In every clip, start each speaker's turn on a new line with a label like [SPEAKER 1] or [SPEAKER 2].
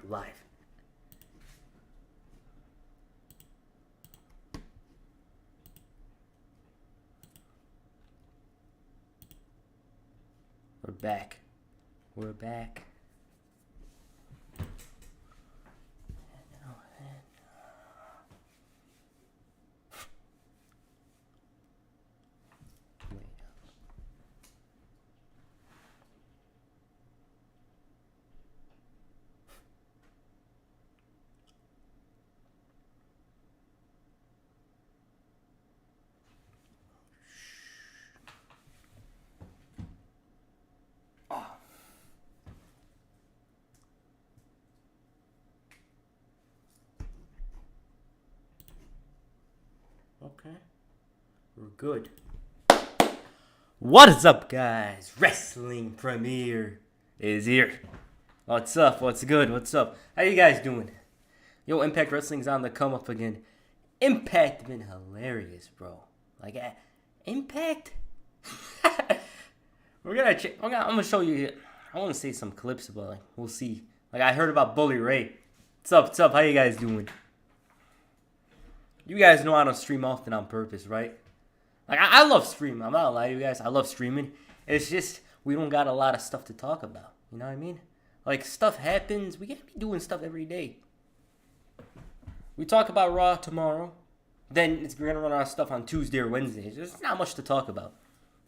[SPEAKER 1] live. We're back. We're back. Okay. We're good. What is up, guys? Wrestling Premiere is here. What's up? What's good? What's up? How you guys doing? Yo, Impact Wrestling's on the come up again. Impact been hilarious, bro. Like, Impact? I'm gonna show you. I want to say some clips, but like, we'll see. Like, I heard about Bully Ray. What's up? What's up? How you guys doing? You guys know I don't stream often on purpose, right? Like, I love streaming. I'm not gonna lie to you guys. I love streaming. It's just we don't got a lot of stuff to talk about. You know what I mean? Like, stuff happens. We gotta be doing stuff every day. We talk about Raw tomorrow. Then we're gonna run our stuff on Tuesday or Wednesday. There's not much to talk about.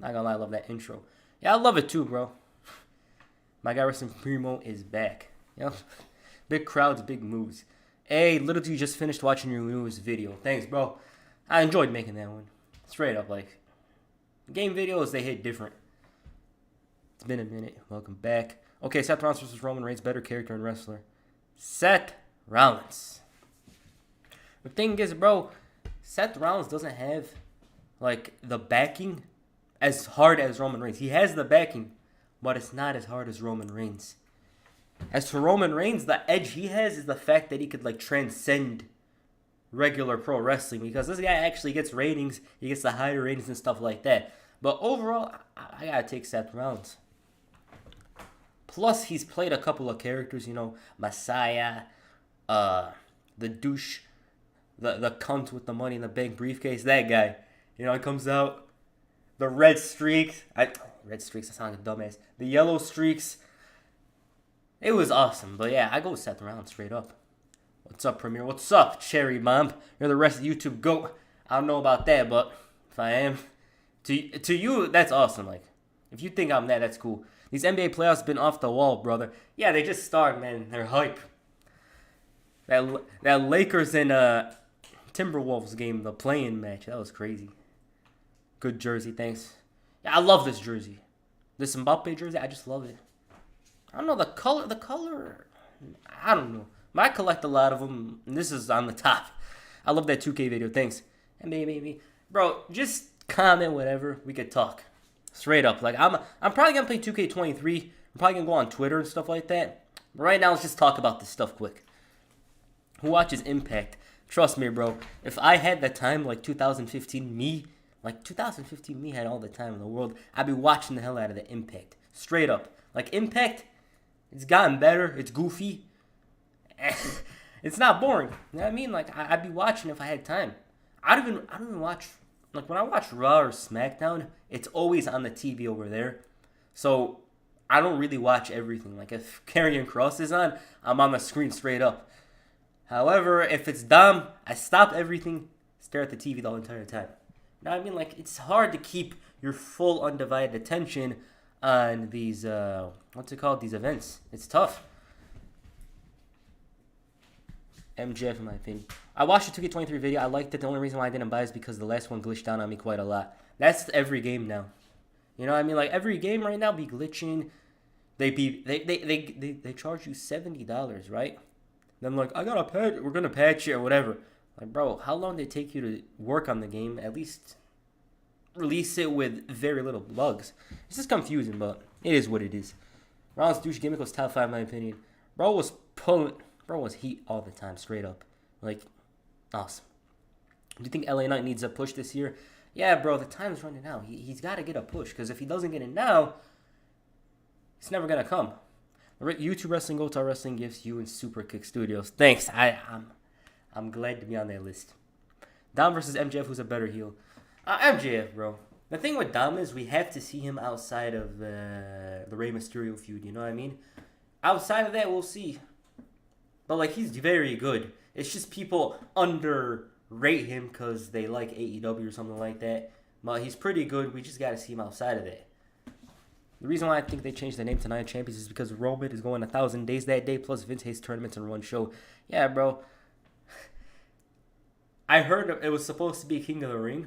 [SPEAKER 1] Not gonna lie, I love that intro. Yeah, I love it too, bro. My guy Wrestling Primo is back. You know? Big crowds, big moves. Hey, Little D just finished watching your newest video. Thanks, bro. I enjoyed making that one. Straight up, like, game videos, they hit different. It's been a minute. Welcome back. Okay, Seth Rollins versus Roman Reigns. Better character and wrestler. Seth Rollins. The thing is, bro, Seth Rollins doesn't have, like, the backing as hard as Roman Reigns. He has the backing, but it's not as hard as Roman Reigns. As for Roman Reigns, the edge he has is the fact that he could, like, transcend regular pro wrestling, because this guy actually gets ratings. He gets the higher ratings and stuff like that. But overall, I gotta take Seth Rollins. Plus, he's played a couple of characters, you know, Messiah, the douche, the cunt with the money in the bank briefcase, that guy. You know, it comes out, the red streaks. Red streaks, I sound like a dumbass. The yellow streaks. It was awesome, but yeah, I go with Seth Rollins straight up. What's up, Premier? What's up, Cherry Bomb? You're the rest of YouTube GOAT. I don't know about that, but if I am, to you, that's awesome. Like, if you think I'm that, that's cool. These NBA playoffs been off the wall, brother. Yeah, they just started, man. They're hype. That Lakers and Timberwolves game, the play-in match, that was crazy. Good jersey, thanks. Yeah, I love this jersey. This Mbappe jersey, I just love it. I don't know, the color, I don't know. But I collect a lot of them, and this is on the top. I love that 2K video, thanks. And maybe, bro, just comment whatever, we could talk. Straight up, like, I'm probably gonna play 2K23. I'm probably gonna go on Twitter and stuff like that. But right now, let's just talk about this stuff quick. Who watches Impact? Trust me, bro, if I had the time like 2015 me had all the time in the world, I'd be watching the hell out of the Impact. Straight up. Like, Impact, it's gotten better. It's goofy. It's not boring. You know what I mean? Like, I'd be watching if I had time. I don't even watch, like, when I watch Raw or SmackDown, it's always on the TV over there. So, I don't really watch everything. Like, if Karrion Kross is on, I'm on the screen straight up. However, if it's Dom, I stop everything, stare at the TV the entire time. You know what I mean? Like, it's hard to keep your full undivided attention on these, these events. It's tough. MJF, in my opinion. I watched the 2K23 video. I liked it. The only reason why I didn't buy it is because the last one glitched out on me quite a lot. That's every game now. You know what I mean? Like, every game right now be glitching. They charge you $70, right? Then like, I got a patch. We're gonna patch it or whatever. Like, bro, how long did it take you to work on the game? At least release it with very little bugs. It's just confusing, but it is what it is. Rollins' douche gimmick was top 5 in my opinion. Bro was heat all the time, straight up. Like, awesome. Do you think LA Knight needs a push this year? Yeah, bro, the time's running out. He's got to get a push, because if he doesn't get it now, it's never going to come. YouTube Wrestling, Go to Wrestling Gifts, you and Super Kick Studios. Thanks. I'm glad to be on that list. Dom versus MJF, who's a better heel? MJF, bro. The thing with Dom is we have to see him outside of the Rey Mysterio feud. You know what I mean? Outside of that, we'll see. But like, he's very good. It's just people underrate him because they like AEW or something like that. But he's pretty good. We just got to see him outside of that. The reason why I think they changed the name to Night of Champions is because Roman is going 1,000 days that day, plus Vince Hayes tournaments in one show. Yeah, bro. I heard it was supposed to be King of the Ring.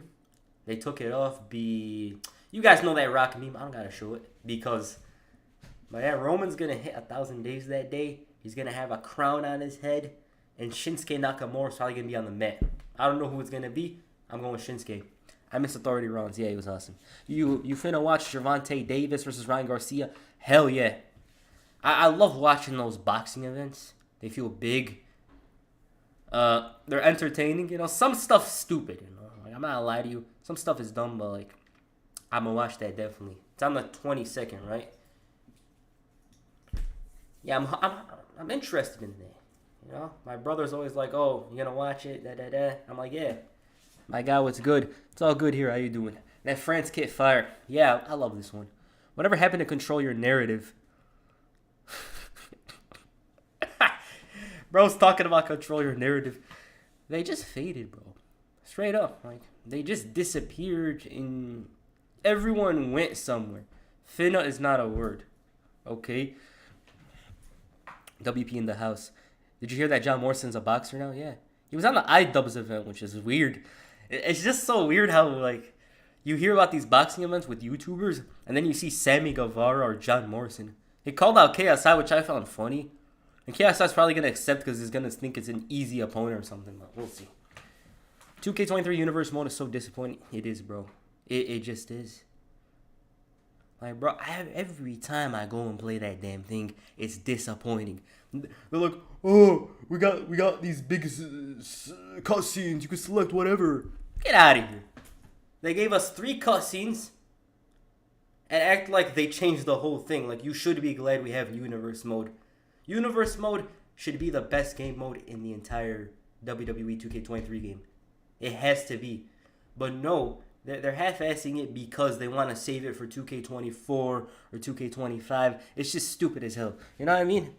[SPEAKER 1] They took it off. You guys know that Rock meme. I don't gotta show it because, but yeah, Roman's gonna hit 1,000 days that day. He's gonna have a crown on his head, and Shinsuke Nakamura's probably gonna be on the mat. I don't know who it's gonna be. I'm going with Shinsuke. I miss Authority Rollins. Yeah, he was awesome. You finna watch Gervonta Davis versus Ryan Garcia? Hell yeah. I love watching those boxing events. They feel big. They're entertaining. You know, some stuff's stupid. You know, like, I'm not gonna lie to you. Some stuff is dumb, but like, I'm gonna watch that definitely. It's on the 22nd, right? Yeah, I'm interested in that. You know, my brother's always like, "Oh, you gonna watch it?" Da da da. I'm like, "Yeah." My guy, what's good? It's all good here. How you doing? That France Kit Fire. Yeah, I love this one. Whatever happened to control your narrative? Bro's talking about control your narrative. They just faded, bro. Straight up. Like, they just disappeared and everyone went somewhere. Finna is not a word. Okay? WP in the house. Did you hear that John Morrison's a boxer now? Yeah. He was on the iDubbbz event, which is weird. It's just so weird how, like, you hear about these boxing events with YouTubers, and then you see Sammy Guevara or John Morrison. He called out KSI, which I found funny. And KSI's probably going to accept because he's going to think it's an easy opponent or something, but we'll see. 2K23 Universe Mode is so disappointing. It is, bro. It just is. Like, bro, every time I go and play that damn thing, it's disappointing. They're like, "Oh, we got these big cutscenes. You can select whatever." Get out of here. They gave us 3 cutscenes and act like they changed the whole thing. Like, you should be glad we have Universe Mode. Universe Mode should be the best game mode in the entire WWE 2K23 game. It has to be. But no, they're half-assing it because they want to save it for 2K24 or 2K25. It's just stupid as hell. You know what I mean?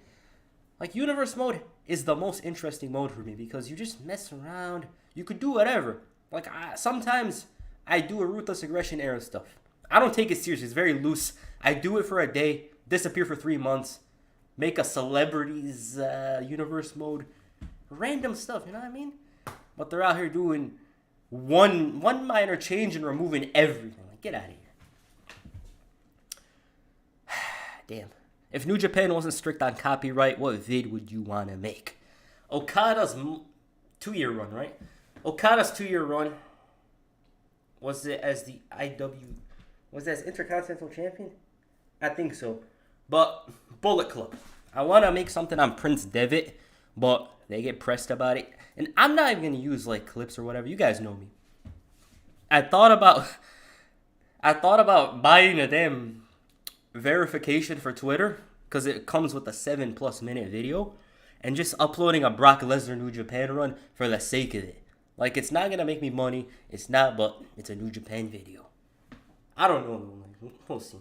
[SPEAKER 1] Like, Universe Mode is the most interesting mode for me because you just mess around. You could do whatever. Like, sometimes I do a Ruthless Aggression era stuff. I don't take it seriously. It's very loose. I do it for a day, disappear for 3 months, make a celebrities Universe Mode, random stuff, you know what I mean? But they're out here doing one minor change and removing everything. Like, get out of here. Damn. If New Japan wasn't strict on copyright, what vid would you want to make? Okada's 2-year run, right? Okada's 2-year run was it as the was that as Intercontinental Champion? I think so. But Bullet Club. I want to make something on Prince Devitt, but they get pressed about it. And I'm not even going to use like clips or whatever. You guys know me. I thought about buying a damn verification for Twitter because it comes with a 7+ minute video and just uploading a Brock Lesnar New Japan run for the sake of it. Like, it's not going to make me money. It's not, but it's a New Japan video. I don't know. We'll see.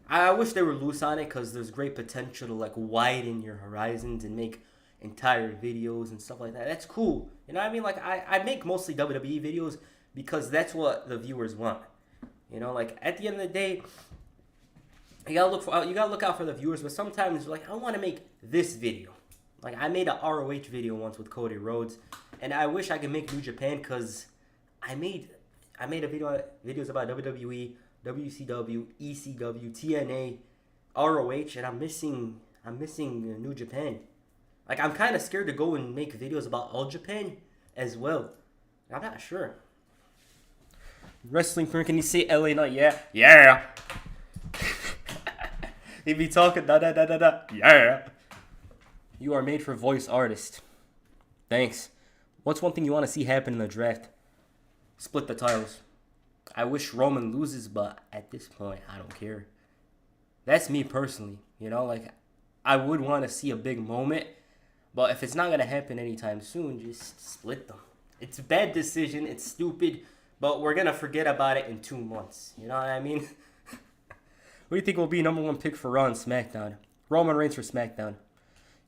[SPEAKER 1] I wish they were loose on it because there's great potential to, like, widen your horizons and make entire videos and stuff like that. That's cool. You know what I mean? Like, I make mostly WWE videos because that's what the viewers want. You know, like, at the end of the day, you gotta look out for the viewers, but sometimes you're like, I want to make this video. Like, I made a ROH video once with Cody Rhodes, and I wish I could make New Japan because I made videos about WWE, WCW, ECW, TNA, ROH, and I'm missing New Japan. Like, I'm kind of scared to go and make videos about All Japan as well. I'm not sure. Wrestling fan, can you say LA Knight? Yeah. Yeah. He be talking da. Yeah. You are made for voice artist. Thanks. What's one thing you want to see happen in the draft? Split the titles. I wish Roman loses, but at this point, I don't care. That's me personally. You know, like, I would want to see a big moment. But if it's not going to happen anytime soon, just split them. It's a bad decision. It's stupid. But we're going to forget about it in 2 months. You know what I mean? What do you think will be number one pick for Raw and SmackDown? Roman Reigns for SmackDown.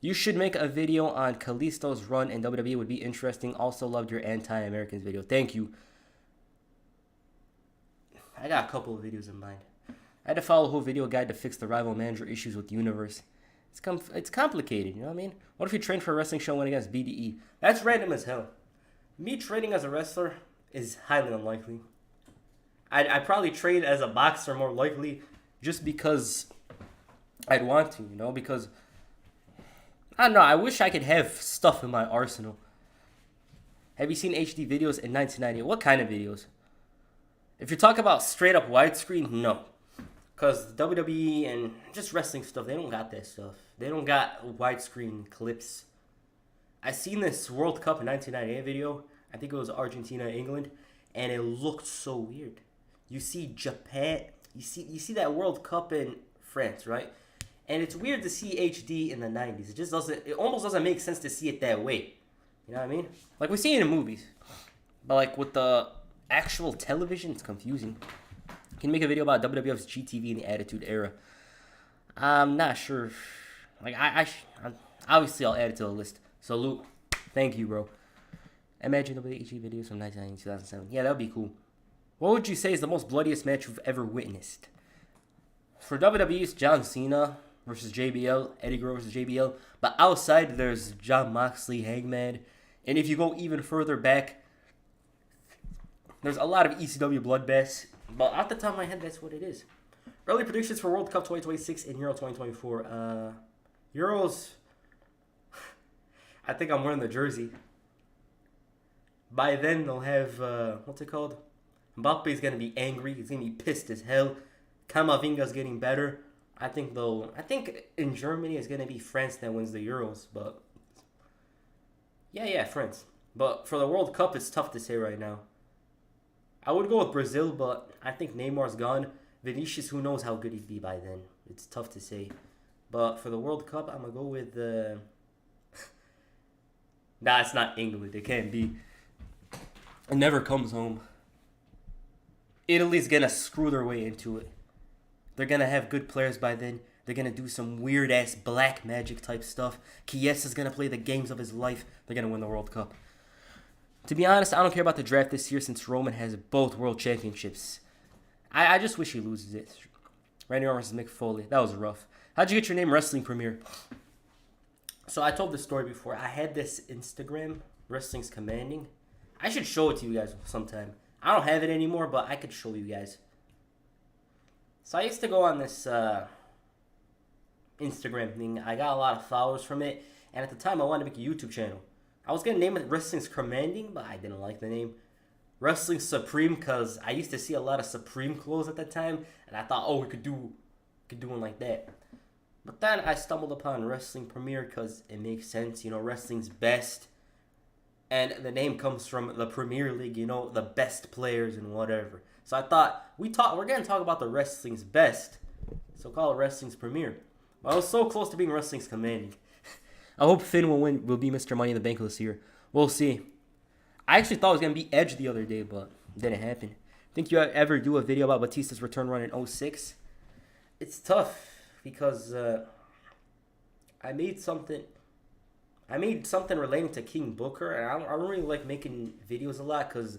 [SPEAKER 1] You should make a video on Kalisto's run in WWE. Would be interesting. Also loved your anti-Americans video. Thank you. I got a couple of videos in mind. I had to follow a whole video guide to fix the rival manager issues with the universe. It's complicated, you know what I mean? What if you trained for a wrestling show and went against BDE? That's random as hell. Me training as a wrestler is highly unlikely. I'd probably train as a boxer more likely just because I'd want to, you know? Because, I don't know, I wish I could have stuff in my arsenal. Have you seen HD videos in 1990? What kind of videos? If you're talking about straight up widescreen, no. Because WWE and just wrestling stuff, they don't got that stuff. They don't got widescreen clips. I seen this World Cup in 1998 video. I think it was Argentina, England. And it looked so weird. You see Japan. You see that World Cup in France, right? And it's weird to see HD in the 90s. It just doesn't, it almost doesn't make sense to see it that way. You know what I mean? Like we see it in movies. But like with the actual television, it's confusing. Can you make a video about WWF's GTV in the Attitude Era? I'm not sure. Like, obviously, I'll add it to the list. Salute. Thank you, bro. Imagine WHE videos from 1990 2007. Yeah, that would be cool. What would you say is the most bloodiest match you've ever witnessed? For WWE, it's John Cena versus JBL, Eddie Guerrero versus JBL. But outside, there's Jon Moxley, Hangman. And if you go even further back, there's a lot of ECW bloodbaths. But off the top of my head, that's what it is. Early predictions for World Cup 2026 and Euro 2024. Euros, I think I'm wearing the jersey. By then, they'll have, what's it called? Mbappe's going to be angry. He's going to be pissed as hell. Camavinga's getting better. I think in Germany, it's going to be France that wins the Euros. But, yeah, France. But for the World Cup, it's tough to say right now. I would go with Brazil, but I think Neymar's gone. Vinicius, who knows how good he'd be by then. It's tough to say. But for the World Cup, I'm going to go with... Nah, it's not England. It can't be. It never comes home. Italy's going to screw their way into it. They're going to have good players by then. They're going to do some weird-ass black magic type stuff. Chiesa's going to play the games of his life. They're going to win the World Cup. To be honest, I don't care about the draft this year since Roman has both world championships. I just wish he loses it. Randy Orton versus Mick Foley. That was rough. How'd you get your name Wrestling Premiere? So I told this story before. I had this Instagram, Wrestling's Commanding. I should show it to you guys sometime. I don't have it anymore, but I could show you guys. So I used to go on this Instagram thing. I got a lot of followers from it. And at the time, I wanted to make a YouTube channel. I was going to name it Wrestling's Commanding, but I didn't like the name. Wrestling Supreme, because I used to see a lot of Supreme clothes at that time. And I thought, oh, we could do one like that. But then I stumbled upon Wrestling Premiere because it makes sense. You know, wrestling's best. And the name comes from the Premier League, you know, the best players and whatever. So I thought, we're going to talk about the wrestling's best. So call it Wrestling's Premiere. But I was so close to being Wrestling's Commanding. I hope Finn will be Mr. Money in the Bank this year. We'll see. I actually thought it was going to be Edge the other day, but it didn't happen. Think you ever do a video about Batista's return run in 06? It's tough because I made something relating to King Booker, and I don't really like making videos a lot because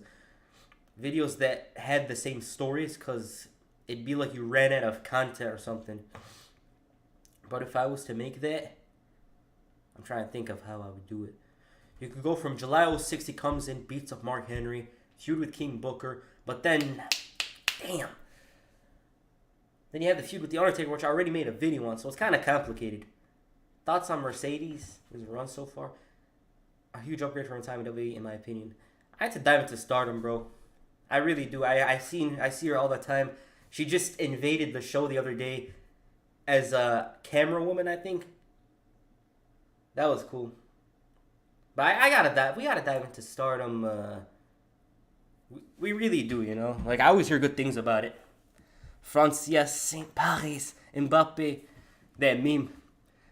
[SPEAKER 1] videos that had the same stories, because it'd be like you ran out of content or something. But if I was to make that, I'm trying to think of how I would do it. You could go from July 06, he comes in, beats up Mark Henry, feud with King Booker, but then, damn. Then you have the feud with The Undertaker, which I already made a video on, so it's kind of complicated. Thoughts on Mercedes, his run so far? A huge upgrade from her time in WWE, in my opinion. I had to dive into Stardom, bro. I really do. I see her all the time. She just invaded the show the other day as a camera woman, I think. That was cool. But I gotta dive. We gotta dive into Stardom. We really do, you know. Like I always hear good things about it. Francia Saint Paris, Mbappe, that meme.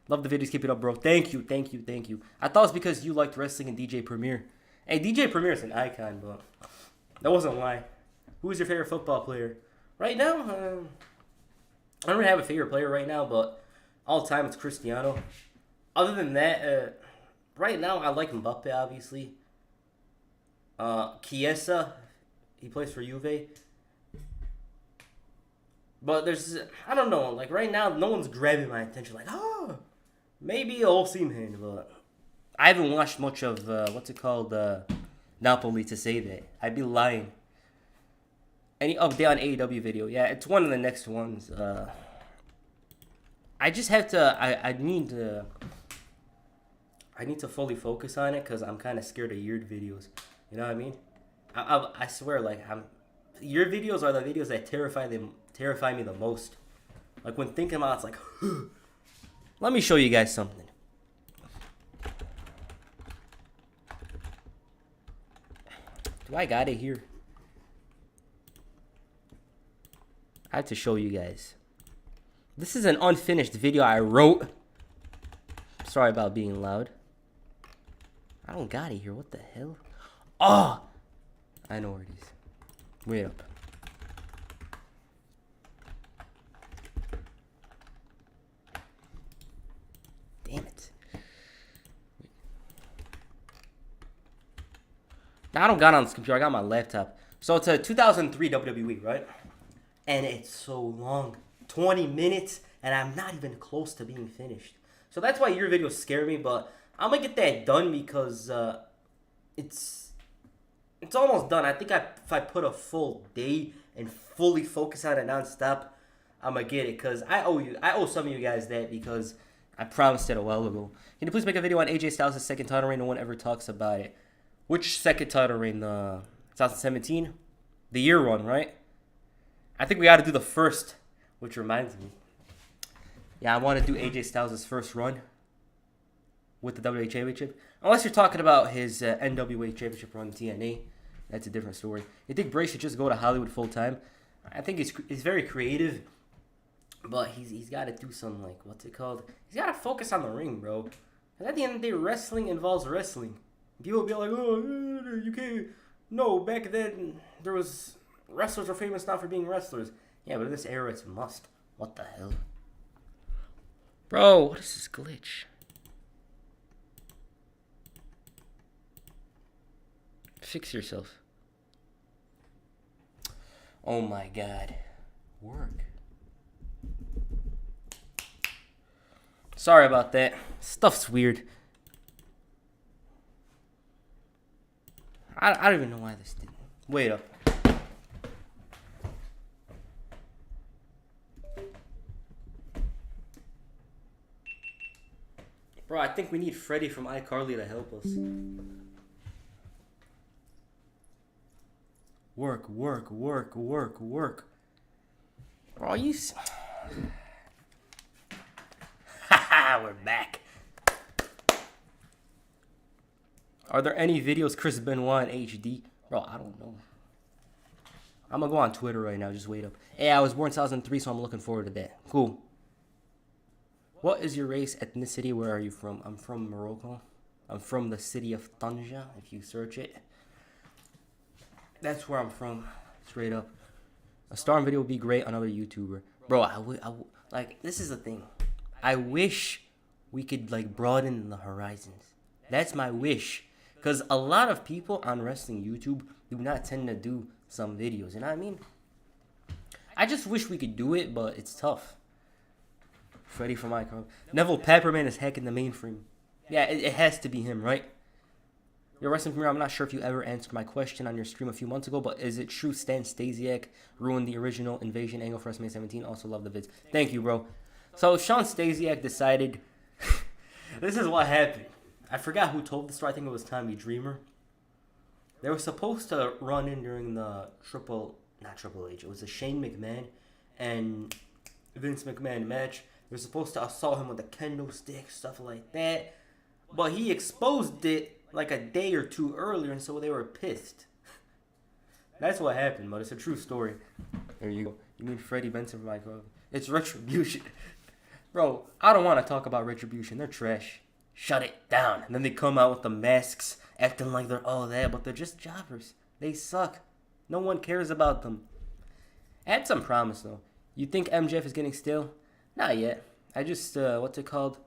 [SPEAKER 1] Love the videos. Keep it up, bro. Thank you. I thought it's because you liked wrestling and DJ Premier. Hey, DJ Premier is an icon, but that wasn't why. Who is your favorite football player? Right now, I don't really have a favorite player right now, but all time it's Cristiano. Other than that, right now I like Mbappe, obviously. Chiesa, he plays for Juve. But I don't know, like right now, no one's grabbing my attention. Like, maybe Osimhen, but I haven't watched much of, Napoli to say that. I'd be lying. Any update on AEW video? Yeah, it's one of the next ones. I just have to, I need to fully focus on it because I'm kind of scared of weird videos. You know what I mean? I swear, like, your videos are the videos that terrify me the most. Like when thinking about it, it's like, let me show you guys something. Do I got it here? I have to show you guys. This is an unfinished video I wrote. Sorry about being loud. I don't got it here. What the hell? Oh! I know where it is. Wait up. Damn it. Now I don't got it on this computer. I got my laptop. So it's a 2003 WWE, right? And it's so long. 20 minutes. And I'm not even close to being finished. So that's why your videos scare me. But I'm going to get that done because it's almost done. I think if I put a full day and fully focus on it nonstop, I'm going to get it. Because I owe some of you guys that because I promised it a while ago. Can you please make a video on AJ Styles' second title reign? No one ever talks about it. Which second title reign? 2017? The year one, right? I think we got to do the first, which reminds me. Yeah, I want to do AJ Styles' first run with the WWE Championship. Unless you're talking about his NWA Championship run, TNA. That's a different story. You think Bray should just go to Hollywood full time? I think he's very creative, but he's got to do some, like, what's it called? He's got to focus on the ring, bro. Because at the end of the day, wrestling involves wrestling. People will be like, oh, you can't. No, back then, there was... Wrestlers are famous now for being wrestlers. Yeah, but in this era, it's a must. What the hell? Bro, what is this glitch? Fix yourself. Oh my god. Work. Sorry about that. Stuff's weird. I don't even know why this didn't. Wait up. Bro, I think we need Freddy from iCarly to help us. Work. Bro, you... Haha, we're back. Are there any videos Chris Benoit in HD? Bro, I don't know. I'm gonna go on Twitter right now. Just wait up. Hey, I was born 2003, so I'm looking forward to that. Cool. What is your race, ethnicity? Where are you from? I'm from Morocco. I'm from the city of Tanja, if you search it. That's where I'm from, straight up. A Storm video would be great, another YouTuber. Bro, like, this is the thing. I wish we could, like, broaden the horizons. That's my wish. Because a lot of people on wrestling YouTube do not tend to do some videos, you know what I mean? I just wish we could do it, but it's tough. Freddy from iCarly. Neville Pepperman is hacking the mainframe. Yeah, it has to be him, right? Your wrestling premiere, I'm not sure if you ever answered my question on your stream a few months ago, but is it true Stan Stasiak ruined the original Invasion angle for WrestleMania 17? Also love the vids. Thank you, bro. So Sean Stasiak decided... This is what happened. I forgot who told the story. I think it was Tommy Dreamer. They were supposed to run in during the not Triple H. It was a Shane McMahon and Vince McMahon match. They were supposed to assault him with a kendo stick, stuff like that. But he exposed it like a day or two earlier, and so they were pissed. That's what happened, but it's a true story. There you go. You mean Freddie Benson from Michael? It's Retribution. Bro, I don't want to talk about Retribution. They're trash. Shut it down. And then they come out with the masks, acting like they're all that, but they're just jobbers. They suck. No one cares about them. Add some promise, though. You think MJF is getting stale? Not yet. I just, what's it called?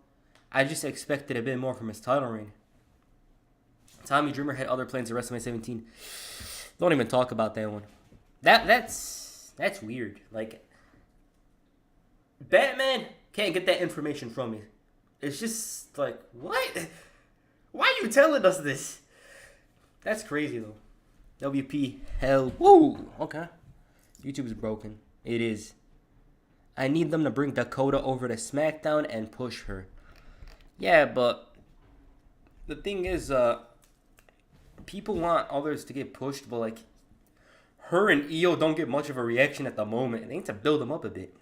[SPEAKER 1] I just expected a bit more from his title reign. Tommy Dreamer had other plans at WrestleMania 17. Don't even talk about that one. That's weird. Like, Batman can't get that information from me. It's just like, what? Why are you telling us this? That's crazy, though. WP, hell, woo. Okay. YouTube is broken. It is. I need them to bring Dakota over to SmackDown and push her. Yeah, but the thing is, people want others to get pushed, but like, her and Io don't get much of a reaction at the moment. They need to build them up a bit.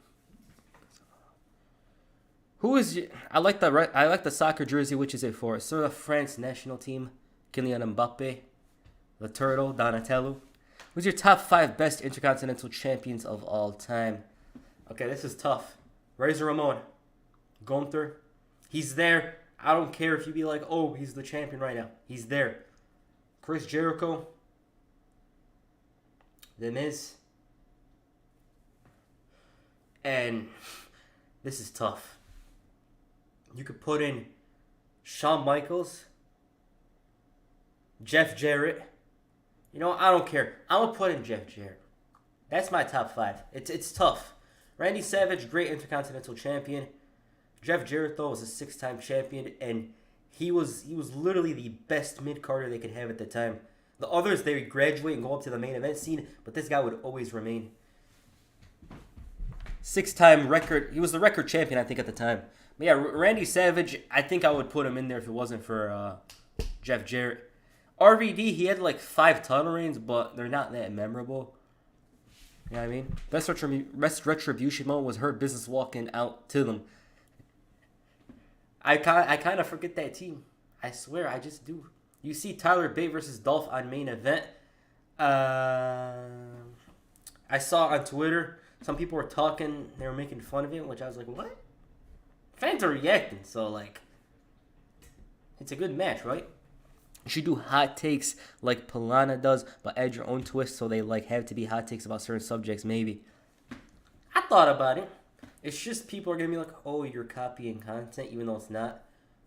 [SPEAKER 1] Who is? I like the soccer jersey. Which is it for? It's the France national team. Kylian Mbappe, the Turtle, Donatello. Who's your top 5 best Intercontinental champions of all time? Okay, this is tough. Razor Ramon, Gunther, he's there. I don't care if you be like, oh, he's the champion right now. He's there. Chris Jericho, The Miz, and this is tough. You could put in Shawn Michaels, Jeff Jarrett. You know, I don't care. I'm going to put in Jeff Jarrett. That's my top 5. It's tough. Randy Savage, great Intercontinental champion. Jeff Jarrett, though, was a 6-time champion, and he was literally the best mid-carder they could have at the time. The others, they would graduate and go up to the main event scene, but this guy would always remain. 6-time record. He was the record champion, I think, at the time. But yeah, Randy Savage, I think I would put him in there if it wasn't for Jeff Jarrett. RVD, he had like 5 title reigns, but they're not that memorable. You know what I mean? Best retribution moment was Hurt Business walking out to them. I kind of forget that team. I swear, I just do. You see Tyler Bate versus Dolph on main event. I saw on Twitter, some people were talking, they were making fun of it, which I was like, what? Fans are reacting, so like, it's a good match, right? You should do hot takes like Pilana does, but add your own twist so they like have to be hot takes about certain subjects, maybe. I thought about it. It's just people are going to be like, oh, you're copying content, even though it's not.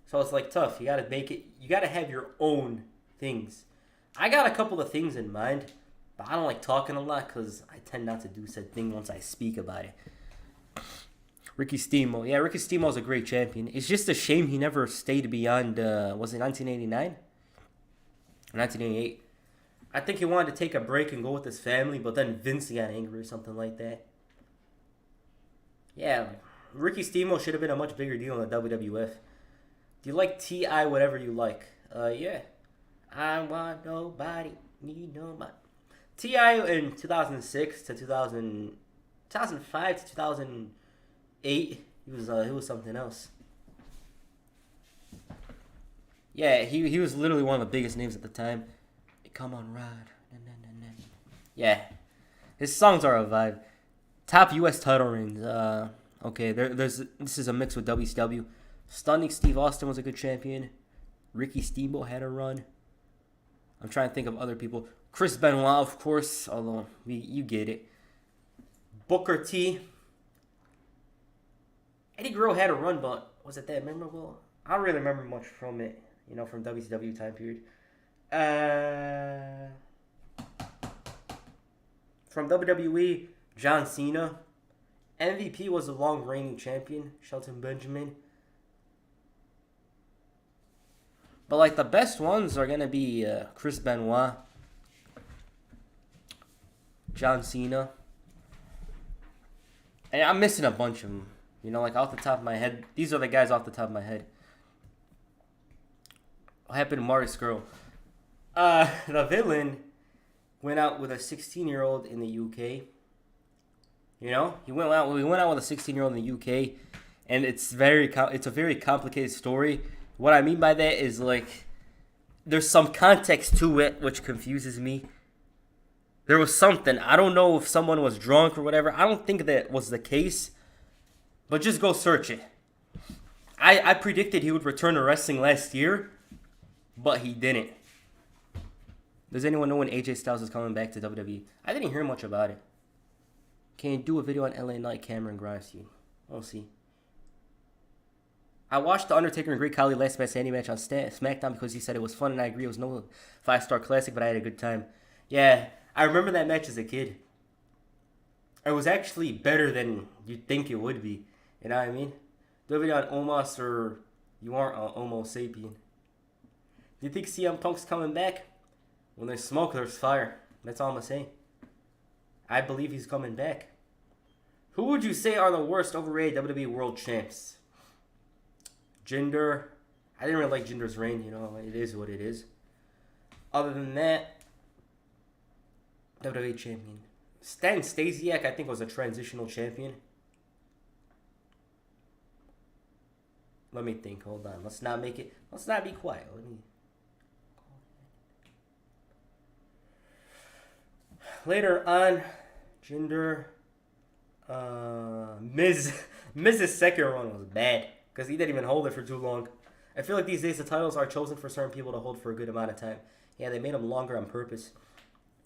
[SPEAKER 1] So it's like tough. You got to make it, you got to have your own things. I got a couple of things in mind, but I don't like talking a lot because I tend not to do said thing once I speak about it. Ricky Steamboat. Yeah, Ricky Steamboat's a great champion. It's just a shame he never stayed beyond, was it 1989? 1988. I think he wanted to take a break and go with his family, but then Vince got angry or something like that. Yeah, Ricky Steamboat should have been a much bigger deal in the WWF. Do you like T.I. whatever you like? Yeah. I want nobody, need nobody. T.I. in 2006 to 2005 to 2008, he was something else. Yeah, he was literally one of the biggest names at the time. Come on, ride. Yeah. His songs are a vibe. Top U.S. title reigns. Okay, this is a mix with WCW. Stunning Steve Austin was a good champion. Ricky Steamboat had a run. I'm trying to think of other people. Chris Benoit, of course, although you get it. Booker T. Eddie Guerrero had a run, but was it that memorable? I don't really remember much from it. You know, from WCW time period. From WWE, John Cena. MVP was the long reigning champion, Shelton Benjamin. But like the best ones are gonna be Chris Benoit, John Cena. And I'm missing a bunch of them. You know, like off the top of my head. These are the guys off the top of my head. What happened to Marty Scurll? The villain went out with a 16-year-old in the UK. You know, we went out with a 16-year-old in the UK, and it's a very complicated story. What I mean by that is like there's some context to it which confuses me. There was something. I don't know if someone was drunk or whatever. I don't think that was the case. But just go search it. I predicted he would return to wrestling last year, but he didn't. Does anyone know when AJ Styles is coming back to WWE? I didn't hear much about it. Can you do a video on LA Knight, Cameron Grimes? We'll see. I watched The Undertaker and Great Khali last man standing match on SmackDown because he said it was fun, and I agree it was no 5-star classic, but I had a good time. Yeah, I remember that match as a kid. It was actually better than you'd think it would be. You know what I mean? Do a video on Omos, or you aren't an Homo sapien. Do you think CM Punk's coming back? When there's smoke, there's fire. That's all I'm going to say. I believe he's coming back. Who would you say are the worst overrated WWE World Champs? Jinder. I didn't really like Jinder's reign. You know, it is what it is. Other than that, WWE Champion. Stan Stasiak, I think, was a transitional champion. Let me think. Hold on. Let's not be quiet. Later on, Jinder, Miz's second run was bad because he didn't even hold it for too long. I feel like these days the titles are chosen for certain people to hold for a good amount of time. Yeah, they made them longer on purpose.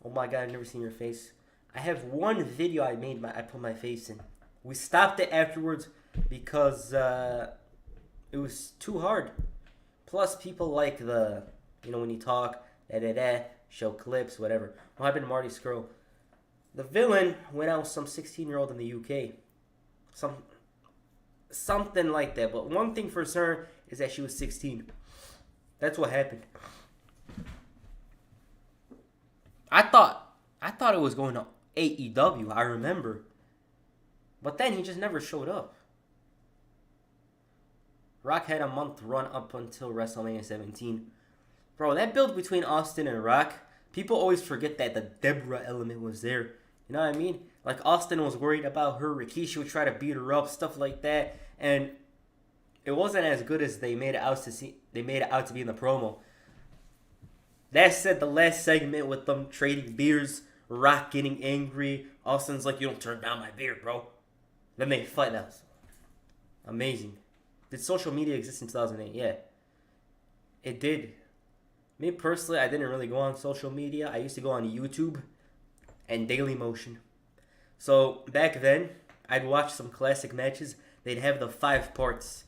[SPEAKER 1] Oh my god, I've never seen your face. I have one video I put my face in. We stopped it afterwards because it was too hard. Plus, people like when you talk, show clips, whatever. What happened to Marty Scurll? The villain went out with some 16-year-old in the UK. Something like that. But one thing for certain is that she was 16. That's what happened. I thought it was going to AEW, I remember. But then he just never showed up. Rock had a month run up until WrestleMania 17. Bro, that build between Austin and Rock, people always forget that the Deborah element was there. You know what I mean? Like, Austin was worried about her. Rikishi would try to beat her up, stuff like that. And it wasn't as good as they made it out to be in the promo. That said, the last segment with them trading beers, Rock getting angry, Austin's like, you don't turn down my beer, bro. Then they fight. That was amazing. Did social media exist in 2008? Yeah. It did. Me personally, I didn't really go on social media. I used to go on YouTube and Dailymotion. So back then, I'd watch some classic matches. They'd have the 5 parts.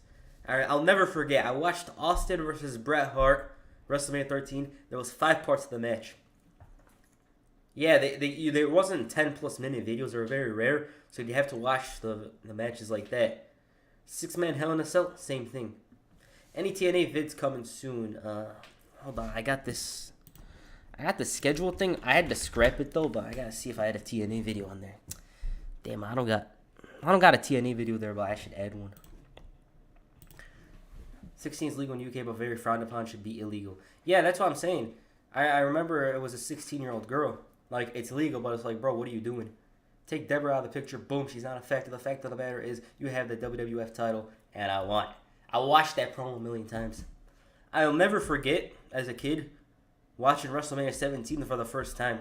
[SPEAKER 1] I'll never forget. I watched Austin versus Bret Hart, WrestleMania 13. There was 5 parts of the match. Yeah, there wasn't 10+ minute videos. They were very rare. So you have to watch the matches like that. 6-man Hell in a Cell, same thing. Any TNA vids coming soon? Hold on, I got this schedule thing. I had to scrap it though, but I gotta see if I had a TNA video on there. Damn, I don't got a TNA video there, but I should add one. 16 is legal in UK, but very frowned upon. Should be illegal. Yeah, that's what I'm saying. I remember it was a 16-year-old girl. Like, it's legal, but it's like, bro, what are you doing? Take Deborah out of the picture. Boom, she's not affected. The fact of the matter is, you have the WWF title, and I won. I watched that promo a million times. I'll never forget, as a kid, watching WrestleMania 17 for the first time.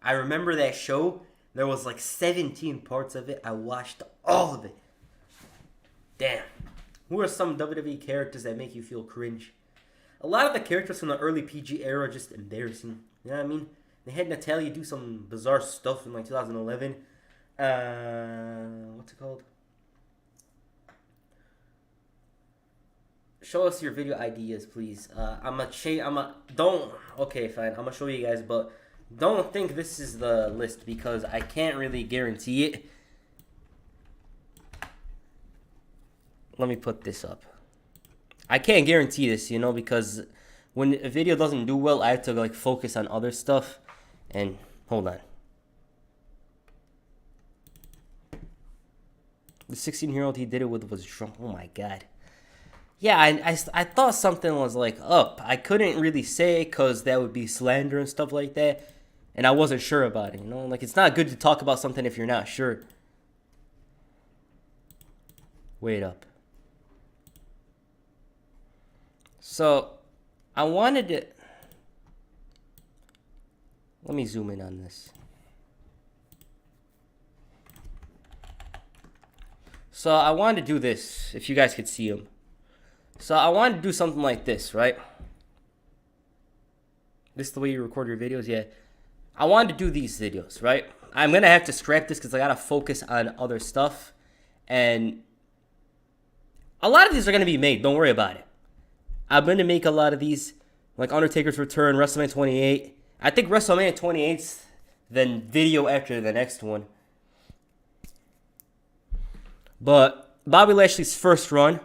[SPEAKER 1] I remember that show. There was like 17 parts of it. I watched all of it. Damn. Who are some WWE characters that make you feel cringe? A lot of the characters from the early PG era are just embarrassing. You know what I mean? They had Natalya do some bizarre stuff in like 2011. What's it called? Show us your video ideas, please. Okay, fine. I'm gonna show you guys, but don't think this is the list because I can't really guarantee it. Let me put this up. I can't guarantee this, because when a video doesn't do well, I have to like focus on other stuff. And hold on. The 16-year-old he did it with was drunk. Oh my god. Yeah, I thought something was like up. I couldn't really say because that would be slander and stuff like that. And I wasn't sure about it, Like, it's not good to talk about something if you're not sure. Wait up. So, I wanted to... Let me zoom in on this. So I wanted to do this, if you guys could see him. So I wanted to do something like this, right? This is the way you record your videos, yeah. I wanted to do these videos, right? I'm going to have to scrap this because I got to focus on other stuff. And a lot of these are going to be made. Don't worry about it. I'm going to make a lot of these, like Undertaker's Return, WrestleMania 28. I think WrestleMania 28's the video after the next one. But Bobby Lashley's first run,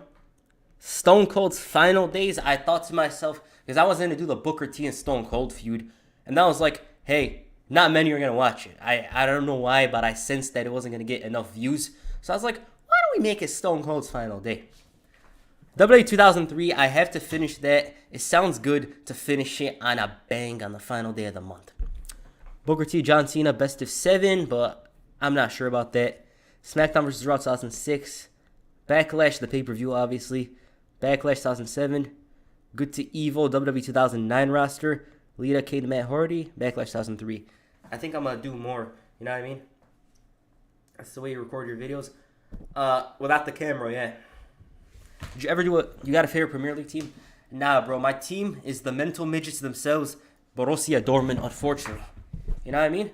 [SPEAKER 1] Stone Cold's final days, I thought to myself, because I was going to do the Booker T and Stone Cold feud, and that was like, hey, not many are going to watch it. I don't know why, but I sensed that it wasn't going to get enough views. So I was like, why don't we make it Stone Cold's final day? WWE 2003, I have to finish that. It sounds good to finish it on a bang on the final day of the month. Booker T, John Cena, best of 7, but I'm not sure about that. SmackDown vs. Raw 2006. Backlash, the pay-per-view, obviously. Backlash 2007. Good to Evil, WWE 2009 roster. Lita, Kane, Matt Hardy. Backlash 2003. I think I'm going to do more, you know what I mean? That's the way you record your videos. Without the camera, yeah. Did you ever do you got a favorite Premier League team? Nah, bro. My team is the mental midgets themselves. Borussia Dortmund, unfortunately. You know what I mean?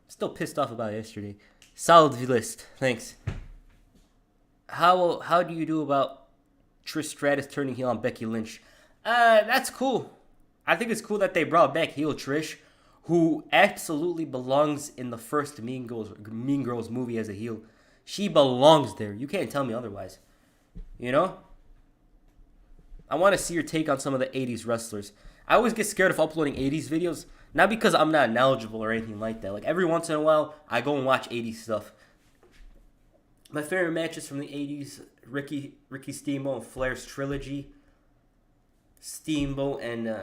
[SPEAKER 1] Still pissed off about it yesterday. Solid list. Thanks. How do you do about Trish Stratus turning heel on Becky Lynch? That's cool. I think it's cool that they brought back heel Trish, who absolutely belongs in the first Mean Girls movie as a heel. She belongs there. You can't tell me otherwise. You know? I want to see your take on some of the 80s wrestlers. I always get scared of uploading 80s videos, not because I'm not knowledgeable or anything like that. Like, every once in a while, I go and watch 80s stuff. My favorite matches from the 80s, Ricky Steamboat and Flair's trilogy. Steamboat and,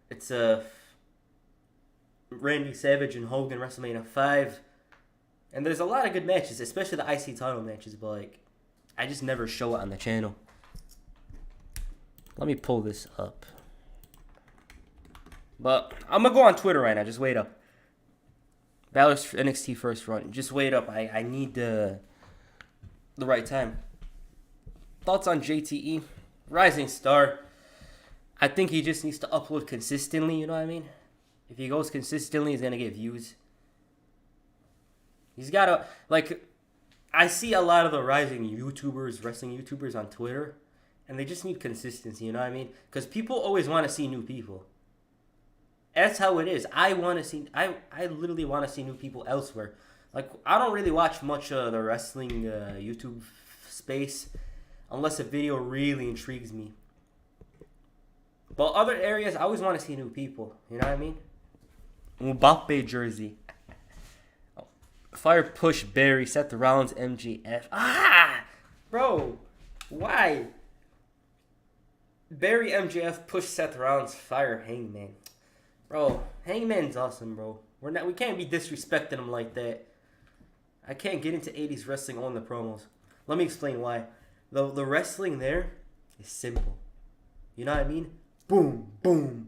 [SPEAKER 1] it's Randy Savage and Hogan, WrestleMania 5. And there's a lot of good matches, especially the IC title matches, but, like, I just never show it on the channel. Let me pull this up. But I'm going to go on Twitter right now. Just wait up. Balor's NXT first run. Just wait up. I need the right time. Thoughts on JTE? Rising star. I think he just needs to upload consistently, you know what I mean? If he goes consistently, he's going to get views. He's got to, like, I see a lot of the rising YouTubers, wrestling YouTubers on Twitter, and they just need consistency, you know what I mean? Because people always want to see new people. That's how it is. I literally want to see new people elsewhere. Like, I don't really watch much of the wrestling YouTube space unless a video really intrigues me. But other areas, I always want to see new people. You know what I mean? Mbappe jersey. Fire push Barry, Seth Rollins, MJF. Bro, why? Barry, MJF, push Seth Rollins, fire Hangman. Bro, Hangman's awesome, bro. We can't be disrespecting him like that. I can't get into 80s wrestling on the promos. Let me explain why. The wrestling there is simple. You know what I mean? Boom, boom.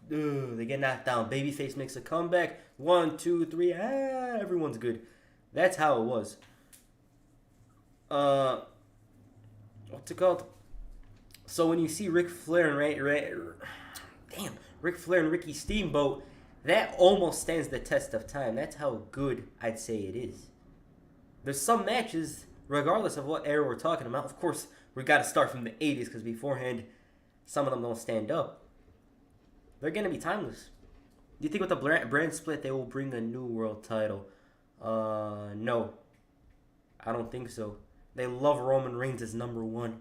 [SPEAKER 1] They get knocked down. Babyface makes a comeback. 1, 2, 3. Everyone's good. That's how it was. What's it called? So when you see Ric Flair and Ric Flair and Ricky Steamboat, that almost stands the test of time. That's how good I'd say it is. There's some matches, regardless of what era we're talking about. Of course, we got to start from the 80s because beforehand, some of them don't stand up. They're going to be timeless. Do you think with the brand split, they will bring a new world title? No. I don't think so. They love Roman Reigns as number 1.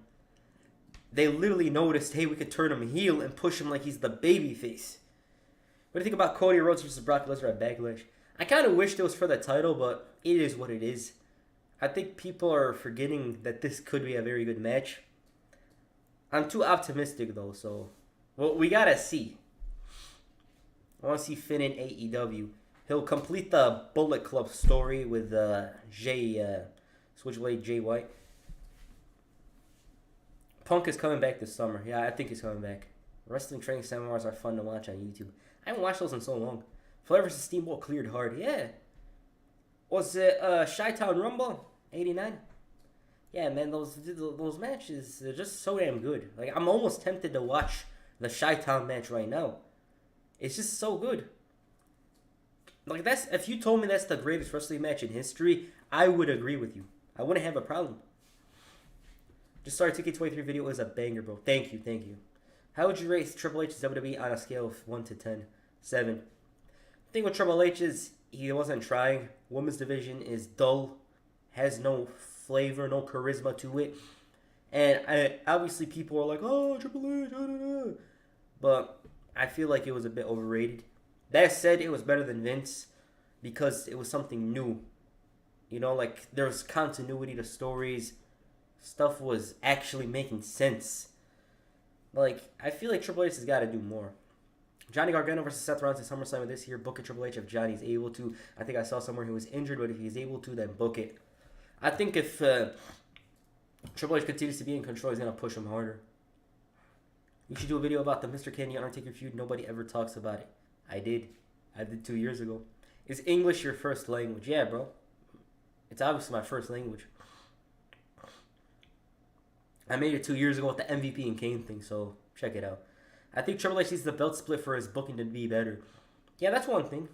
[SPEAKER 1] They literally noticed, hey, we could turn him heel and push him like he's the babyface. What do you think about Cody Rhodes versus Brock Lesnar at Backlash? I kind of wished it was for the title, but it is what it is. I think people are forgetting that this could be a very good match. I'm too optimistic, though, so... Well, we gotta see. I want to see Finn in AEW. He'll complete the Bullet Club story with Switchblade Jay White. Punk is coming back this summer. Yeah, I think he's coming back. Wrestling training seminars are fun to watch on YouTube. I haven't watched those in so long. Flair vs. Steamboat cleared hard. Yeah. Was it Chi-Town Rumble 89? Yeah, man, those matches, they're just so damn good. Like, I'm almost tempted to watch the Chi-Town match right now. It's just so good. Like, that's, if you told me that's the greatest wrestling match in history, I would agree with you. I wouldn't have a problem. Just started 2K23 video is a banger, bro. Thank you, thank you. How would you rate Triple H's WWE on a scale of 1 to 10? 7. The thing with Triple H is he wasn't trying. Women's division is dull, has no flavor, no charisma to it. And obviously people are like, oh, Triple H, da, da, da. But I feel like it was a bit overrated. That said, it was better than Vince because it was something new. You know, like, there was continuity to stories. Stuff was actually making sense. Like, I feel like Triple H has got to do more. Johnny Gargano versus Seth Rollins at SummerSlam this year. Book it, Triple H, if Johnny's able to. I think I saw somewhere he was injured, but if he's able to, then book it. I think if Triple H continues to be in control, he's going to push him harder. You should do a video about the Mr. Kennedy Undertaker feud. Nobody ever talks about it. I did 2 years ago. Is English your first language? Yeah, bro. It's obviously my first language. I made it 2 years ago with the MVP and Kane thing, so check it out. I think Triple H needs the belt split for his booking to be better. Yeah, that's one thing.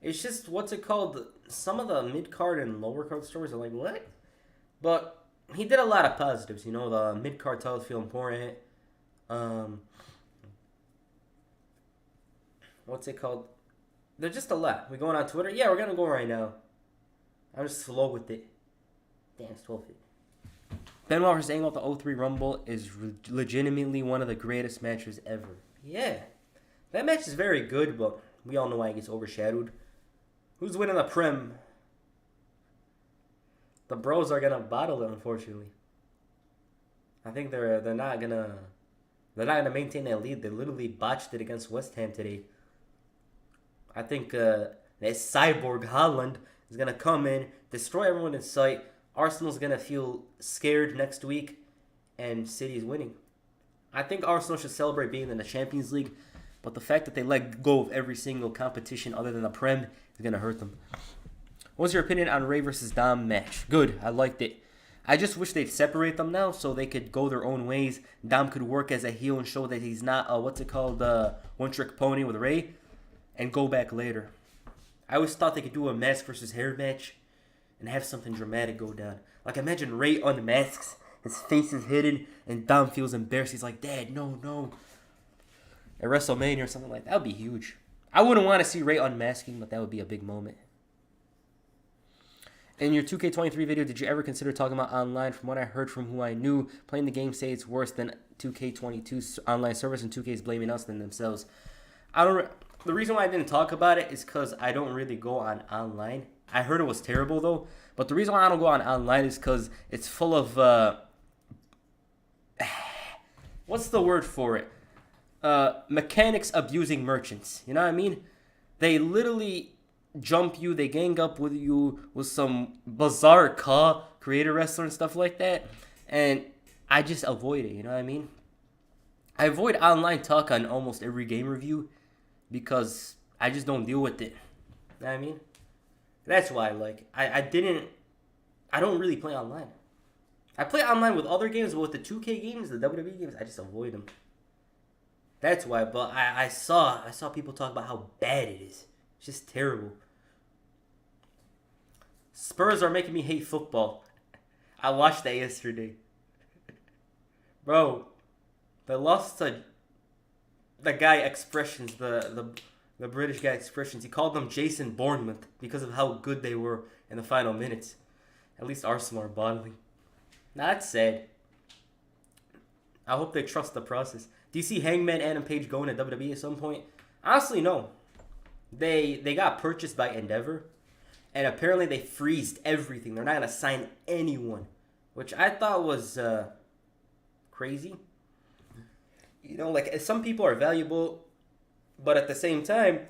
[SPEAKER 1] It's just, what's it called? Some of the mid-card and lower-card stories are like, what? But he did a lot of positives, you know. The mid-card titles feel important. What's it called? There's just a lot. We going on Twitter? Yeah, we're going to go right now. I'm just slow with it. Damn, it's 12 feet. Benoit versus Angle at the 03 Rumble is legitimately one of the greatest matches ever. Yeah. That match is very good, but we all know why it gets overshadowed. Who's winning the Prem? The Bros are going to bottle it, unfortunately. I think they're not going to maintain that lead. They literally botched it against West Ham today. I think that Cyborg Holland is going to come in, destroy everyone in sight. Arsenal's going to feel scared next week, and City's winning. I think Arsenal should celebrate being in the Champions League, but the fact that they let go of every single competition other than the Prem is going to hurt them. What's your opinion on Ray versus Dom match? Good. I liked it. I just wish they'd separate them now so they could go their own ways. Dom could work as a heel and show that he's not a one-trick pony with Ray, and go back later. I always thought they could do a mask versus hair match and have something dramatic go down. Like, imagine Ray unmasks, his face is hidden, and Dom feels embarrassed. He's like, Dad, no. At WrestleMania or something like that. That would be huge. I wouldn't want to see Ray unmasking, but that would be a big moment. In your 2K23 video, did you ever consider talking about online? From what I heard from who I knew, playing the game say it's worse than 2K22's online service, and 2K's blaming us than themselves. The reason why I didn't talk about it is because I don't really go on online. I heard it was terrible, though. But the reason why I don't go on online is because it's full of... what's the word for it? Mechanics abusing merchants. You know what I mean? They literally jump you. They gang up with you with some bizarre creator wrestler and stuff like that. And I just avoid it. You know what I mean? I avoid online talk on almost every game review because I just don't deal with it. You know what I mean? That's why, like, I don't really play online. I play online with other games, but with the 2K games, the WWE games, I just avoid them. That's why, but I saw people talk about how bad it is. It's just terrible. Spurs are making me hate football. I watched that yesterday. Bro, they lost to the guy Expressions, the British guy Expressions. He called them Jason Bournemouth because of how good they were in the final minutes. At least Arsenal are bottling. Now, that's sad. I hope they trust the process. Do you see Hangman Adam Page going to WWE at some point? Honestly, no. They got purchased by Endeavor, and apparently they freezed everything. They're not going to sign anyone, which I thought was crazy. You know, like, some people are valuable, but at the same time,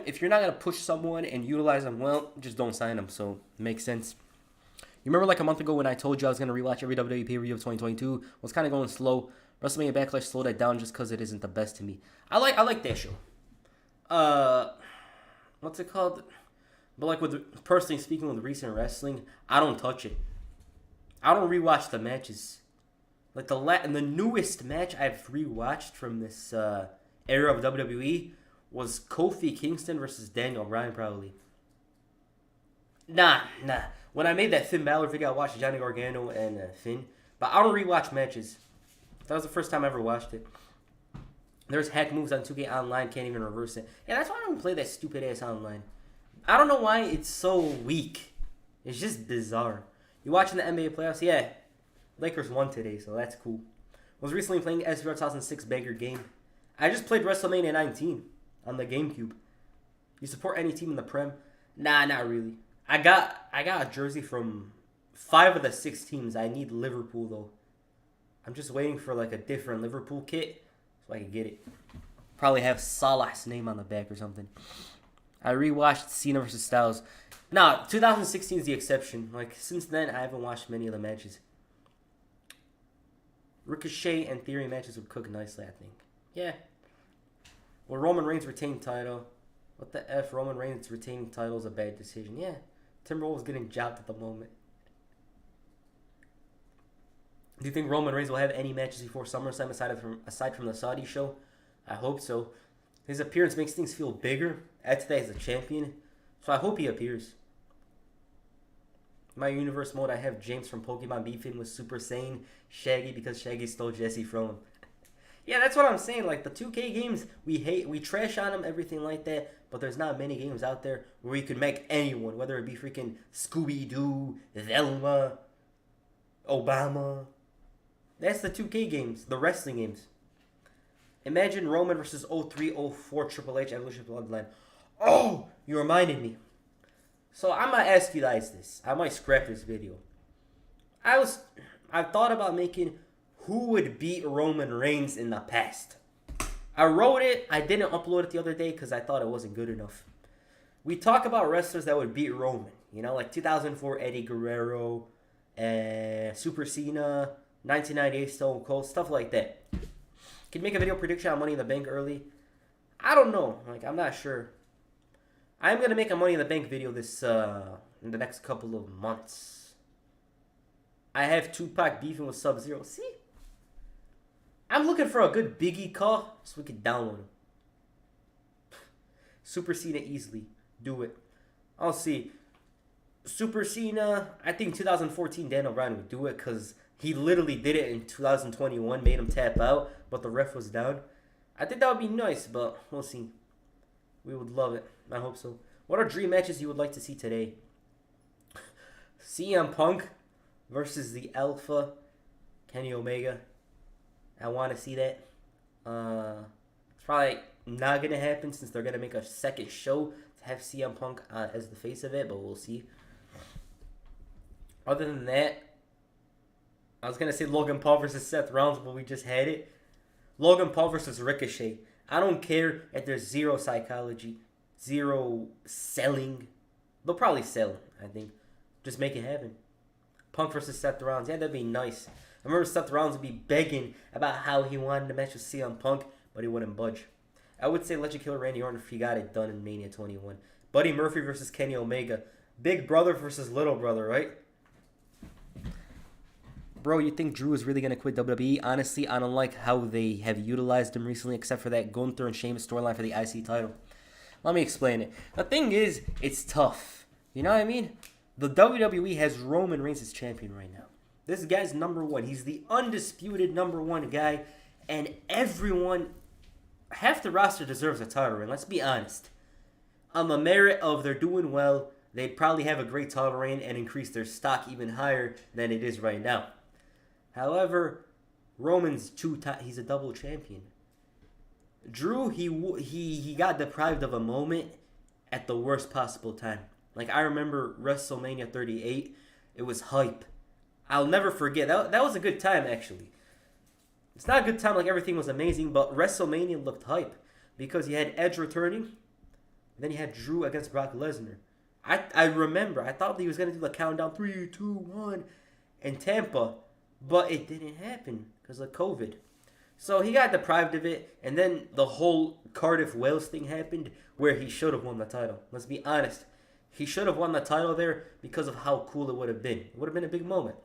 [SPEAKER 1] if you're not going to push someone and utilize them well, just don't sign them. So, it makes sense. You remember like a month ago when I told you I was going to rewatch every WWE pay-per-view of 2022? I was kind of going slow. WrestleMania Backlash slowed that down just because it isn't the best to me. I like that show. what's it called? But like with personally speaking with recent wrestling, I don't touch it. I don't rewatch the matches. Like the newest match I've rewatched from this era of WWE was Kofi Kingston versus Daniel Bryan, probably. Nah. When I made that Finn Balor video, I watched Johnny Gargano and Finn. But I don't rewatch matches. That was the first time I ever watched it. There's hack moves on 2K Online, can't even reverse it. Yeah, that's why I don't play that stupid ass online. I don't know why it's so weak. It's just bizarre. You watching the NBA playoffs? Yeah. Lakers won today, so that's cool. Was recently playing SVR 2006 Banger game. I just played WrestleMania 19 on the GameCube. You support any team in the Prem? Nah, not really. I got a jersey from 5 of the 6 teams. I need Liverpool though. I'm just waiting for like a different Liverpool kit so I can get it. Probably have Salah's name on the back or something. I rewatched Cena versus Styles. Nah, 2016 is the exception. Like since then, I haven't watched many of the matches. Ricochet and Theory matches would cook nicely, I think. Yeah. Well, Roman Reigns retained title. What the F? Roman Reigns retaining title is a bad decision. Yeah. Timberwolves getting jobbed at the moment. Do you think Roman Reigns will have any matches before SummerSlam aside from the Saudi show? I hope so. His appearance makes things feel bigger. Add to that he's a champion. So I hope he appears. In my universe mode, I have James from Pokemon beefing with Super Saiyan Shaggy because Shaggy stole Jesse from him. Yeah, that's what I'm saying. Like the 2K games, we trash on them, everything like that. But there's not many games out there where you can make anyone, whether it be freaking Scooby-Doo, Velma, Obama. That's the 2K games, the wrestling games. Imagine Roman versus 0304 Triple H Evolution Bloodline. Oh, you reminded me. So I might ask you guys this. I might scrap this video. I thought about making who would beat Roman Reigns in the past. I wrote it. I didn't upload it the other day because I thought it wasn't good enough. We talk about wrestlers that would beat Roman. You know, like 2004 Eddie Guerrero, Super Cena, 1998 Stone Cold, stuff like that. Can make a video prediction on Money in the Bank early. I don't know. Like, I'm not sure. I'm going to make a Money in the Bank video this in the next couple of months. I have Tupac beefing with Sub-Zero. See? I'm looking for a good Biggie call so we can download him. Super Cena easily. Do it. I'll see. Super Cena, I think 2014 Daniel Bryan would do it because he literally did it in 2021, made him tap out, but the ref was down. I think that would be nice, but we'll see. We would love it. I hope so. What are dream matches you would like to see today? CM Punk versus the Alpha, Kenny Omega. I want to see that. It's probably not going to happen since they're going to make a second show to have CM Punk as the face of it, but we'll see. Other than that, I was going to say Logan Paul versus Seth Rollins, but we just had it. Logan Paul versus Ricochet. I don't care if there's zero psychology, zero selling. They'll probably sell it, I think. Just make it happen. Punk versus Seth Rollins. Yeah, that'd be nice. I remember Seth Rollins would be begging about how he wanted to match with CM Punk, but he wouldn't budge. I would say Legend Killer Randy Orton if he got it done in Mania 21. Buddy Murphy versus Kenny Omega. Big brother versus little brother, right? Bro, you think Drew is really going to quit WWE? Honestly, I don't like how they have utilized him recently, except for that Gunther and Sheamus storyline for the IC title. Let me explain it. The thing is, it's tough. You know what I mean? The WWE has Roman Reigns as champion right now. This guy's number one. He's the undisputed number one guy. And everyone, half the roster deserves a title reign. Let's be honest. On the merit of they're doing well, they'd probably have a great title reign and increase their stock even higher than it is right now. However, Roman's he's a double champion. Drew, he got deprived of a moment at the worst possible time. Like, I remember WrestleMania 38. It was hype. I'll never forget. That was a good time, actually. It's not a good time like everything was amazing, but WrestleMania looked hype. Because you had Edge returning, and then you had Drew against Brock Lesnar. I remember. I thought he was going to do the countdown 3, 2, 1 in Tampa. But it didn't happen because of COVID. So he got deprived of it, and then the whole Cardiff Wales thing happened where he should have won the title. Let's be honest. He should have won the title there because of how cool it would have been. It would have been a big moment.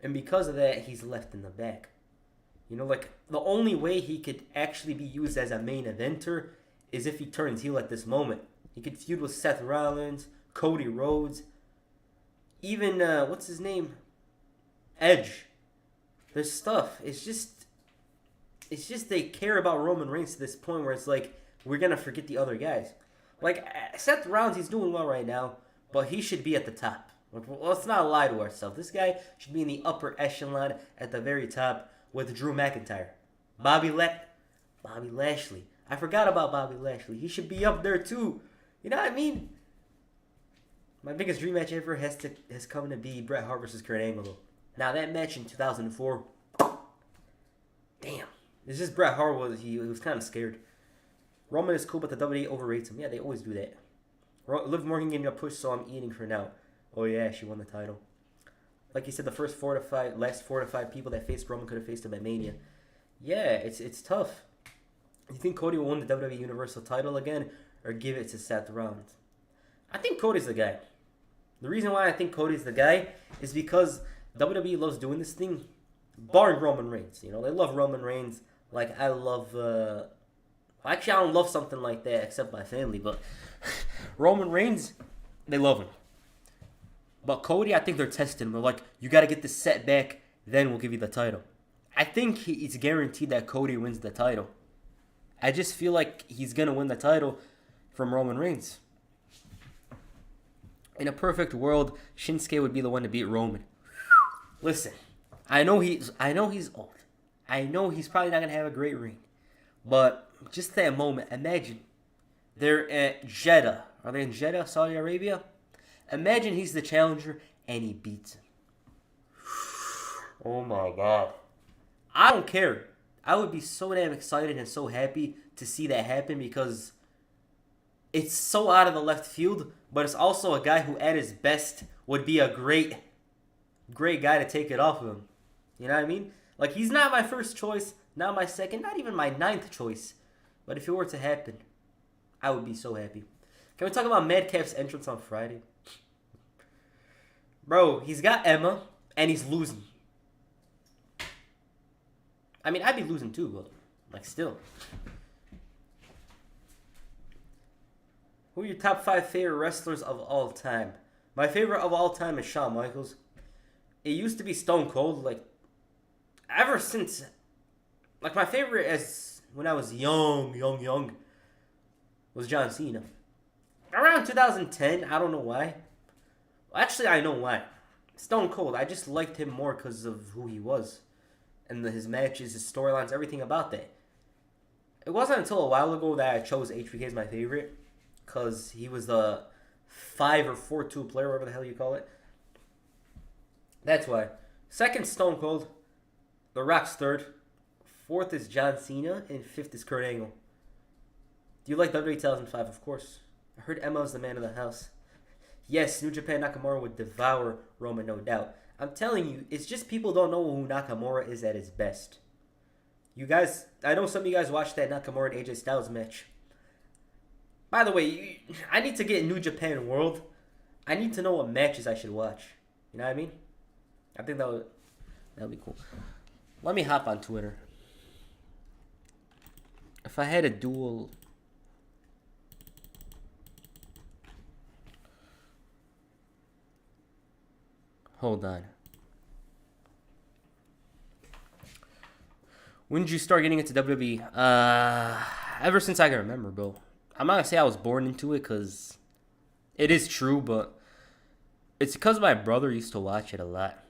[SPEAKER 1] And because of that, he's left in the back. You know, like, the only way he could actually be used as a main eventer is if he turns heel at this moment. He could feud with Seth Rollins, Cody Rhodes, even, what's his name? Edge. There's stuff. It's just they care about Roman Reigns to this point where it's like, we're going to forget the other guys. Like, Seth Rollins, he's doing well right now, but he should be at the top. Let's not lie to ourselves. This guy should be in the upper echelon at the very top with Drew McIntyre. Bobby Lashley. I forgot about Bobby Lashley. He should be up there too. You know what I mean? My biggest dream match ever has come to be Bret Hart versus Kurt Angle. Now that match in 2004, damn. It's just Bret Hart he was kind of scared. Roman is cool, but the WWE overrates him. Yeah, they always do that. Liv Morgan getting a push, so I'm eating for now. Oh yeah, she won the title. Like you said, the last 4 to 5 people that faced Roman could have faced him at Mania. Yeah, it's tough. You think Cody will win the WWE Universal title again, or give it to Seth Rollins? I think Cody's the guy. The reason why I think Cody's the guy is because WWE loves doing this thing, barring Roman Reigns. You know, they love Roman Reigns like I love. Actually, I don't love something like that except my family, but Roman Reigns, they love him. But Cody, I think they're testing him. They're like, you got to get this set back, then we'll give you the title. I think it's guaranteed that Cody wins the title. I just feel like he's going to win the title from Roman Reigns. In a perfect world, Shinsuke would be the one to beat Roman. Listen, I know he's old. I know he's probably not going to have a great reign. But just that moment, imagine they're at Jeddah. Are they in Jeddah, Saudi Arabia? Imagine he's the challenger and he beats him. Oh my God. I don't care. I would be so damn excited and so happy to see that happen because it's so out of the left field, but it's also a guy who at his best would be a great guy to take it off of him. You know what I mean? Like, he's not my first choice, not my second, not even my 9th choice. But if it were to happen, I would be so happy. Can we talk about Madcap's entrance on Friday? Bro, he's got Emma, and he's losing. I mean, I'd be losing too, but, like, still. Who are your top 5 favorite wrestlers of all time? My favorite of all time is Shawn Michaels. It used to be Stone Cold, like, ever since, like, my favorite as when I was young, was John Cena. Around 2010, I don't know why. Actually, I know why. Stone Cold, I just liked him more because of who he was. And his matches, his storylines, everything about that. It wasn't until a while ago that I chose HBK as my favorite. Because he was the 5 or 4-2 player, whatever the hell you call it. That's why. Second, Stone Cold. The Rock's third. 4th is John Cena. And 5th is Kurt Angle. Do you like WWE 2005? Of course. I heard Emma was the man of the house. Yes, New Japan Nakamura would devour Roman, no doubt. I'm telling you, it's just people don't know who Nakamura is at his best. You guys, I know some of you guys watched that Nakamura and AJ Styles match. By the way, I need to get New Japan World. I need to know what matches I should watch. You know what I mean? I think that would be cool. Let me hop on Twitter. If I had a dual... Hold on. When did you start getting into WWE? Ever since I can remember, bro. I'm not going to say I was born into it because it is true, but it's because my brother used to watch it a lot.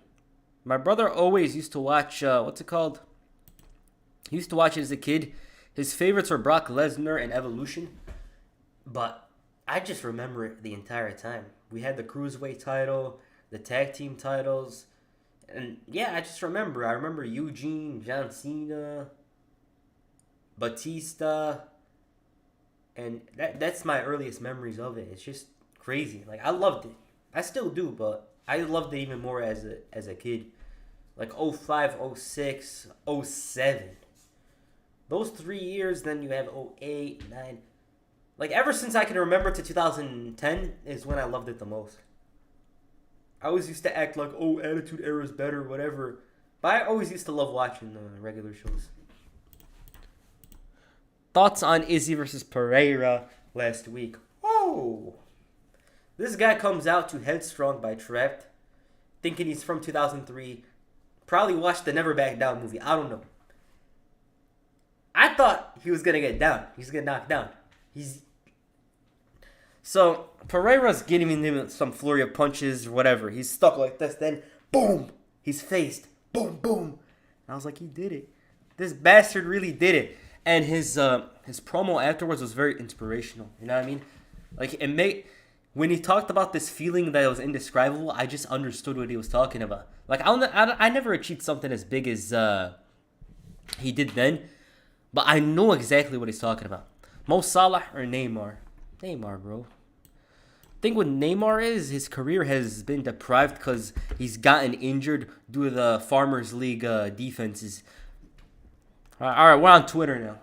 [SPEAKER 1] My brother always used to watch, what's it called? He used to watch it as a kid. His favorites were Brock Lesnar and Evolution, but I just remember it the entire time. We had the Cruiserweight title, the tag team titles, and yeah, I just remember. I remember Eugene, John Cena, Batista, and that's my earliest memories of it. It's just crazy. Like, I loved it. I still do, but I loved it even more as a kid. like 05, 06, 07. Those 3 years, then you have 08, 9. Like, ever since I can remember to 2010 is when I loved it the most. I always used to act like, oh, Attitude Era is better, whatever. But I always used to love watching regular shows. Thoughts on Izzy versus Pereira last week? Oh! This guy comes out to Headstrong by Trapped, thinking he's from 2003. Probably watched the Never Back Down movie. I don't know. I thought he was going to get down. He's going to knock down. So, Pereira's getting him some flurry of punches or whatever. He's stuck like this. Then, boom! He's faced. Boom, boom. And I was like, he did it. This bastard really did it. And his promo afterwards was very inspirational. You know what I mean? Like, when he talked about this feeling that was indescribable, I just understood what he was talking about. Like, I never achieved something as big as he did then. But I know exactly what he's talking about. Mo Salah or Neymar? Neymar, bro. Thing with Neymar is his career has been deprived because he's gotten injured due to the Farmers League defenses. All right, we're on Twitter now.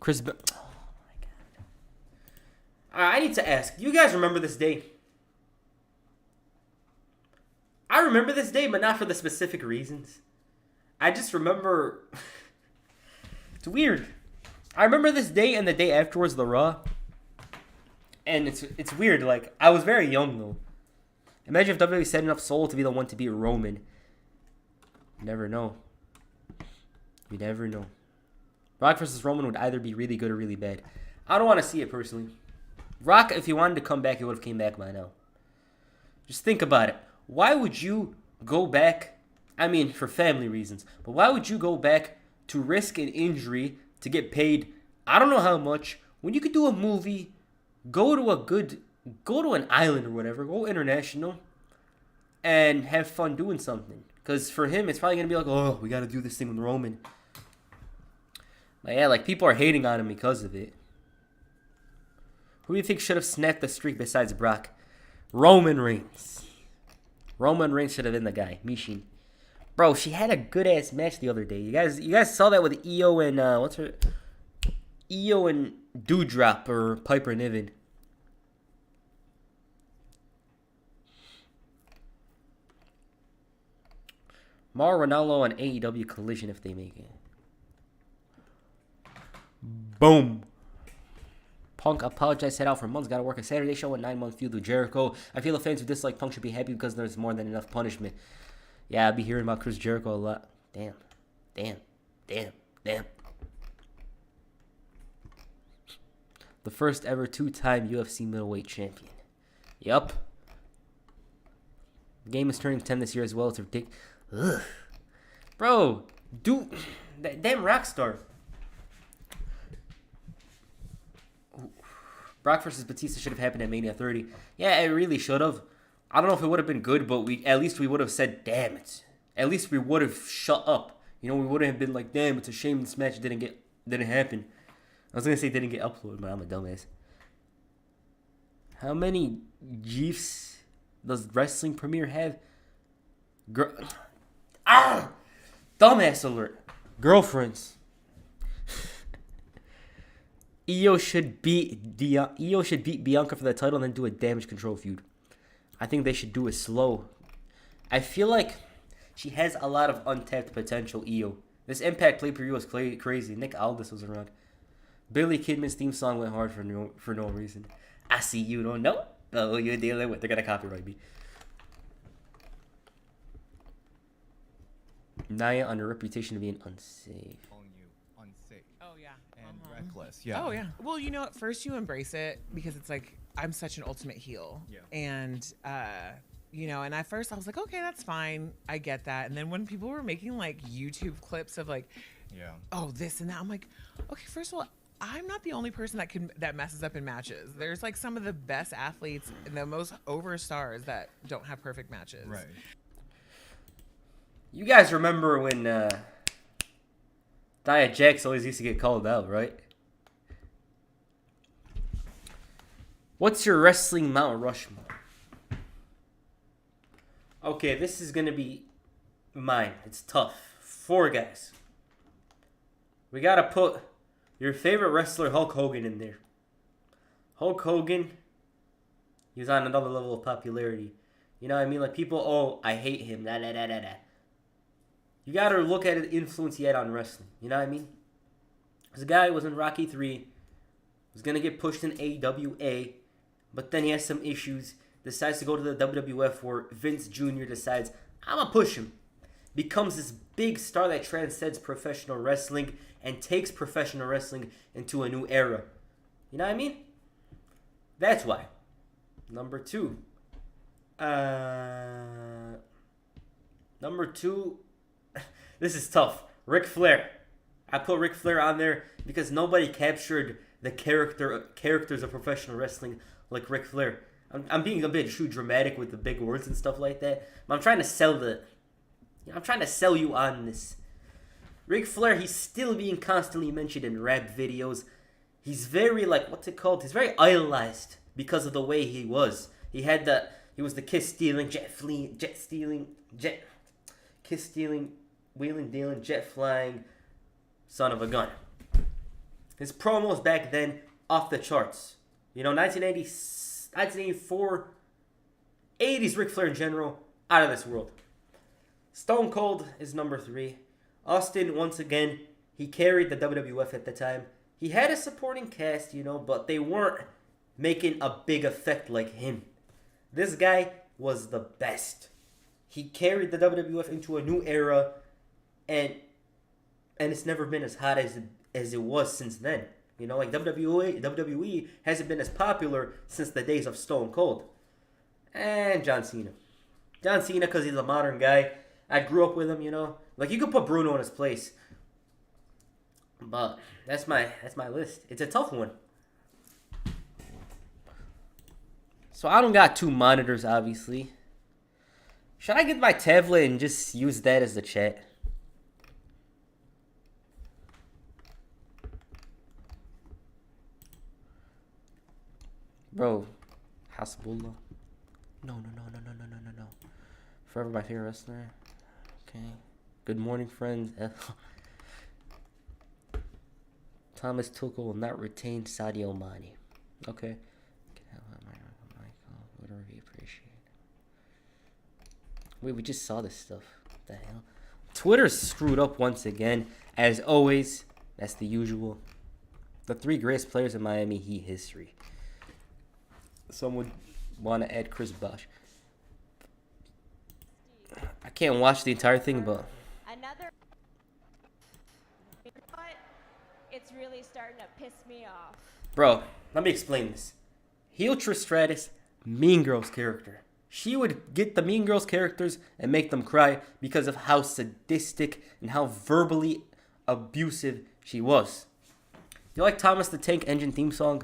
[SPEAKER 1] Oh my God. All right, I need to ask. Do you guys remember this day? I remember this day, but not for the specific reasons. I just remember... It's weird. I remember this day and the day afterwards, the Raw. And it's weird. Like, I was very young, though. Imagine if WWE set enough Soul to be the one to beat Roman. You never know. You never know. Rock versus Roman would either be really good or really bad. I don't want to see it, personally. Rock, if he wanted to come back, he would have came back by now. Just think about it. Why would you go back... I mean, for family reasons. But why would you go back to risk an injury to get paid, I don't know how much, when you could do a movie, go to an island or whatever, go international, and have fun doing something. Because for him, it's probably going to be like, oh, we got to do this thing with Roman. But yeah, like, people are hating on him because of it. Who do you think should have snapped the streak besides Brock? Roman Reigns. Roman Reigns should have been the guy. Mishin. Bro, she had a good-ass match the other day. You guys saw that with Io and, Io and Doudrop or Piper Niven. Mauro Ranallo on AEW Collision if they make it. Boom. Punk apologized, set out for months, gotta work a Saturday show and 9-month feud with Jericho. I feel the fans who dislike Punk should be happy because there's more than enough punishment. Yeah, I'll be hearing about Chris Jericho a lot. Damn. The first ever 2-time UFC middleweight champion. Yup. The game is turning 10 this year as well. It's ridiculous. Ugh. Bro, dude, that damn Rockstar. Brock versus Batista should have happened at Mania 30. Yeah, it really should have. I don't know if it would have been good, but at least we would have said, damn it. At least we would have shut up. You know, we wouldn't have been like, damn, it's a shame this match didn't happen. I was going to say didn't get uploaded, but I'm a dumbass. How many GIFs does Wrestling Premiere have? Dumbass alert. Girlfriends. Io should beat Bianca for the title and then do a Damage Control feud. I think they should do it slow. I feel like she has a lot of untapped potential, Io. This Impact pay-per-view was crazy. Nick Aldis was around. Billy Kidman's theme song went hard for no reason. I see you don't know. Oh, you're dealing with. They're gonna copyright me. Nia on a reputation of being unsafe.
[SPEAKER 2] Oh yeah.
[SPEAKER 3] And reckless. Yeah.
[SPEAKER 2] Oh yeah. Well, you know, at first you embrace it because it's like I'm such an ultimate heel.
[SPEAKER 3] Yeah.
[SPEAKER 2] And you know, and at first I was like, okay, that's fine. I get that. And then when people were making like YouTube clips of like,
[SPEAKER 3] Yeah.
[SPEAKER 2] oh, this and that, I'm like, okay, first of all, I'm not the only person that messes up in matches. There's like some of the best athletes and the most over stars that don't have perfect matches.
[SPEAKER 3] Right.
[SPEAKER 1] You guys remember when Nia Jax always used to get called out, right? What's your wrestling Mount Rushmore? Okay, this is gonna be mine. It's tough. 4 guys. We gotta put your favorite wrestler Hulk Hogan in there. Hulk Hogan, he was on another level of popularity. You know what I mean? Like people, oh, I hate him. Da da da da da. You gotta look at the influence he had on wrestling. You know what I mean? This guy was in Rocky 3, was gonna get pushed in AWA, but then he has some issues. Decides to go to the WWF, where Vince Jr. decides, I'm gonna push him. Becomes this big star that transcends professional wrestling and takes professional wrestling into a new era. You know what I mean? That's why. Number 2. Number 2. This is tough. Ric Flair. I put Ric Flair on there because nobody captured the characters of professional wrestling like Ric Flair. I'm being a bit too dramatic with the big words and stuff like that, but I'm trying to sell you on this. Ric Flair, he's still being constantly mentioned in rap videos. He's very he's very idolized because of the way he was. He was the kiss stealing, wheeling dealing, jet flying son of a gun. His promos back then off the charts. You know, 1984, 80s Ric Flair in general, out of this world. Stone Cold is number 3. Austin, once again, he carried the WWF at the time. He had a supporting cast, you know, but they weren't making a big effect like him. This guy was the best. He carried the WWF into a new era, and it's never been as hot as it was since then. You know, like WWE hasn't been as popular since the days of Stone Cold. And John Cena. John Cena, because he's a modern guy. I grew up with him, you know. Like, you could put Bruno in his place. But that's my list. It's a tough one. So I don't got 2 monitors, obviously. Should I get my tablet and just use that as the chat? Bro, Hasbullah. No. Forever my favorite wrestler. Okay. Good morning, friends. Thomas Tuchel will not retain Sadio Mane. Okay. Whatever we appreciate. Wait, we just saw this stuff. What the hell? Twitter's screwed up once again. As always, that's the usual. The 3 greatest players in Miami Heat history. Some would want to add Chris Bosh. I can't watch the entire thing, but
[SPEAKER 3] another. It's really starting to piss me off.
[SPEAKER 1] Bro, let me explain this. Heel Trish Stratus, Mean Girls character. She would get the Mean Girls characters and make them cry because of how sadistic and how verbally abusive she was. You like Thomas the Tank Engine theme song?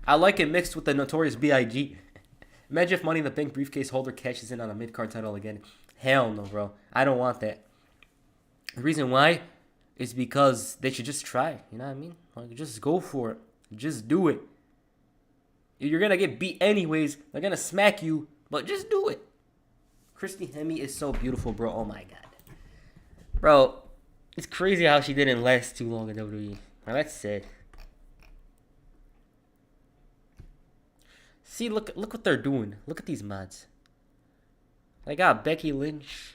[SPEAKER 1] I like it mixed with the Notorious B.I.G. Imagine if Money in the Bank briefcase holder cashes in on a mid-card title again. Hell no, bro. I don't want that. The reason why is because they should just try. You know what I mean? Like, just go for it. Just do it. You're going to get beat anyways. They're going to smack you, but just do it. Christy Hemme is so beautiful, bro. Oh, my God. Bro, it's crazy how she didn't last too long in WWE. Now, that's sad. See, look what they're doing. Look at these mods. They got Becky Lynch.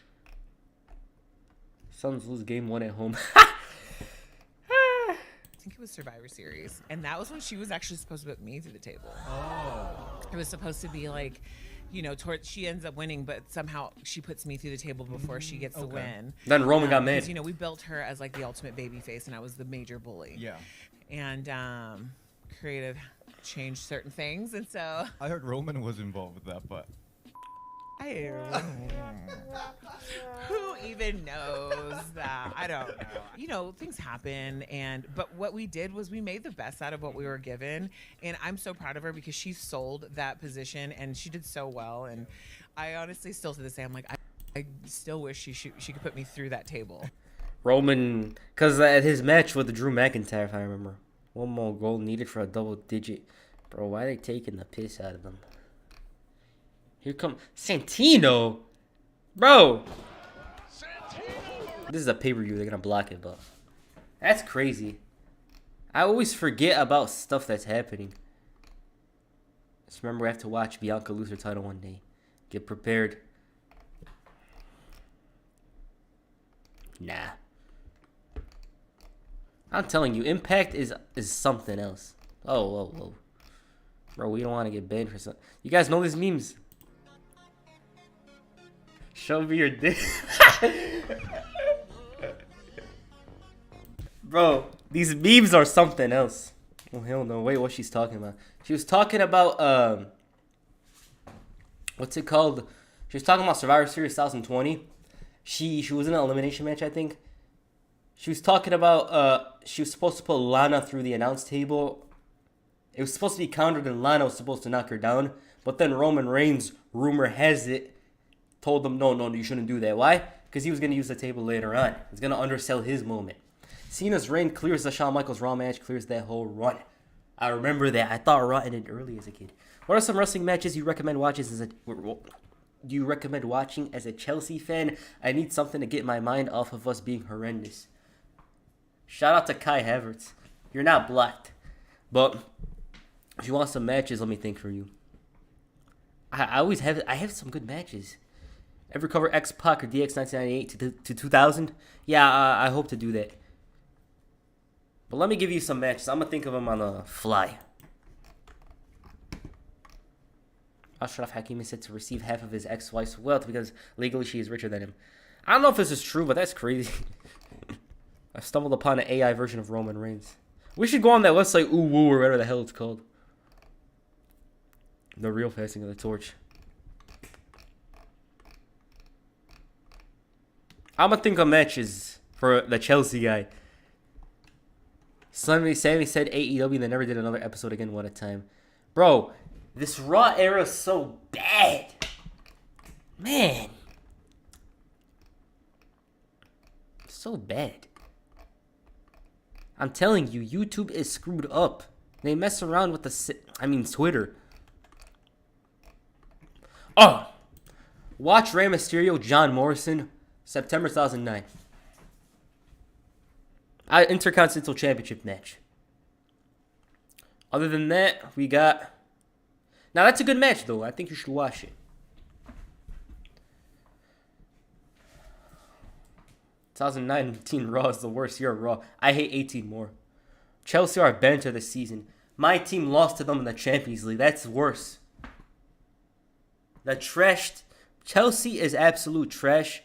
[SPEAKER 1] Suns lose game 1 at home.
[SPEAKER 2] I think it was Survivor Series. And that was when she was actually supposed to put me through the table. Oh. It was supposed to be like, you know, she ends up winning, but somehow she puts me through the table before she gets the win.
[SPEAKER 1] Then Roman got mad.
[SPEAKER 2] Because, you know, we built her as like the ultimate baby face, and I was the major bully.
[SPEAKER 4] Yeah.
[SPEAKER 2] And creative changed certain things, and so
[SPEAKER 4] I heard Roman was involved with that, but
[SPEAKER 2] who even knows that? I don't know. You know, things happen, but what we did was we made the best out of what we were given, and I'm so proud of her because she sold that position and she did so well. And I honestly still to this day I'm like, I still wish she could put me through that table.
[SPEAKER 1] Roman, because at his match with Drew McIntyre, if I remember, 1 more goal needed for a double digit. Bro, why are they taking the piss out of them? Here come Santino. Bro. This is a pay-per-view. They're gonna block it, but that's crazy. I always forget about stuff that's happening. Just remember, we have to watch Bianca lose her title one day. Get prepared. Nah. I'm telling you, Impact is something else. Oh, whoa, whoa. Bro, we don't want to get banned for something. You guys know these memes? Show me your dick. Bro, these memes are something else. Oh, hell no. Wait, what she's talking about? She was talking about, what's it called? She was talking about Survivor Series 2020. She was in an elimination match, I think. She was talking about, she was supposed to put Lana through the announce table. It was supposed to be countered and Lana was supposed to knock her down. But then Roman Reigns, rumor has it, told them, no, you shouldn't do that. Why? Because he was going to use the table later on. It's going to undersell his moment. Cena's reign clears the Shawn Michaels Raw match, clears that whole run. I remember that. I thought Raw ended early as a kid. What are some wrestling matches you recommend watching as a Chelsea fan? I need something to get my mind off of us being horrendous. Shout out to Kai Havertz. You're not blocked. But if you want some matches, let me think for you. I have some good matches. Ever cover X-Pac or DX 1998 to 2000? Yeah, I hope to do that. But let me give you some matches. I'm going to think of them on the fly. Ashraf Hakimi said to receive half of his ex-wife's wealth because legally she is richer than him. I don't know if this is true, but that's crazy. I stumbled upon an AI version of Roman Reigns. We should go on that website, Ooh Woo, or whatever the hell it's called. The real passing of the torch. I'm going to think of matches for the Chelsea guy. Sammy said AEW, they never did another episode again. What a time. Bro, this Raw era is so bad. Man. So bad. I'm telling you, YouTube is screwed up. They mess around with Twitter. Oh. Watch Rey Mysterio, John Morrison, September 2009. Intercontinental Championship match. Other than that, we got... Now, that's a good match, though. I think you should watch it. 2019 Raw is the worst year of Raw. I hate 18 more. Chelsea are banter this season. My team lost to them in the Champions League. That's worse. The trashed... Chelsea is absolute trash.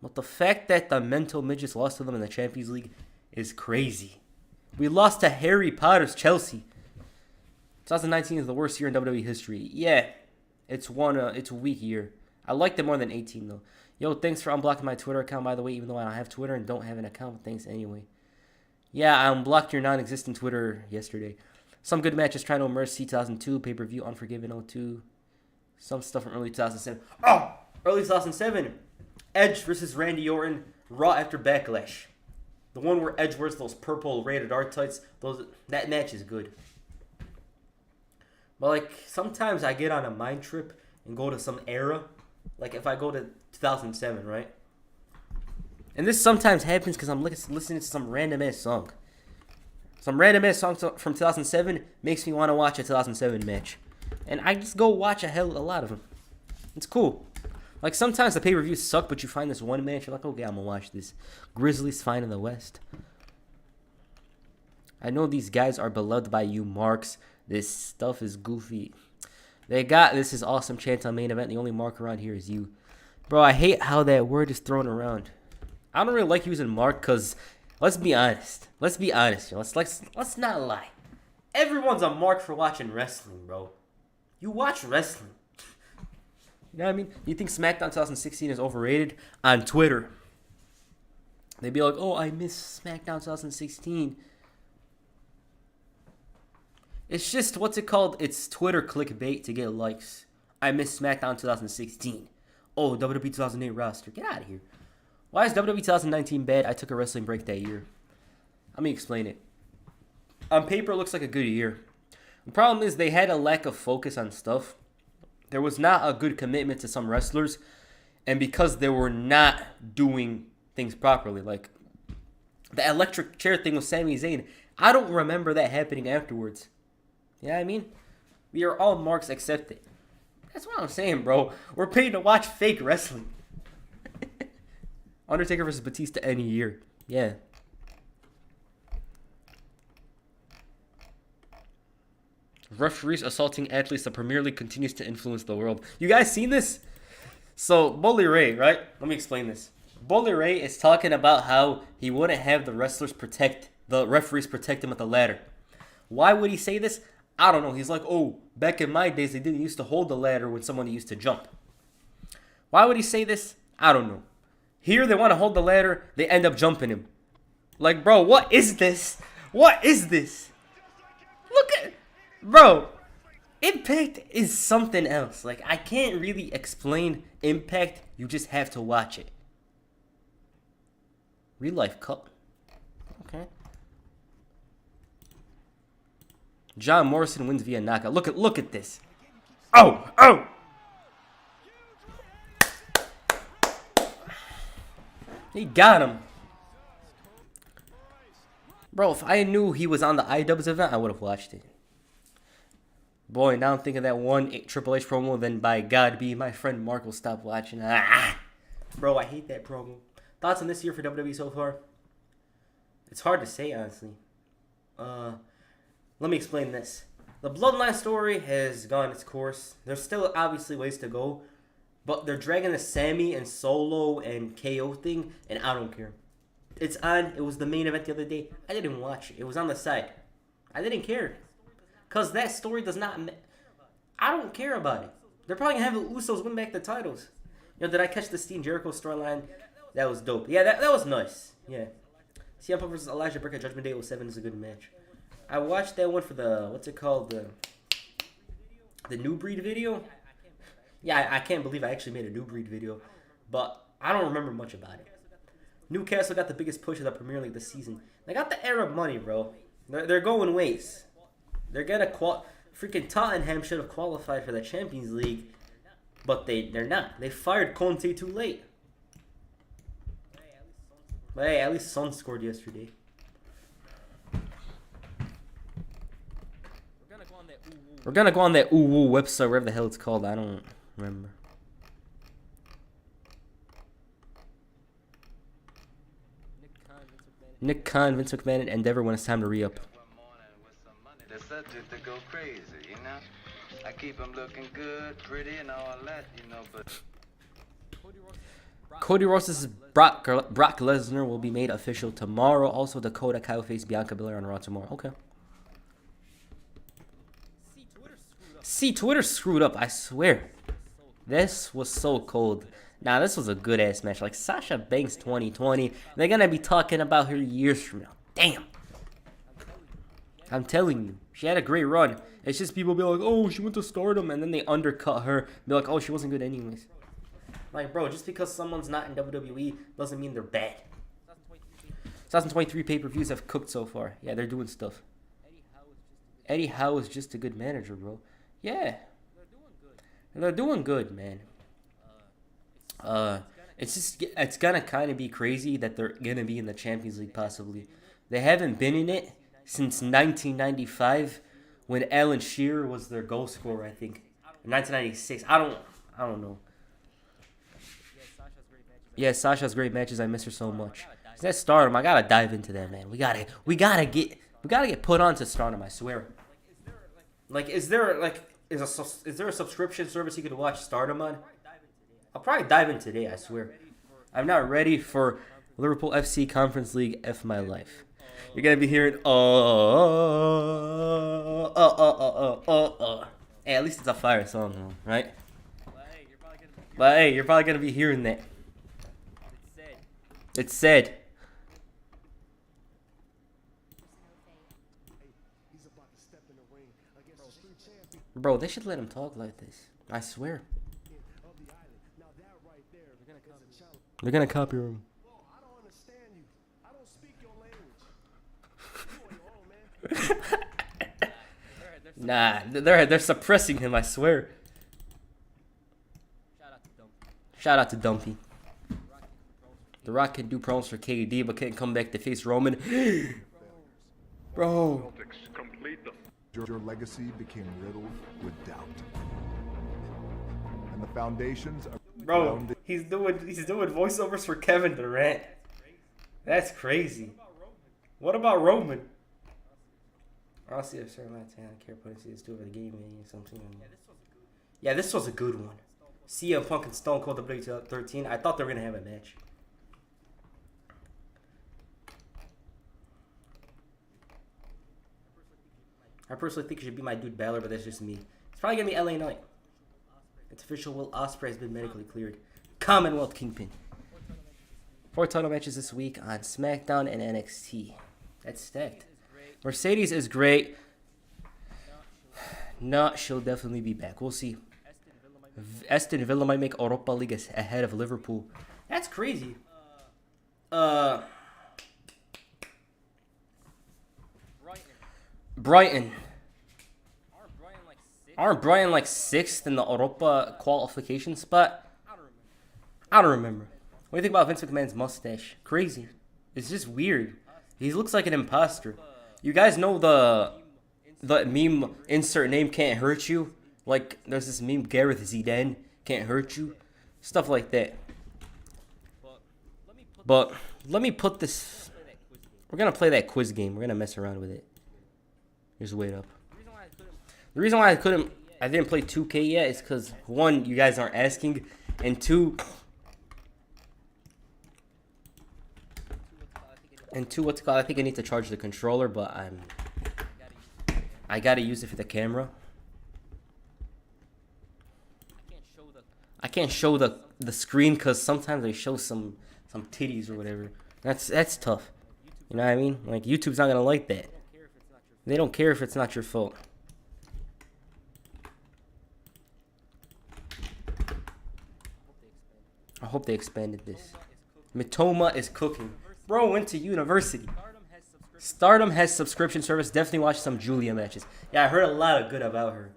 [SPEAKER 1] But the fact that the mental midgets lost to them in the Champions League is crazy. We lost to Harry Potter's Chelsea. 2019 is the worst year in WWE history. Yeah, it's a weak year. I liked it more than 18 though. Yo, thanks for unblocking my Twitter account, by the way, even though I don't have Twitter and don't have an account. But thanks anyway. Yeah, I unblocked your non-existent Twitter yesterday. Some good matches: Trying to Mercy 2002, pay-per-view Unforgiven 02. Some stuff from early 2007. Oh, early 2007. Edge versus Randy Orton, Raw after Backlash. The one where Edge wears those purple rated R tights, that match is good. But sometimes I get on a mind trip and go to some era. Like if I go to 2007, right? And this sometimes happens because I'm listening to some random ass song. Some random ass song from 2007 makes me want to watch a 2007 match. And I just go watch a lot of them. It's cool. Sometimes the pay-per-views suck, but you find this one match, you're like, okay, I'm going to watch this. Grizzlies fine in the West. I know these guys are beloved by you, Marks. This stuff is goofy. They got this is awesome chance on main event. The only mark around here is you. Bro, I hate how that word is thrown around. I don't really like using mark because, let's be honest. Let's be honest, yo. Let's not lie. Everyone's a mark for watching wrestling, bro. You watch wrestling. You know what I mean? You think SmackDown 2016 is overrated? On Twitter, they'd be like, oh, I miss SmackDown 2016. It's just, what's it called? It's Twitter clickbait to get likes. I miss SmackDown 2016. Oh, WWE 2008 roster. Get out of here. Why is WWE 2019 bad? I took a wrestling break that year. Let me explain it. On paper, it looks like a good year. The problem is they had a lack of focus on stuff. There was not a good commitment to some wrestlers. and because they were not doing things properly, like the electric chair thing with Sami Zayn. I don't remember that happening afterwards. You know what I mean? We are all marks accepted. That's what I'm saying, bro. We're paid to watch fake wrestling. Undertaker versus Batista any year. Yeah. Referees assaulting athletes. The Premier League continues to influence the world. You guys seen this? So, Bully Ray, right? Let me explain this. Bully Ray is talking about how he wouldn't have the referees protect him with the ladder. Why would he say this? I don't know. He's like, oh, back in my days, they didn't used to hold the ladder when someone used to jump. Why would he say this? I don't know. Here, they want to hold the ladder. They end up jumping him. Like, bro, what is this? What is this? Look at... Bro, Impact is something else. Like, I can't really explain Impact. You just have to watch it. Real Life Cup. Okay. John Morrison wins via knockout. Look at this. Oh! He got him. Bro, if I knew he was on the iDubbbz event, I would have watched it. Boy, now I'm thinking that one Triple H promo, then by God be, my friend Mark will stop watching. Bro, I hate that promo. Thoughts on this year for WWE so far? It's hard to say, honestly. Let me explain this. The Bloodline story has gone its course. There's still obviously ways to go, but they're dragging the Sammy and Solo and KO thing, and I don't care. It's on. It was the main event the other day. I didn't watch it. It was on the side. I didn't care. Because that story does not... I don't care about it. They're probably going to have the Usos win back the titles. You know, did I catch the Steen Jericho storyline? That was dope. Yeah, that was nice. Yeah. CM Punk versus Elijah Burke at Judgment Day 07 is a good match. I watched that one for the... What's it called? The New Breed video? Yeah, I can't believe I actually made a New Breed video. But I don't remember much about it. Newcastle got the biggest push of the Premier League this season. They got the Arab money, bro. They're going ways. They're gonna freaking Tottenham should have qualified for the Champions League, but they're not. They fired Conte too late. But hey, at least Son scored yesterday. We're gonna go on that ooh website, whatever the hell it's called. I don't remember. Nick Khan, Vince McMahon, and Endeavor when it's time to re-up.
[SPEAKER 5] The subject to go crazy, you know. I keep them looking good, pretty, and all that, you know. But
[SPEAKER 1] Cody Rhodes' Brock Lesnar will be made official tomorrow. Also, Dakota Kai will face Bianca Belair on Raw tomorrow. Okay. See, Twitter screwed up. I swear. This was so cold. Nah, this was a good ass match. Like Sasha Banks 2020. They're gonna be talking about her years from now. Damn. I'm telling you, she had a great run. It's just people be like, oh, she went to Stardom, and then they undercut her. Be like, oh, she wasn't good anyways. Like, bro, just because someone's not in WWE doesn't mean they're bad. 2023 pay-per-views have cooked so far. Yeah, they're doing stuff. Eddie Howe is just a good manager, bro. Yeah. They're doing good, man. It's gonna kind of be crazy that they're gonna be in the Champions League possibly. They haven't been in it since 1995 when Alan Shearer was their goal scorer, I think. In 1996. I don't know. Yeah, Sasha's great matches. I miss her so much. That Stardom, I gotta dive into that, man. We gotta get put onto Stardom, I swear. Like, is there a subscription service you could watch Stardom on? I'll probably dive in today, I swear. I'm not ready for Liverpool FC Conference League F my life. You're gonna be hearing Hey, at least it's a fire song though, right? But hey, you're probably gonna be hearing that. It's said. Bro, they should let him talk like this. I swear. They're gonna copy him. Nah, they're suppressing him, I swear. Shout out to Dumpy. The Rock can do promos for KD, but can't come back to face Roman. Bro.
[SPEAKER 6] Your legacy became riddled with doubt. And the foundations are
[SPEAKER 1] Bro, he's doing voiceovers for Kevin Durant. That's crazy. What about Roman? I'll see if Sir Matt care put this do over the game or something. Yeah, this was a good one. CM Punk and Stone Cold W13. I thought they were gonna have a match. I personally think it should be my dude Balor, but that's just me. It's probably gonna be LA Knight. It's official. Will Ospreay has been medically cleared. Commonwealth Kingpin. 4 title matches this week on SmackDown and NXT. That's stacked. Mercedes is great. No, she'll definitely be back. We'll see. Aston Villa might make Europa League ahead of Liverpool. That's crazy. Brighton. Aren't Brighton like 6th in the Europa qualification spot? I don't remember. What do you think about Vince McMahon's mustache? Crazy. It's just weird. He looks like an imposter. You guys know the meme insert name can't hurt you? Like there's this meme Gareth Zidane can't hurt you? Stuff like that. But let me put this. We're gonna play that quiz game. We're gonna mess around with it. Just wait up. The reason why I didn't play 2K yet is because 1, you guys aren't asking, and 2, what's it called? I think I need to charge the controller, but I gotta use it for the camera. I can't show the screen because sometimes they show some titties or whatever. That's tough. You know what I mean? Like YouTube's not gonna like that. They don't care if it's not your fault. I hope they expanded this. Mitoma is cooking. Bro went to university. Stardom has subscription service. Definitely watch some Julia matches. Yeah, I heard a lot of good about her.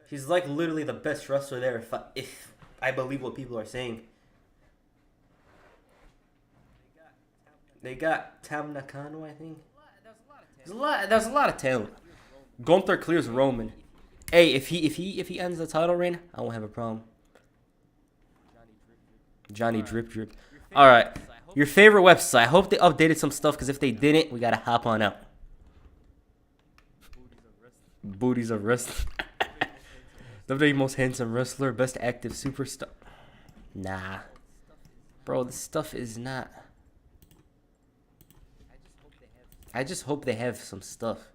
[SPEAKER 1] She's like literally the best wrestler there if I believe what people are saying. They got Tam Nakano, I think. There's a lot of talent. Gunther clears Roman. Hey, if he ends the title reign, I won't have a problem. Johnny Drip Drip. All right, your favorite website. I hope they updated some stuff because if they didn't, we gotta hop on out. Booties of wrestling. WWE most handsome wrestler, best active superstar. Nah, bro, this stuff is not. I just hope they have some stuff.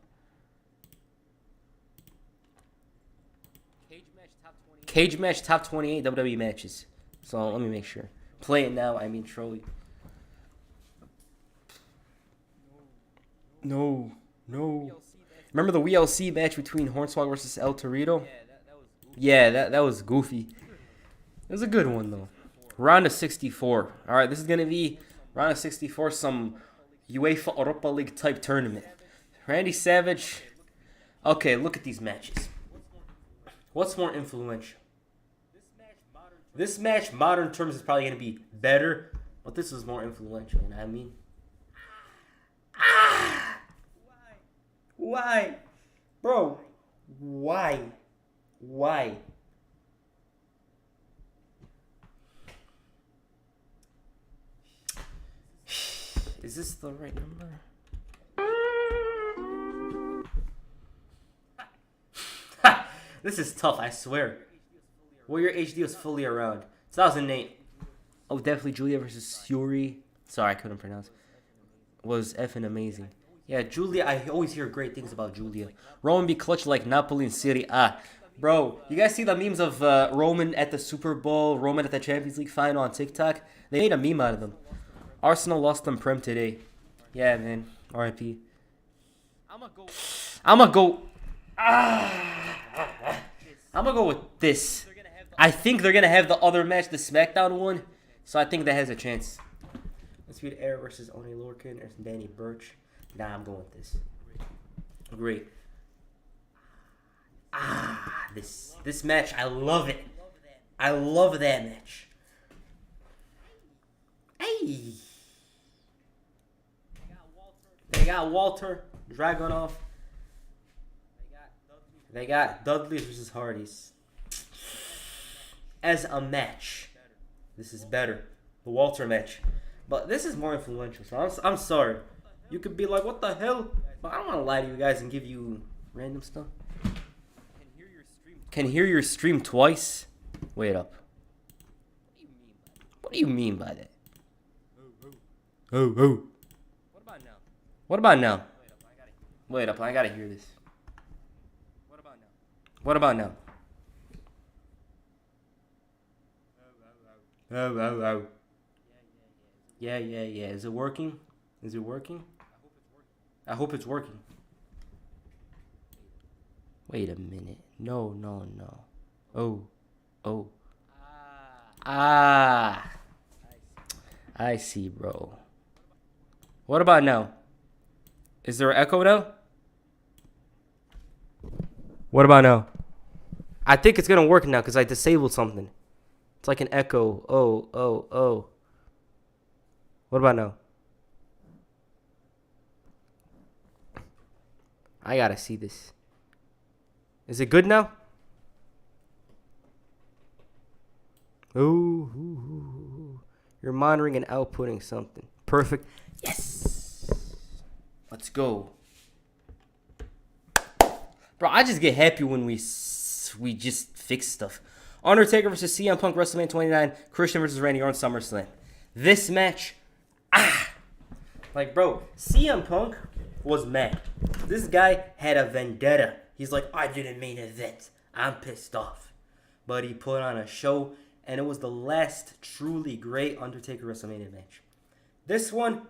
[SPEAKER 1] Cage match top 28 WWE matches. So let me make sure. Play it now. I mean, troll you. No. Remember the WLC match between Hornswoggle versus El Torito? Yeah, that was goofy. It was a good one though. Round of 64. All right, this is gonna be round of 64. Some UEFA Europa League type tournament. Randy Savage. Okay, look at these matches. What's more influential? This match, modern terms, is probably going to be better, but this is more influential, you know what I mean? Why? Bro, why? Is this the right number? This is tough, I swear. Warrior HD was fully around. 2008. Oh, definitely Julia versus Yuri. Sorry, I couldn't pronounce. Was effing amazing. Yeah, Julia, I always hear great things about Julia. Roman be clutch like Napoli in Serie A. Bro, you guys see the memes of Roman at the Super Bowl, Roman at the Champions League final on TikTok? They made a meme out of them. Arsenal lost them Prem today. Yeah, man. RIP. I'm gonna go with this. I think they're gonna have the other match, the SmackDown one. So I think that has a chance. Let's read Air versus Oney Lorcan or Danny Burch. Nah, I'm going with this. Great. This match, I love it. I love that match. got Walter Dragunov. They got Dudley versus Hardys. As a match, this is better. The Walter match. But this is more influential, so I'm sorry. You could be like, what the hell? But I don't want to lie to you guys and give you random stuff. Can hear your stream twice? Wait up. What do you mean by that? Oh. What about now? What about now? Wait up, I gotta hear this. What about now? What about now? Oh. Yeah. Is it working? Is it working? I hope it's working. Wait a minute. No. Oh. I see, bro. What about now? Is there an echo now? What about now? I think it's gonna work now because I disabled something. It's like an echo. Oh. What about now? I gotta see this. Is it good now? Ooh. You're monitoring and outputting something. Perfect. Yes. Let's go. Bro, I just get happy when we just fix stuff. Undertaker versus CM Punk, WrestleMania 29. Christian versus Randy Orton, SummerSlam. This match, like, bro, CM Punk was mad. This guy had a vendetta. He's like, I didn't main event. I'm pissed off. But he put on a show, and it was the last truly great Undertaker WrestleMania match. This one,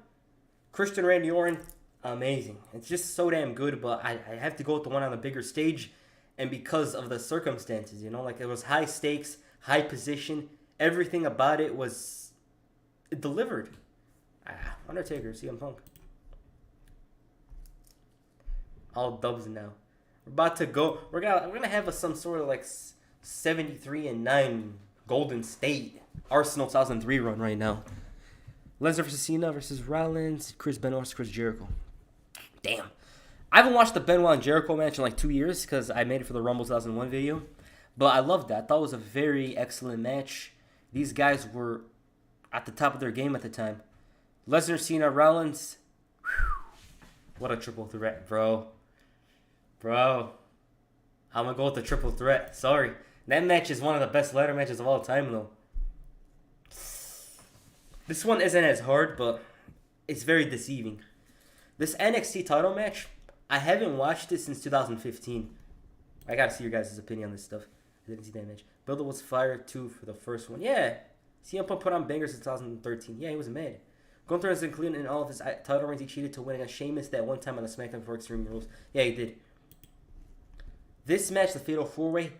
[SPEAKER 1] Christian Randy Orton, amazing. It's just so damn good, but I have to go with the one on the bigger stage, and because of the circumstances, you know, like, it was high stakes, high position, everything about it was delivered. Undertaker, CM Punk. All dubs now. We're about to go. We're gonna have some sort of like 73-9 Golden State Arsenal 2003 run right now. Lesnar versus Cena versus Rollins, Chris Benoit versus Chris Jericho. Damn. I haven't watched the Benoit and Jericho match in like 2 years because I made it for the Rumble 2001 video. But I loved that. I thought it was a very excellent match. These guys were at the top of their game at the time. Lesnar, Cena, Rollins. Whew. What a triple threat, bro. I'm going to go with the triple threat. Sorry. That match is one of the best ladder matches of all time, though. This one isn't as hard, but it's very deceiving. This NXT title match, I haven't watched it since 2015. I got to see your guys' opinion on this stuff. I didn't see that match. Builder was fired, too, for the first one. Yeah. CM Punk put on bangers in 2013. Yeah, he was mad. Gunther is included in all of his title reigns. He cheated to win against Sheamus that one time on the SmackDown for Extreme Rules. Yeah, he did. This match, the Fatal 4-Way,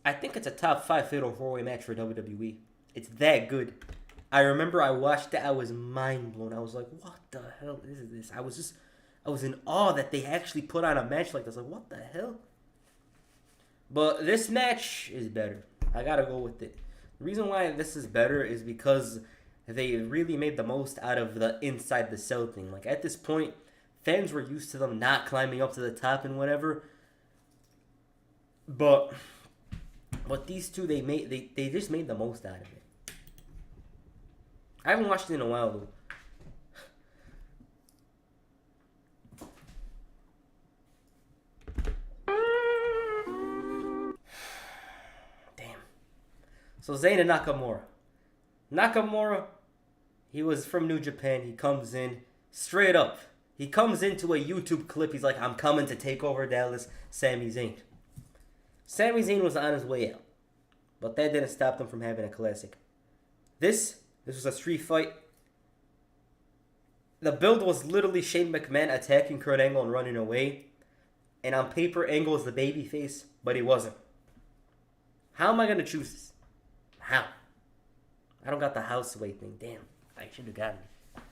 [SPEAKER 1] I think it's a top 5 Fatal 4-Way match for WWE. It's that good. I remember I watched it. I was mind blown. I was like, what the hell is this? I was in awe that they actually put on a match like this. Like, what the hell? But this match is better. I gotta go with it. The reason why this is better is because they really made the most out of the inside the cell thing. Like, at this point, fans were used to them not climbing up to the top and whatever. But these two, they just made the most out of it. I haven't watched it in a while, though. Damn. So Zayn and Nakamura. Nakamura, he was from New Japan. He comes in straight up. He comes into a YouTube clip. He's like, I'm coming to take over Dallas, Sami Zayn. Sami Zayn was on his way out. But that didn't stop them from having a classic. This was a street fight. The build was literally Shane McMahon attacking Kurt Angle and running away. And on paper, Angle is the babyface, but he wasn't. How am I going to choose this? How? I don't got the house weight thing. Damn. I should have gotten it.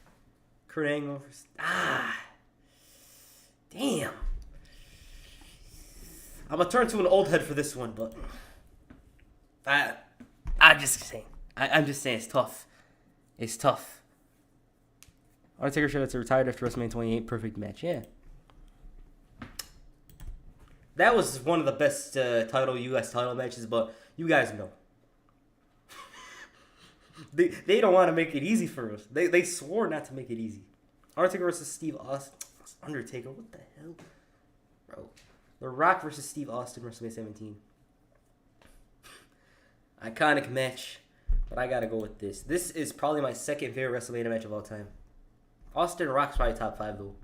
[SPEAKER 1] Kurt Angle. Damn. I'm going to turn to an old head for this one, but I'm just saying. I'm just saying it's tough. It's tough. Undertaker should have retired after WrestleMania 28. Perfect match. Yeah. That was one of the best U.S. title matches, but you guys know. they don't want to make it easy for us. They swore not to make it easy. Undertaker versus Steve Austin. Undertaker, what the hell? Bro. The Rock versus Steve Austin, WrestleMania 17. Iconic match, but I gotta go with this. This is probably my second favorite WrestleMania match of all time. Austin Rock's probably top 5 though.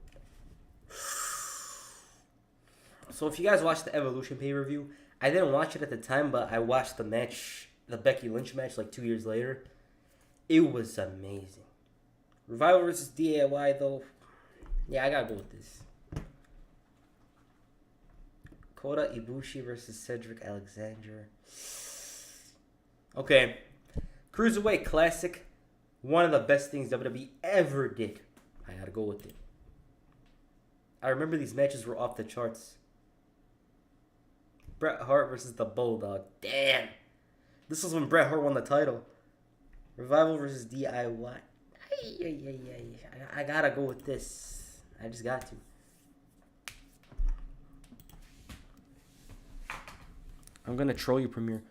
[SPEAKER 1] So if you guys watched the Evolution pay-per-view, I didn't watch it at the time, but I watched the match, the Becky Lynch match, like 2 years later. It was amazing. Revival versus DIY though, yeah, I gotta go with this. Kota Ibushi versus Cedric Alexander. Okay, Cruiserweight Classic, one of the best things WWE ever did. I gotta go with it. I remember these matches were off the charts. Bret Hart versus the Bulldog. Damn. This was when Bret Hart won the title. Revival versus DIY. I gotta go with this. I just got to. I'm gonna troll you, Premier.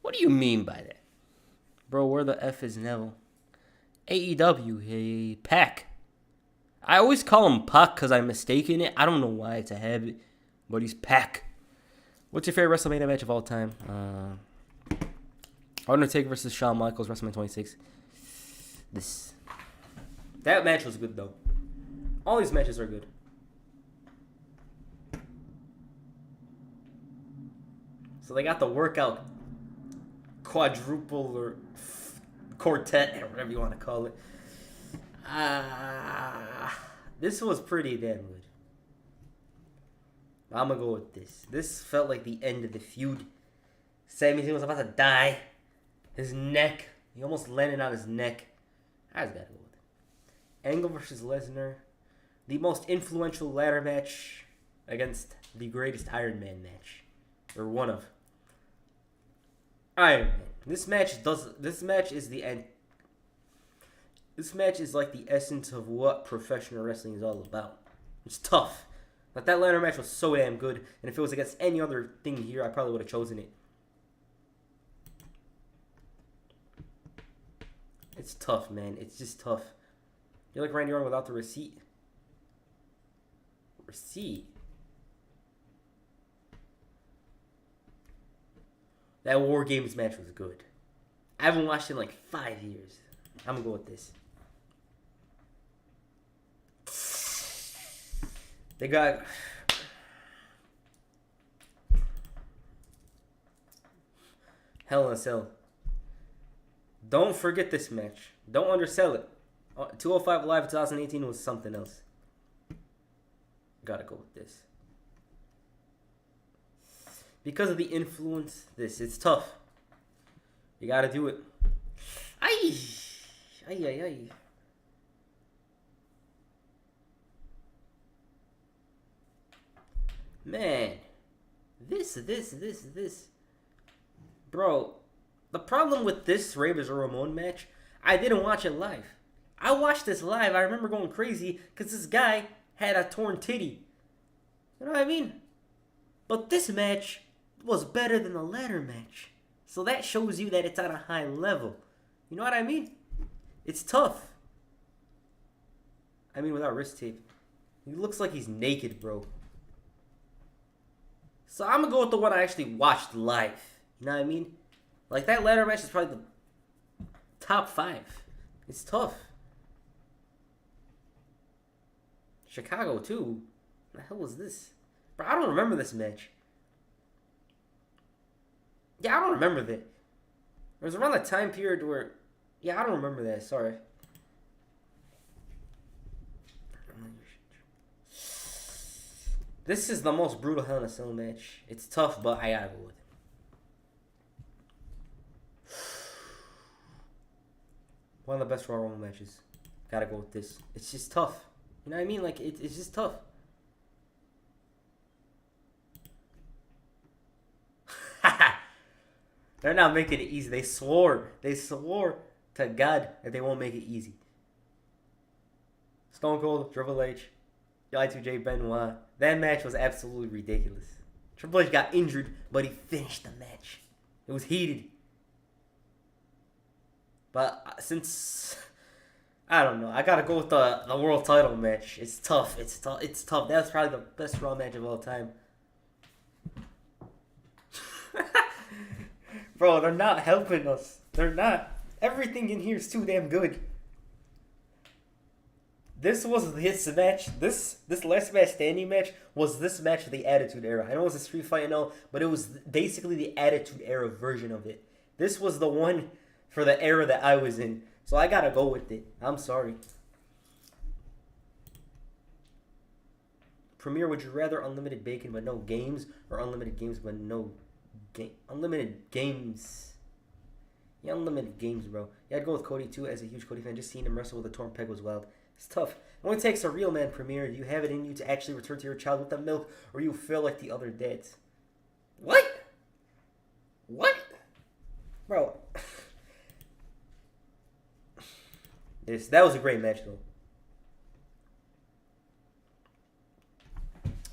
[SPEAKER 1] What do you mean by that? Bro, where the F is Neville? AEW, hey, Pac. I always call him Pac because I'm mistaken it. I don't know why, it's a habit. But he's Pac. What's your favorite WrestleMania match of all time? Undertaker versus Shawn Michaels, WrestleMania 26. That match was good, though. All these matches are good. So they got the workout quadruple or quartet, or whatever you want to call it. This was pretty damn good. I'm going to go with this. This felt like the end of the feud. Sami Zayn was about to die. His neck. He almost landed on his neck. I just got to go with it. Angle versus Lesnar. The most influential ladder match against the greatest Iron Man match. Or one of. Iron Man. This match is the end. This match is like the essence of what professional wrestling is all about. It's tough. Like, that ladder match was so damn good, and if it was against any other thing here, I probably would have chosen it. It's tough, man. It's just tough. You're like Randy Orton without the receipt. Receipt? That War Games match was good. I haven't watched it in like 5 years. I'm gonna go with this. They got Hell in a Cell. Don't forget this match. Don't undersell it. 205 Live 2018 was something else. Gotta go with this. Because of the influence, it's tough. You gotta do it. Ay. Man, this. Bro, the problem with this Rey vs. Ramon match, I didn't watch it live. I watched this live. I remember going crazy because this guy had a torn titty. You know what I mean? But this match was better than the ladder match. So that shows you that it's at a high level. You know what I mean? It's tough. I mean, without wrist tape. He looks like he's naked, bro. So I'm going to go with the one I actually watched live. You know what I mean? Like, that ladder match is probably the top 5. It's tough. Chicago, too. What the hell was this? Bro, I don't remember this match. Yeah, I don't remember that. It was around the time period where... Yeah, I don't remember that. Sorry. This is the most brutal Hell in a Cell match. It's tough, but I gotta go with it. One of the best Royal Rumble matches. Gotta go with this. It's just tough. You know what I mean? Like, it's just tough. They're not making it easy. They swore to God that they won't make it easy. Stone Cold, Triple H, Y2J, Benoit. That match was absolutely ridiculous. Triple H got injured, but he finished the match. It was heated. But since I don't know, I gotta go with the world title match. It's tough. It's tough. It's tough. That's probably the best Raw match of all time. Bro, they're not helping us. They're not. Everything in here is too damn good. This was his match. This last match standing match was this match of the Attitude Era. I know it was a Street Fight and all, but it was basically the Attitude Era version of it. This was the one for the era that I was in. So I gotta go with it. I'm sorry. Premier, would you rather unlimited bacon but no games, or unlimited games but no game? Unlimited games. Yeah, unlimited games, bro. Yeah, I'd go with Cody too. As a huge Cody fan, just seeing him wrestle with a torn peg was wild. It's tough. It only takes a real man, Premier. Do you have it in you to actually return to your child with the milk, or you feel like the other dads? What? What? Bro. That was a great match, though.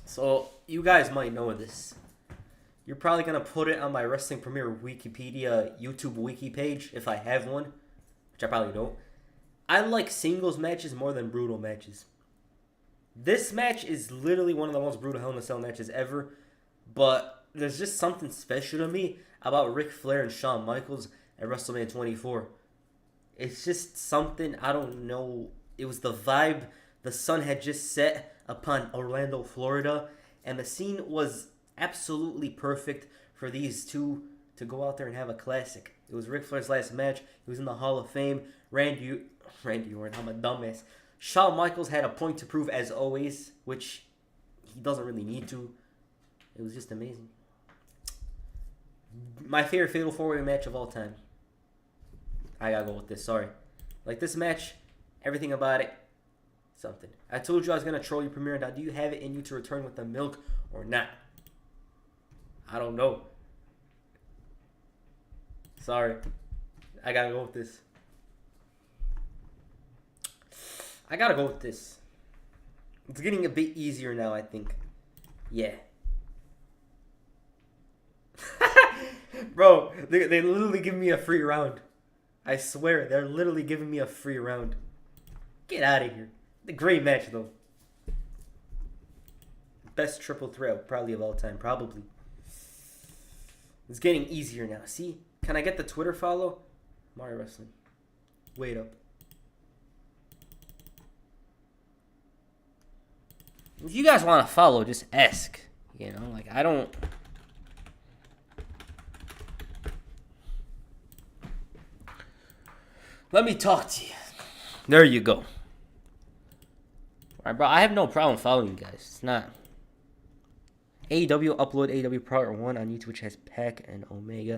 [SPEAKER 1] So, you guys might know this. You're probably going to put it on my Wrestling Premier Wikipedia YouTube wiki page, if I have one, which I probably don't. I like singles matches more than brutal matches. This match is literally one of the most brutal Hell in a Cell matches ever, but there's just something special to me about Ric Flair and Shawn Michaels at WrestleMania 24. It's just something, I don't know. It was the vibe. The sun had just set upon Orlando, Florida, and the scene was absolutely perfect for these two to go out there and have a classic. It was Ric Flair's last match. He was in the Hall of Fame. Randy Orton, I'm a dumbass. Shawn Michaels had a point to prove as always, which he doesn't really need to. It was just amazing. My favorite Fatal 4-Way match of all time. I gotta go with this, sorry. Like this match, everything about it, something. I told you I was gonna troll you, Premier. Now, do you have it in you to return with the milk or not? I don't know. Sorry. I gotta go with this. I gotta go with this. It's getting a bit easier now, I think. Yeah. Bro, they literally give me a free round. I swear, they're literally giving me a free round. Get out of here. The great match, though. Best triple threat, probably of all time. Probably. It's getting easier now. See? Can I get the Twitter follow? Mario Wrestling. Wait up. If you guys want to follow, just ask. You know, like, I don't... Let me talk to you. There you go. Alright, bro. I have no problem following you guys. It's not. AEW upload AEW Part 1 on YouTube, which has Pac and Omega.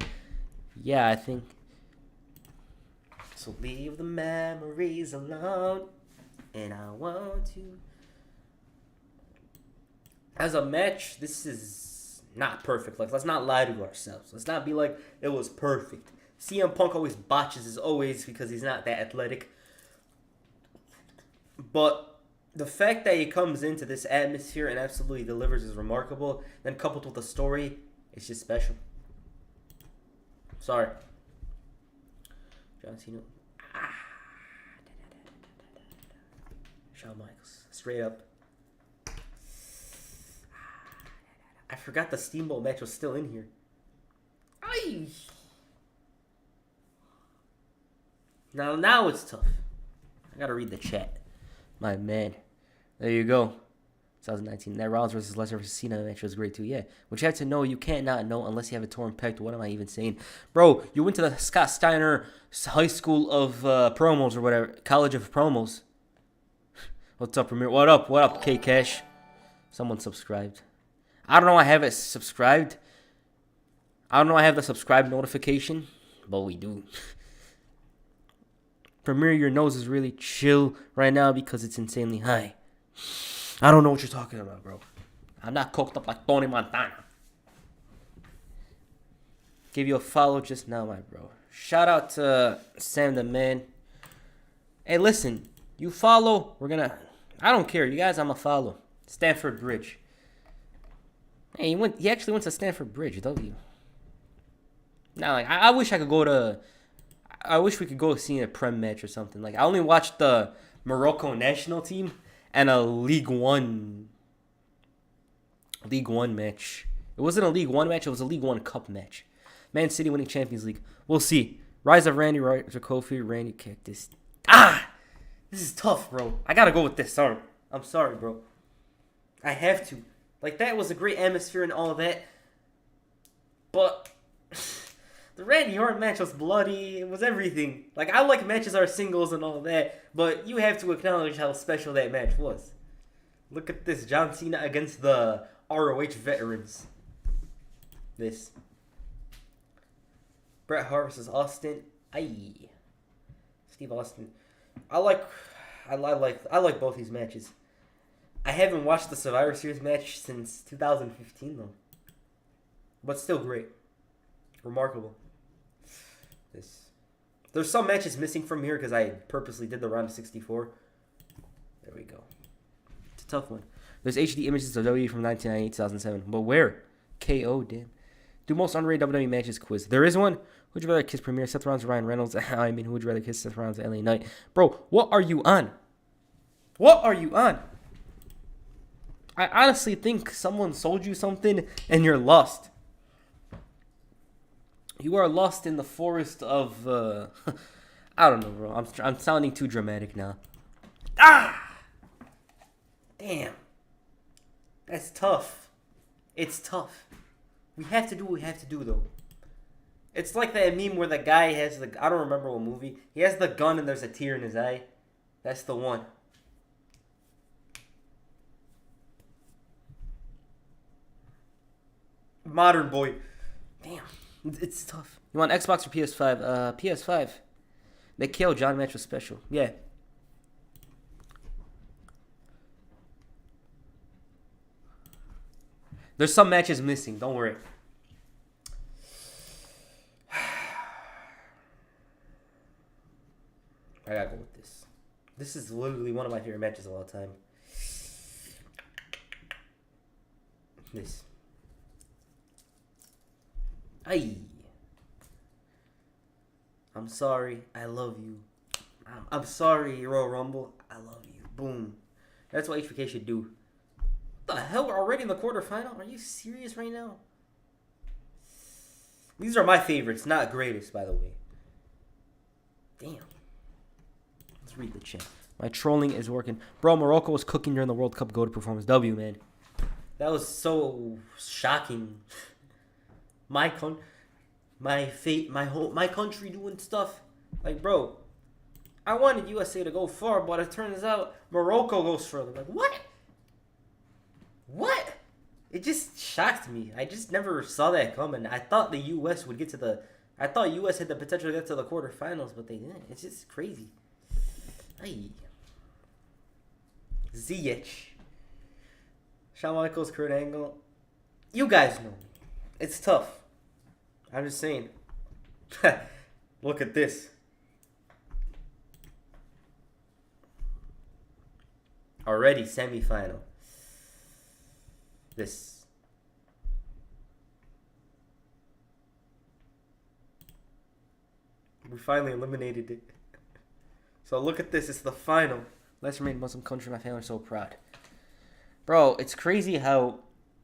[SPEAKER 1] Yeah, I think. So leave the memories alone. And I want to. As a match, this is not perfect. Like, let's not lie to ourselves. Let's not be like, it was perfect. CM Punk always botches as always because he's not that athletic. But the fact that he comes into this atmosphere and absolutely delivers is remarkable. Then coupled with the story, it's just special. Sorry. John Cena. Shawn Michaels. Straight up. I forgot the Steamboat match was still in here. Aye. Now it's tough. I gotta read the chat. My man. There you go. 2019. That Rollins versus Lesnar versus Cena match was great too. Yeah. Which you have to know, you can't not know unless you have a torn pec. What am I even saying? Bro, you went to the Scott Steiner High School of Promos or whatever. College of Promos. What's up, Premier? What up, K Cash? Someone subscribed. I don't know I have it subscribed. I don't know I have the subscribe notification. But we do. Premier, your nose is really chill right now because it's insanely high. I don't know what you're talking about, bro. I'm not coked up like Tony Montana. Give you a follow just now, my bro. Shout out to Sam the Man. Hey, listen. You follow, we're gonna I don't care. You guys, I'm a follow. Stanford Bridge. Hey, he actually went to Stanford Bridge, W. Now, like, I wish I could go to. I wish we could go see a Prem match or something. Like, I only watched the Morocco national team and a League One match. It wasn't a League One match. It was a League One Cup match. Man City winning Champions League. We'll see. Rise of Randy, Rise of Kofi, Randy kicked this. This is tough, bro. I gotta go with this. Sorry. I'm sorry, bro. I have to. Like, that was a great atmosphere and all of that. But the Randy Orton match was bloody. It was everything. Like, I like matches are singles and all of that, but you have to acknowledge how special that match was. Look at this. John Cena against the ROH veterans. This. Bret Hart versus Austin. Steve Austin. I like both these matches. I haven't watched the Survivor Series match since 2015 though. But still great. Remarkable. There's some matches missing from here because I purposely did the round of 64. There we go. It's a tough one. There's HD images of WWE from 1998, 2007. But where? KO did. Do most underrated WWE matches quiz. There is one. Who'd you rather kiss Premier? Seth Rollins or Ryan Reynolds? I mean, who would you rather kiss? Seth Rollins or LA Knight? Bro, what are you on? What are you on? I honestly think someone sold you something and you're lost. You are lost in the forest of, I don't know, bro. I'm sounding too dramatic now. Damn. That's tough. It's tough. We have to do what we have to do, though. It's like that meme where the guy has the... I don't remember what movie. He has the gun and there's a tear in his eye. That's the one. Modern boy. Damn. It's tough. You want Xbox or PS5? PS5. The KO John match was special. Yeah. There's some matches missing. Don't worry. I gotta go with this. This is literally one of my favorite matches of all time. This. Aye. I'm sorry. I love you. I'm sorry, Royal Rumble. I love you. Boom. That's what HBK should do. What the hell? We're already in the quarterfinal? Are you serious right now? These are my favorites, not greatest, by the way. Damn. Let's read the chat. My trolling is working. Bro, Morocco was cooking during the World Cup go to performance. W, man. That was so shocking. My country doing stuff. Like, bro, I wanted USA to go far, but it turns out Morocco goes further. Like, what? What? It just shocked me. I just never saw that coming. I thought the US would get to the... I thought US had the potential to get to the quarterfinals, but they didn't. It's just crazy. Ay. Ziyech. Shawn Michaels, Kurt Angle. You guys know me. It's tough. I'm just saying. Look at this. Already semifinal. This. We finally eliminated it. So look at this. It's the final. Let's remain Muslim country. My family are so proud. Bro, it's crazy how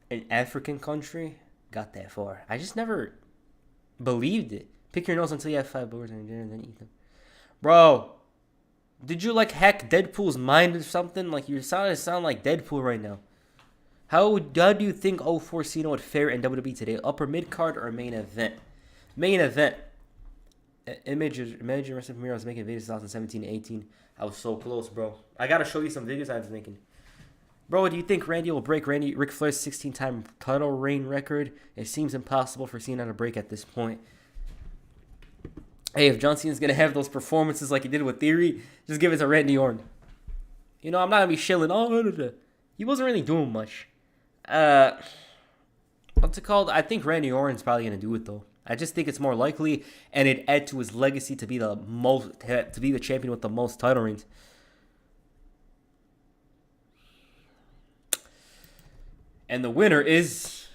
[SPEAKER 1] an African country got that far. I just never believed it. Pick your nose until you have 5 boogers in your dinner and then eat them. Bro, did you like hack Deadpool's mind or something? Like you sound like Deadpool right now. How do you think 04 Cena would fare in WWE today? Upper mid card or main event? Main event. Imagine Wrestling Premier was making videos 2017-18. I was so close, bro. I gotta show you some videos I was making. Bro, do you think Randy will break Ric Flair's 16-time title reign record? It seems impossible for Cena to break at this point. Hey, if John Cena's going to have those performances like he did with Theory, just give it to Randy Orton. You know, I'm not going to be shilling. Oh, he wasn't really doing much. What's it called? I think Randy Orton's probably going to do it, though. I just think it's more likely, and it'd add to his legacy to be the champion with the most title reigns. And the winner is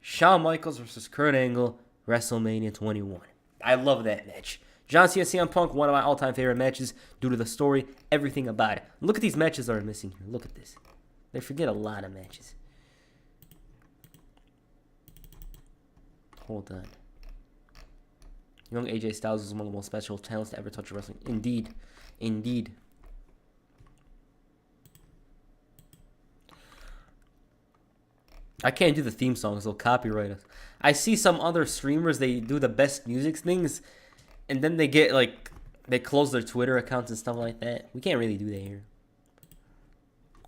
[SPEAKER 1] Shawn Michaels versus Kurt Angle, WrestleMania 21. I love that match. John Cena, CM Punk, one of my all-time favorite matches due to the story, everything about it. Look at these matches that are missing here. Look at this. They forget a lot of matches. Hold on. Young AJ Styles is one of the most special talents to ever touch wrestling. Indeed. Indeed. I can't do the theme songs. They'll copyright us. I see some other streamers, they do the best music things, and then they get, like, they close their Twitter accounts and stuff like that. We can't really do that here.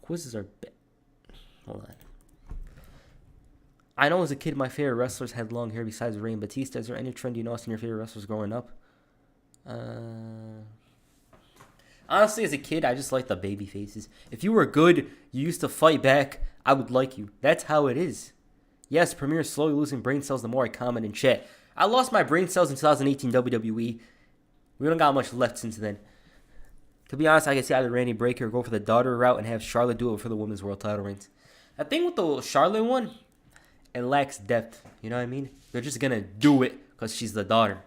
[SPEAKER 1] Quizzes are... Hold on. I know as a kid, my favorite wrestlers had long hair besides Rey and Batista. Is there any trend you noticed in your favorite wrestlers growing up? Honestly, as a kid, I just like the baby faces. If you were good, you used to fight back, I would like you. That's how it is. Yes, Premier is slowly losing brain cells the more I comment in chat. I lost my brain cells in 2018 WWE. We don't got much left since then. To be honest, I can see either Randy break or go for the daughter route and have Charlotte do it for the women's world title reigns. I think with the Charlotte one, it lacks depth. You know what I mean? They're just going to do it because she's the daughter.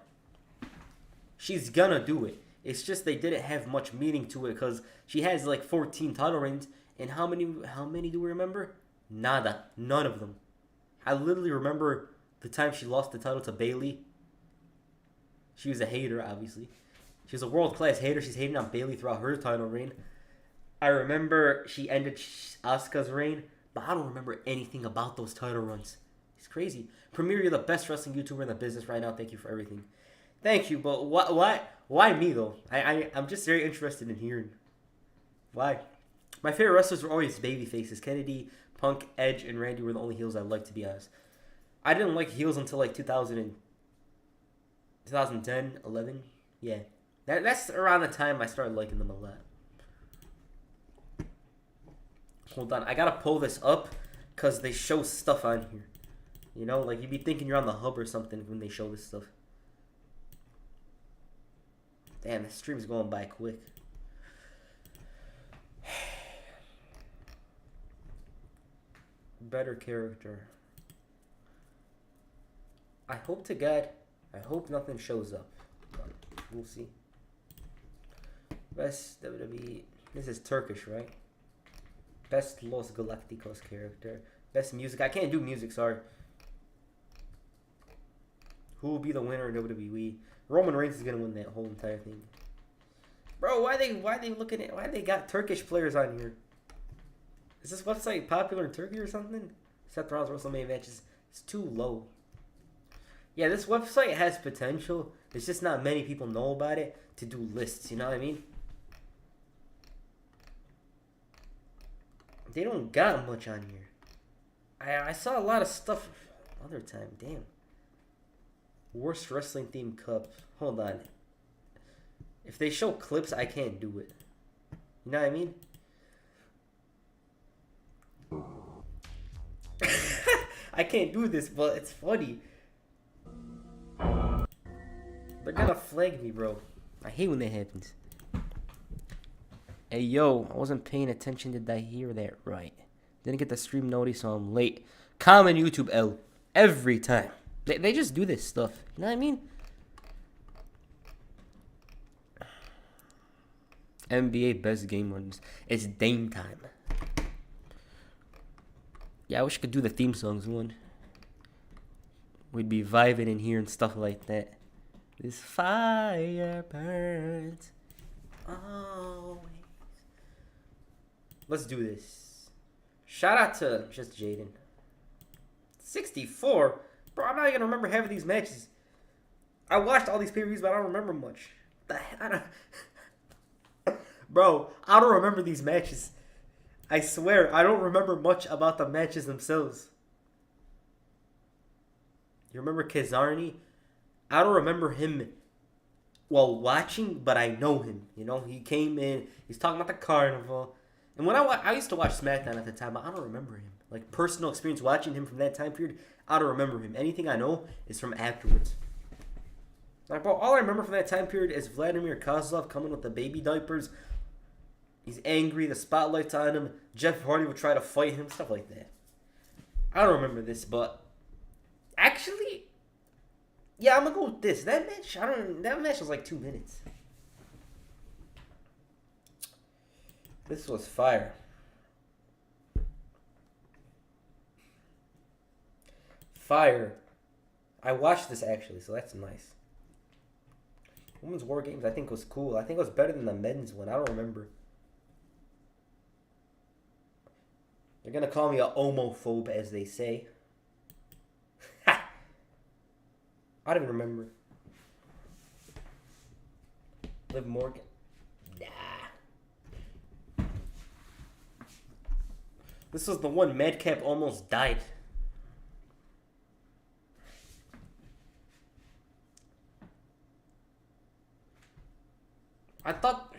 [SPEAKER 1] She's going to do it. It's just they didn't have much meaning to it because she has like 14 title reigns. And how many do we remember? Nada. None of them. I literally remember the time she lost the title to Bayley. She was a hater, obviously. She was a world-class hater. She's hating on Bayley throughout her title reign. I remember she ended Asuka's reign, but I don't remember anything about those title runs. It's crazy. Premier, you're the best wrestling YouTuber in the business right now. Thank you for everything. Thank you, but why me, though? I'm just very interested in hearing. Why? My favorite wrestlers were always baby faces. Kennedy, Punk, Edge, and Randy were the only heels I liked, to be honest. I didn't like heels until like 2010, 11. Yeah. That's around the time I started liking them a lot. Hold on. I gotta pull this up because they show stuff on here. You know, like you'd be thinking you're on the hub or something when they show this stuff. Damn, the stream's going by quick. Better character. I hope to God, I hope nothing shows up. We'll see. Best WWE. This is Turkish, right? Best Los Galacticos character. Best music. I can't do music, sorry. Who will be the winner in WWE? Roman Reigns is gonna win that whole entire thing. Bro, why they got Turkish players on here? Is this website popular in Turkey or something? Seth Rollins WrestleMania matches. It's too low. Yeah, this website has potential. It's just not many people know about it to do lists, you know what I mean? They don't got much on here. I saw a lot of stuff other time. Damn. Worst wrestling themed cup. Hold on. If they show clips, I can't do it. You know what I mean? I can't do this, but it's funny. They're gonna flag me, bro. I hate when that happens. Hey, yo, I wasn't paying attention. Did I hear that right? Didn't get the stream notice, so I'm late. Comment YouTube L. Every time. They just do this stuff. You know what I mean? NBA best game runs. It's Dame time. Yeah, I wish I could do the theme songs one. We'd be vibing in here and stuff like that. This fire burns always. Let's do this. Shout out to just Jaden. 64? Bro, I'm not even gonna remember half of these matches. I watched all these pay-per-views, but I don't remember much. Bro, I don't remember these matches. I swear, I don't remember much about the matches themselves. You remember Kazarni? I don't remember him while watching, but I know him. You know, he came in, he's talking about the carnival. And when I used to watch SmackDown at the time, but I don't remember him. Like, personal experience watching him from that time period, I don't remember him. Anything I know is from afterwards. Like, bro, all I remember from that time period is Vladimir Kozlov coming with the baby diapers. He's angry, the spotlight's on him. Jeff Hardy would try to fight him, stuff like that. I don't remember this, but actually, yeah, I'm gonna go with this. That match, that match was like 2 minutes. This was fire. Fire. I watched this actually, so that's nice. Women's War Games, I think was cool. I think it was better than the men's one. I don't remember. They're gonna call me a homophobe, as they say. I don't even remember. Liv Morgan. Nah. This was the one Madcap almost died. I thought...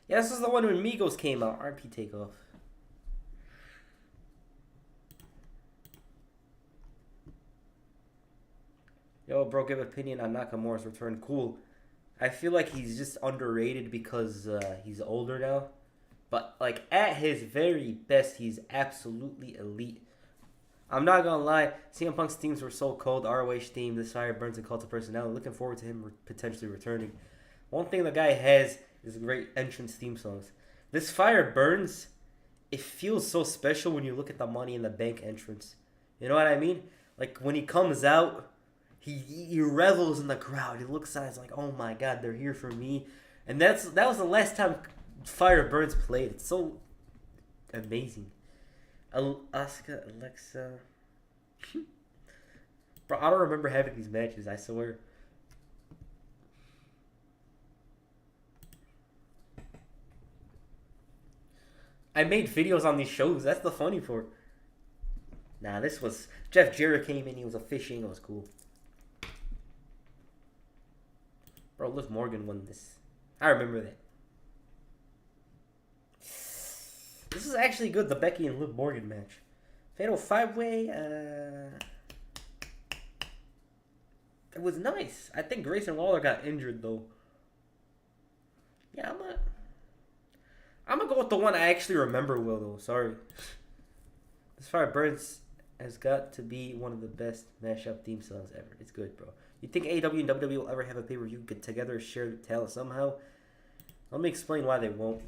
[SPEAKER 1] Yeah, this is the one when Migos came out. RP Takeoff. Yo, bro, give opinion on Nakamura's return. Cool. I feel like he's just underrated because he's older now. But, like, at his very best, he's absolutely elite. I'm not gonna lie, CM Punk's themes were so cold. ROH theme, this fire burns and cult of personality. Looking forward to him potentially returning. One thing the guy has is great entrance theme songs. This fire burns, it feels so special when you look at the Money in the Bank entrance. You know what I mean? Like, when he comes out, he revels in the crowd. He looks at it, it's like, oh my god, they're here for me. And that was the last time Fire Burns played. It's so amazing. Asuka, Alexa. Bro, I don't remember having these matches, I swear. I made videos on these shows. That's the funny part. Nah, this was... Jeff Jarrett came in. He was a fishing. It was cool. Bro, Liv Morgan won this. I remember that. This is actually good. The Becky and Liv Morgan match. Fatal 5-way. It was nice. I think Grayson Waller got injured, though. Yeah, I'm gonna go with the one I actually remember well, though. Sorry. This Fire Burns has got to be one of the best mashup theme songs ever. It's good, bro. You think AEW and WWE will ever have a pay-per-view get together, share talent somehow? Let me explain why they won't.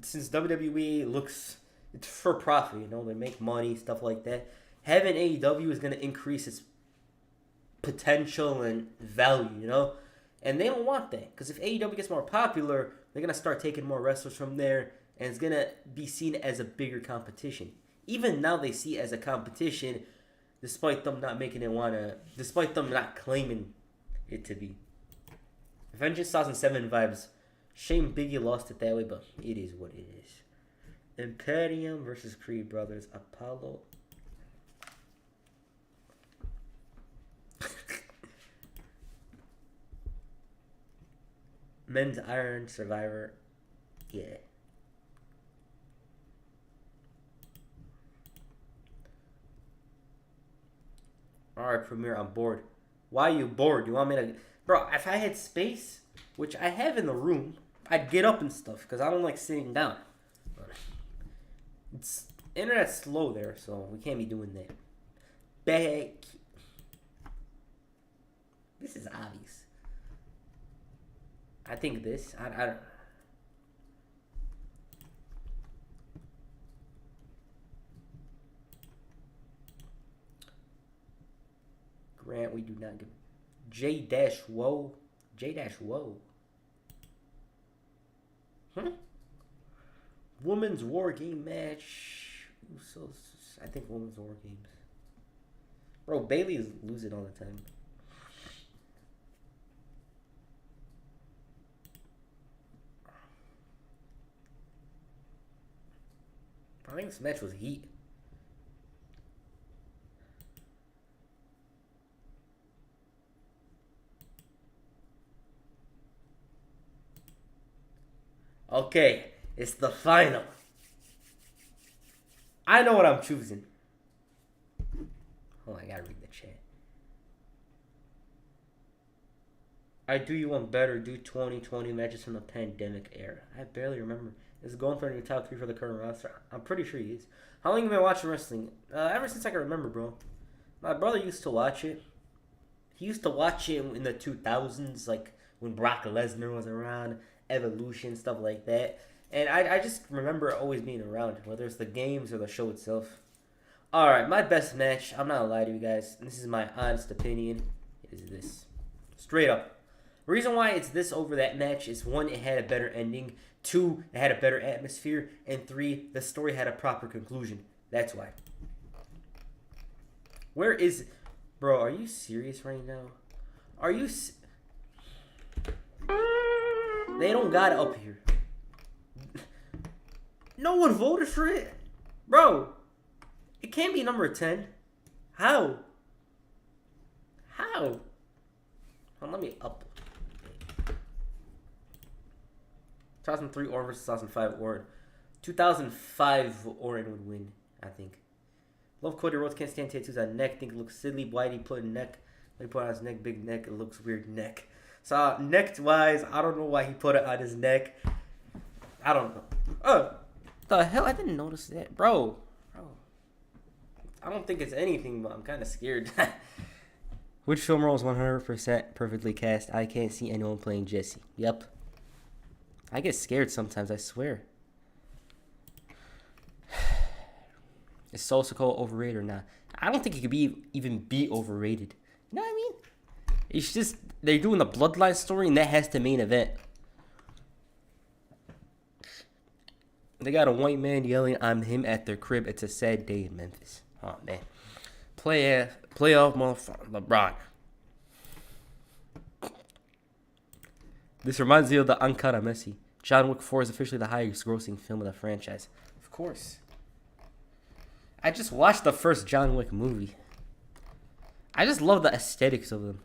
[SPEAKER 1] Since WWE looks... It's for profit, you know? They make money, stuff like that. Having AEW is going to increase its potential and value, you know? And they don't want that. Because if AEW gets more popular, they're going to start taking more wrestlers from there. And it's going to be seen as a bigger competition. Even now they see it as a competition, despite them not making it despite them not claiming it to be. Vengeance 2007 vibes. Shame Biggie lost it that way, but it is what it is. Imperium versus Creed Brothers. Apollo. Men's Iron Survivor. Yeah. Alright, Premier, I'm bored. Why are you bored? You want me to... Bro, if I had space, which I have in the room, I'd get up and stuff, because I don't like sitting down. It's... Internet's slow there, so we can't be doing that. Back. This is obvious. I think this... I don't... Grant, we do not give... J-Woe. J-Woe. Women's War Game match. I think Women's War Games. Bro, Bailey is losing all the time. I think this match was heat. Okay, it's the final. I know what I'm choosing. Hold on, I gotta read the chat. I do you one better. Do 2020 matches from the pandemic era. I barely remember. Is going for your top 3 for the current roster? I'm pretty sure he is. How long have you been watching wrestling? Ever since I can remember, bro. My brother used to watch it. He used to watch it in the 2000s, like when Brock Lesnar was around, Evolution, stuff like that. And I just remember always being around, whether it's the games or the show itself. Alright, my best match, I'm not gonna lie to you guys, and this is my honest opinion, is this. Straight up. The reason why it's this over that match is 1, it had a better ending, 2, it had a better atmosphere, and 3, the story had a proper conclusion. That's why. Where is it? Bro, are you serious right now? Are you They don't got it up here. No one voted for it? Bro, it can't be number 10. How? How? Well, let me up. 2003 Orton versus 2005 Orton. 2005 Orton would win, I think. Love Cody Rhodes, can't stand tattoos on neck. Think it looks silly. Why'd he put neck? When he put it on his neck, big neck. It looks weird neck. So neck-wise, I don't know why he put it on his neck. I don't know. Oh, the hell! I didn't notice that, bro. I don't think it's anything, but I'm kind of scared. Which film role is 100% perfectly cast? I can't see anyone playing Jesse. Yep. I get scared sometimes, I swear. Is Soul Sikoa overrated or not? I don't think it could even be overrated. You know what I mean? It's just, they're doing the Bloodline story, and that has the main event. They got a white man yelling, "I'm him" at their crib. It's a sad day in Memphis. Oh, man. Playoff motherfucker. LeBron. This reminds me of the Ankara Messi. John Wick 4 is officially the highest grossing film of the franchise. Of course. I just watched the first John Wick movie. I just love the aesthetics of them.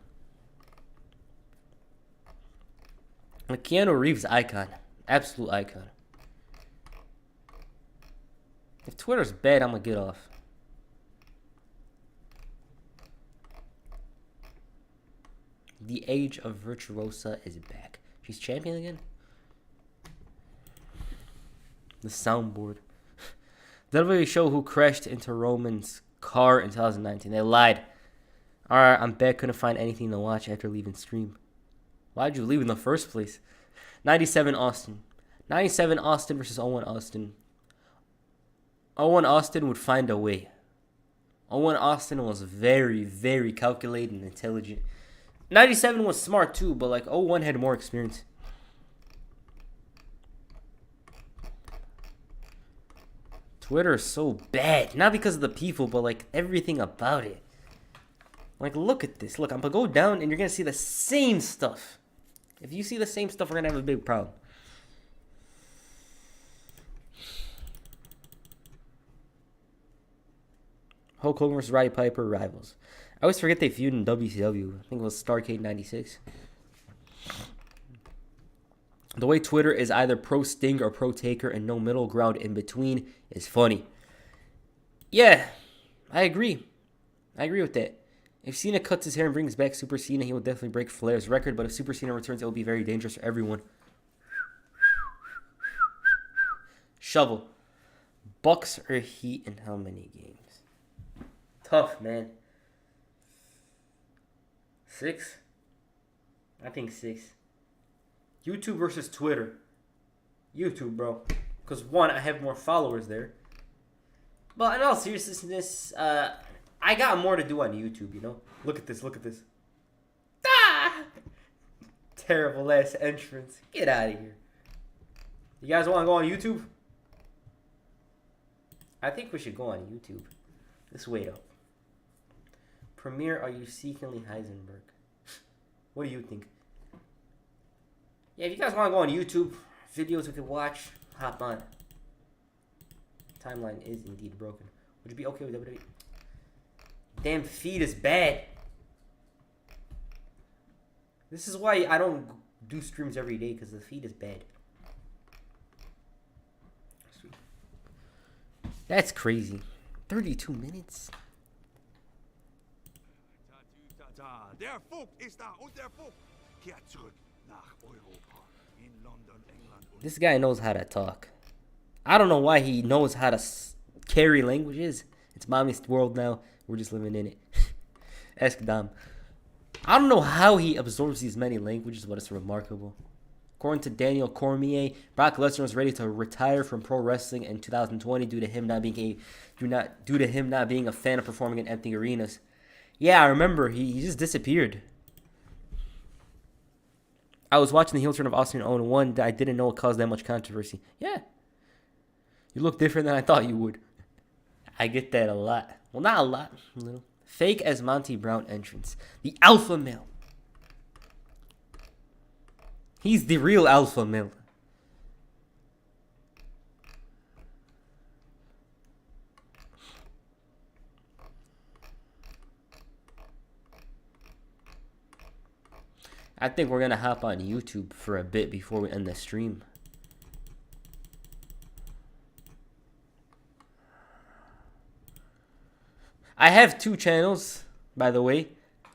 [SPEAKER 1] The Keanu Reeves icon. Absolute icon. If Twitter's bad, I'm gonna get off. The Age of Virtuosa is back. She's champion again? The soundboard. WWE show who crashed into Roman's car in 2019. They lied. Alright, I'm back. Couldn't find anything to watch after leaving stream. Why'd you leave in the first place? 97 Austin. 97 Austin versus 01 Austin. 01 Austin would find a way. 01 Austin was very, very calculated and intelligent. 97 was smart too, but like 01 had more experience. Twitter is so bad. Not because of the people, but like everything about it. Like, look at this. Look, I'm gonna go down and you're gonna see the same stuff. If you see the same stuff, we're gonna have a big problem. Hulk Hogan versus Roddy Piper, rivals. I always forget they feud in WCW. I think it was Starrcade 96. The way Twitter is either pro Sting or pro Taker and no middle ground in between is funny. Yeah, I agree. I agree with that. If Cena cuts his hair and brings back Super Cena, he will definitely break Flair's record. But if Super Cena returns, it will be very dangerous for everyone. Shovel. Bucks or Heat in how many games? Tough, man. 6? I think 6. YouTube versus Twitter. YouTube, bro. Because, one, I have more followers there. But in all seriousness, I got more to do on YouTube, you know? Look at this, look at this. Ah! Terrible ass entrance. Get out of here. You guys want to go on YouTube? I think we should go on YouTube. Let's wait up. Premiere, are you secretly Heisenberg? What do you think? Yeah, if you guys want to go on YouTube, videos we can watch, hop on. Timeline is indeed broken. Would you be okay with WWE? Damn feed is bad. This is why I don't do streams every day, because the feed is bad. That's crazy. 32 minutes?
[SPEAKER 7] Der Fug ist da und der Fug kehrt zurück nach Europa. In London, England und
[SPEAKER 1] This guy knows how to talk. I don't know why he knows how to carry languages. It's mommy's world now. We're just living in it. Ask Dom. I don't know how he absorbs these many languages, but it's remarkable. According to Daniel Cormier, Brock Lesnar was ready to retire from pro wrestling in 2020 due to him not being a fan of performing in empty arenas. Yeah, I remember. He just disappeared. I was watching the heel turn of Austin in 0-1 that I didn't know it caused that much controversy. Yeah. You look different than I thought you would. I get that a lot. Well, not a lot. A little. Fake as Monty Brown entrance. The alpha male. He's the real alpha male. I think we're going to hop on YouTube for a bit before we end the stream. I have 2 channels, by the way.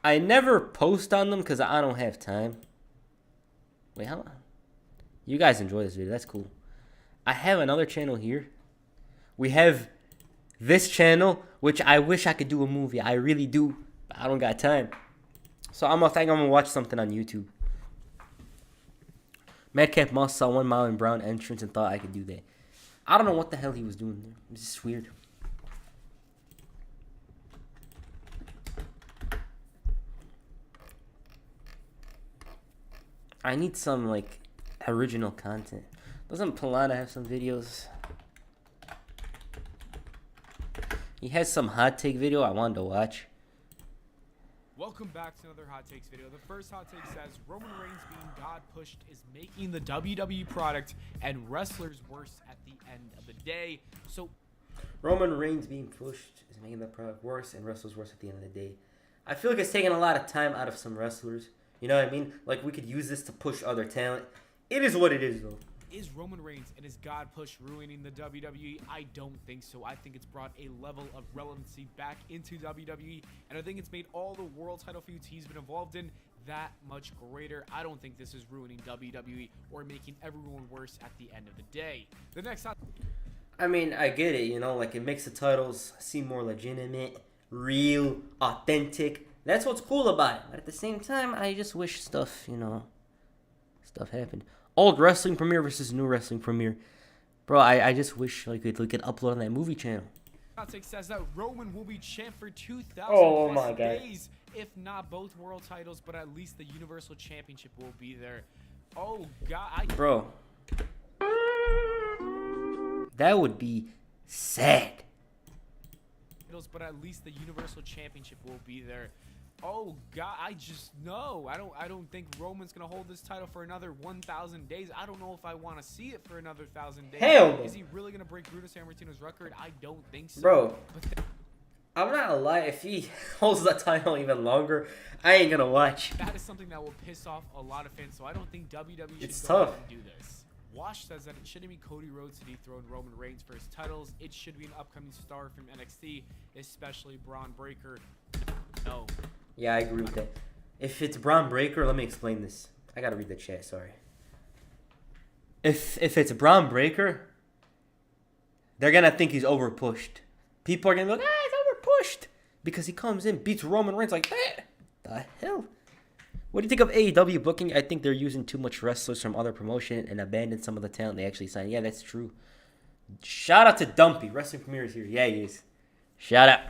[SPEAKER 1] I never post on them because I don't have time. Wait, how? You guys enjoy this video. That's cool. I have another channel here. We have this channel, which I wish I could do a movie. I really do, but I don't got time. So I think I'm going to watch something on YouTube. Madcap Moss saw 1 Mile and Brown entrance and thought I could do that. I don't know what the hell he was doing there. It's just weird. I need some, like, original content. Doesn't Pilana have some videos? He has some hot take video I wanted to watch.
[SPEAKER 8] Welcome back to another Hot Takes video. The first hot take says Roman Reigns being God pushed is making the WWE product and wrestlers worse at the end of the day. So
[SPEAKER 1] Roman Reigns being pushed is making the product worse and wrestlers worse at the end of the day. I feel like it's taking a lot of time out of some wrestlers. You know what I mean? Like, we could use this to push other talent. It is what it is, though.
[SPEAKER 8] is Roman Reigns and his God push ruining the WWE? I don't think so. I think it's brought a level of relevancy back into WWE, and I think it's made all the world title feuds he's been involved in that much greater. I don't think this is ruining WWE or making everyone worse at the end of the day. The next hot...
[SPEAKER 1] I mean, I get it, you know, like, it makes the titles seem more legitimate, real, authentic. That's what's cool about it. But at the same time, I just wish stuff, you know, stuff happened. Old wrestling premiere versus new wrestling premiere. Bro, I just wish like we could upload on that movie channel.
[SPEAKER 8] Take says that Roman will be champ for 2,000
[SPEAKER 1] my
[SPEAKER 8] days, if not both world titles, but at least the Universal Championship will be there. Oh God,
[SPEAKER 1] bro, that would be sad.
[SPEAKER 8] But at least the Universal Championship will be there. Oh God, I just know. I don't think Roman's gonna hold this title for another 1,000 days. I don't know if I want to see it for another 1,000 days.
[SPEAKER 1] Hell no.
[SPEAKER 8] Is he really gonna break Bruno Sammartino's record? I don't think so.
[SPEAKER 1] Bro, I'm not gonna lie. If he holds the title even longer, I ain't gonna watch.
[SPEAKER 8] That is something that will piss off a lot of fans. So I don't think WWE should
[SPEAKER 1] go
[SPEAKER 8] ahead and do this. Wash says that it shouldn't be Cody Rhodes to dethrone Roman Reigns for his titles. It should be an upcoming star from NXT, especially Braun Breaker. No.
[SPEAKER 1] Yeah, I agree with that. If it's Braun Breaker, let me explain this. I gotta read the chat, sorry. If it's Braun Breaker, they're gonna think he's overpushed. People are gonna be like, he's overpushed. Because he comes in, beats Roman Reigns like that. The hell? What do you think of AEW booking? I think they're using too much wrestlers from other promotion and abandoned some of the talent they actually signed. Yeah, that's true. Shout out to Dumpy. Wrestling Premiere is here. Yeah, he is. Shout out.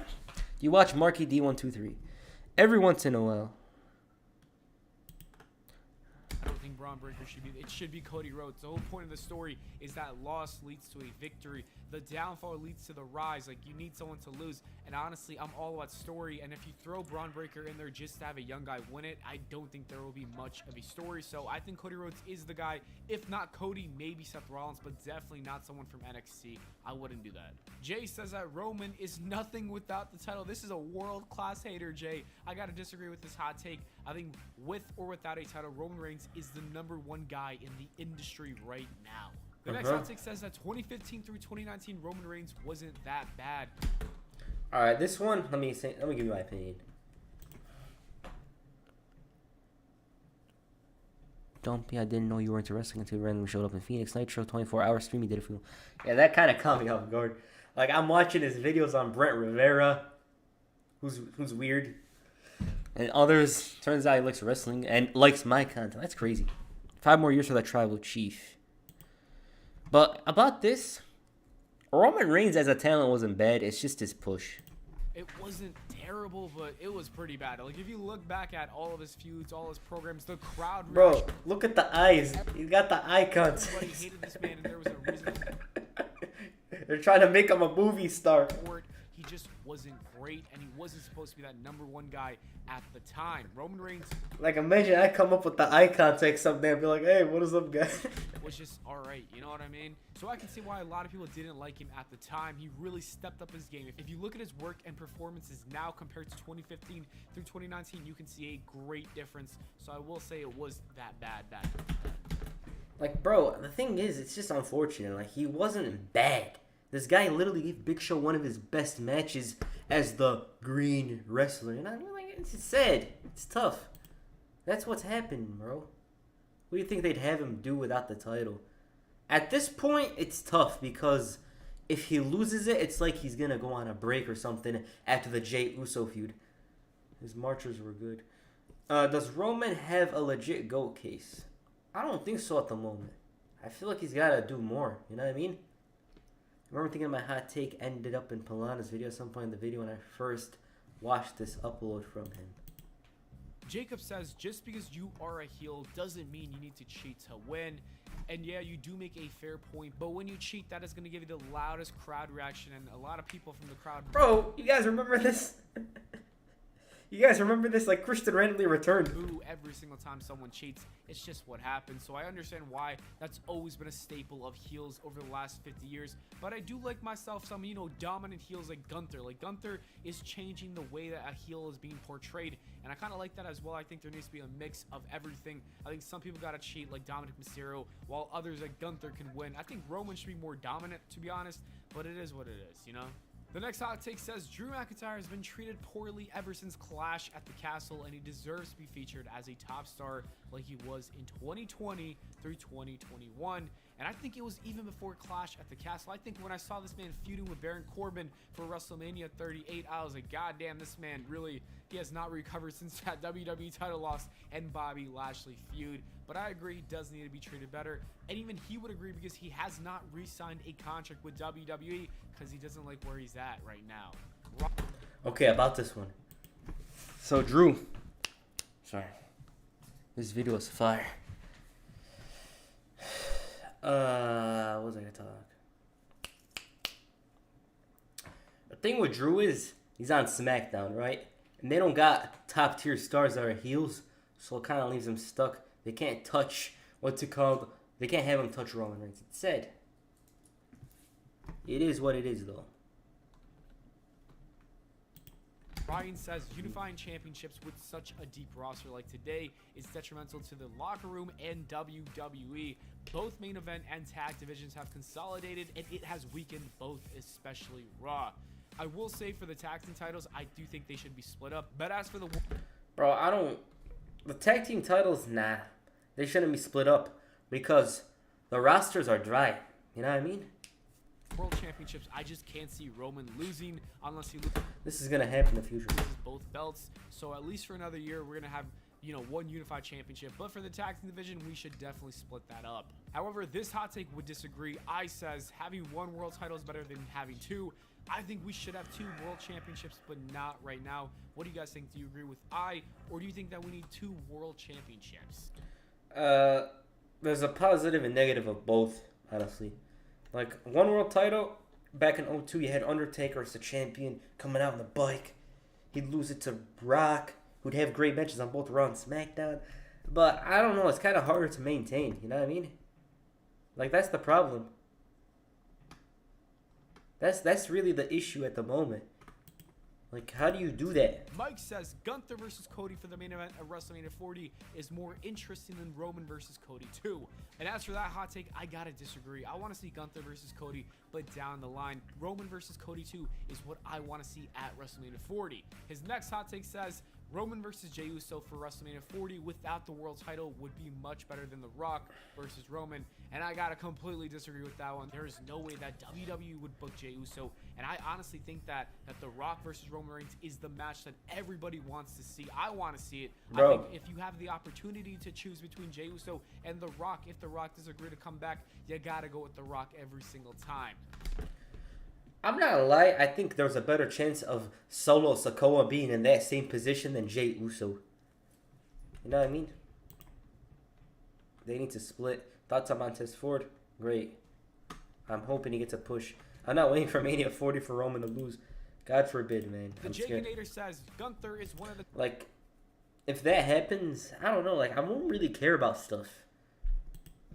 [SPEAKER 1] You watch Marky D123 every once in a while.
[SPEAKER 8] I don't think Braun Breaker should be. It should be Cody Rhodes. The whole point of the story is that loss leads to a victory. The downfall leads to the rise. Like, you need someone to lose. And honestly, I'm all about story. And if you throw Braun Breaker in there just to have a young guy win it, I don't think there will be much of a story. So I think Cody Rhodes is the guy. If not Cody, maybe Seth Rollins, but definitely not someone from NXT. I wouldn't do that. Jay says that Roman is nothing without the title. This is a world-class hater, Jay. I gotta disagree with this hot take. I think with or without a title, Roman Reigns is the '1 guy in the industry right now. The next hot take says that 2015 through 2019 Roman Reigns wasn't that bad.
[SPEAKER 1] All right, this one, let me give you my opinion. Dumpy, I didn't know you were into wrestling until you randomly showed up in Phoenix Nitro. 24-hour stream, you did it for you. Yeah, that kind of caught me off guard. Like, I'm watching his videos on Brent Rivera, who's weird. And others, turns out he likes wrestling and likes my content. That's crazy. 5 more years for that tribal chief. But about this, Roman Reigns as a talent wasn't bad. It's just his push.
[SPEAKER 8] It wasn't terrible, but it was pretty bad. Like, if you look back at all of his feuds, all his programs, the crowd
[SPEAKER 1] Bro,
[SPEAKER 8] reaction,
[SPEAKER 1] look at the eyes. He's got the eye
[SPEAKER 8] everybody
[SPEAKER 1] contact.
[SPEAKER 8] hated this man, and there was a reason
[SPEAKER 1] They're trying to make him a movie star.
[SPEAKER 8] for it. He just wasn't great, and he wasn't supposed to be that #1 guy at the time. Roman Reigns
[SPEAKER 1] Like, imagine I come up with the eye contact someday and be like, hey, what is up, guys?
[SPEAKER 8] was just alright, you know what I mean? So I can see why a lot of people didn't like him at the time. He really stepped up his game. If you look at his work and performances now compared to 2015 through 2019, you can see a great difference. So I will say it was that bad.
[SPEAKER 1] Like, bro, the thing is, it's just unfortunate. Like, he wasn't bad. This guy literally gave Big Show one of his best matches as the Green Wrestler. And I mean, like, it's sad. It's tough. That's what's happened, bro. What do you think they'd have him do without the title? At this point, it's tough because if he loses it, it's like he's going to go on a break or something after the Jey Uso feud. His marchers were good. Does Roman have a legit GOAT case? I don't think so at the moment. I feel like he's got to do more. You know what I mean? I remember thinking my hot take ended up in Polana's video at some point in the video when I first watched this upload from him.
[SPEAKER 8] Jacob says, just because you are a heel doesn't mean you need to cheat to win. And yeah, you do make a fair point, but when you cheat, that is going to give you the loudest crowd reaction, and a lot of people from the crowd...
[SPEAKER 1] Bro, you guys remember this? You guys remember this? Like, Christian randomly returned.
[SPEAKER 8] Boo every single time someone cheats. It's just what happens. So I understand why that's always been a staple of heels over the last 50 years. But I do like myself some, dominant heels like Gunther. Like, Gunther is changing the way that a heel is being portrayed. And I kind of like that as well. I think there needs to be a mix of everything. I think some people got to cheat like Dominic Mysterio, while others like Gunther can win. I think Roman should be more dominant, to be honest. But it is what it is, The next hot take says Drew McIntyre has been treated poorly ever since Clash at the Castle, and he deserves to be featured as a top star like he was in 2020 through 2021. And I think it was even before Clash at the Castle. I think when I saw this man feuding with Baron Corbin for WrestleMania 38, I was like, God damn, this man really, he has not recovered since that WWE title loss and Bobby Lashley feud. But I agree, he does need to be treated better. And even he would agree because he has not re-signed a contract with WWE because he doesn't like where he's at right now.
[SPEAKER 1] Okay, about this one. So, Drew. Sorry. This video is fire. What was I gonna talk? The thing with Drew is, he's on SmackDown, right? And they don't got top tier stars that are heels, so it kind of leaves him stuck. They can't touch, they can't have him touch Roman Reigns. It's sad. It is what it is, though.
[SPEAKER 8] Ryan says unifying championships with such a deep roster like today is detrimental to the locker room and WWE. Both main event and tag divisions have consolidated, and it has weakened both, especially Raw. I will say for the tag team titles, I do think they should be split up. But as for the...
[SPEAKER 1] Bro, the tag team titles, nah. They shouldn't be split up because the rosters are dry. You know what I mean?
[SPEAKER 8] World Championships, I just can't see Roman losing unless he loses
[SPEAKER 1] This is going to happen in the future.
[SPEAKER 8] both belts. So at least for another year, we're going to have, one unified championship. But for the tag team division, we should definitely split that up. However, this hot take would disagree. I says having one world title is better than having two. I think we should have 2 world championships, but not right now. What do you guys think? Do you agree with or do you think that we need 2 world championships?
[SPEAKER 1] There's a positive and negative of both, honestly. Like, one world title, back in 2002, you had Undertaker as the champion coming out on the bike. He'd lose it to Brock, who'd have great matches on both Raw and SmackDown. But, I don't know, it's kind of harder to maintain, you know what I mean? Like, that's the problem. That's really the issue at the moment. Like, how do you do that?
[SPEAKER 8] Mike says Gunther versus Cody for the main event of WrestleMania 40 is more interesting than Roman versus Cody 2. And as for that hot take, I gotta disagree. I want to see Gunther versus Cody, but down the line, Roman versus Cody 2 is what I want to see at WrestleMania 40. His next hot take says Roman versus Jey Uso for WrestleMania 40 without the world title would be much better than The Rock versus Roman, and I gotta completely disagree with that one. There is no way that WWE would book Jey Uso, and I honestly think that The Rock versus Roman Reigns is the match that everybody wants to see. I want to see it.
[SPEAKER 1] Bro.
[SPEAKER 8] I think if you have the opportunity to choose between Jey Uso and The Rock, if The Rock does agree to come back, you gotta go with The Rock every single time.
[SPEAKER 1] I'm not gonna lie, I think there's a better chance of Solo Sikoa being in that same position than Jey Uso. You know what I mean? They need to split. Thoughts on Montez Ford? Great. I'm hoping he gets a push. I'm not waiting for Mania 40 for Roman to lose. God forbid, man.
[SPEAKER 8] The
[SPEAKER 1] I'm scared.
[SPEAKER 8] Jaconator says Gunther is one of the
[SPEAKER 1] Like, if that happens, I don't know. Like, I won't really care about stuff.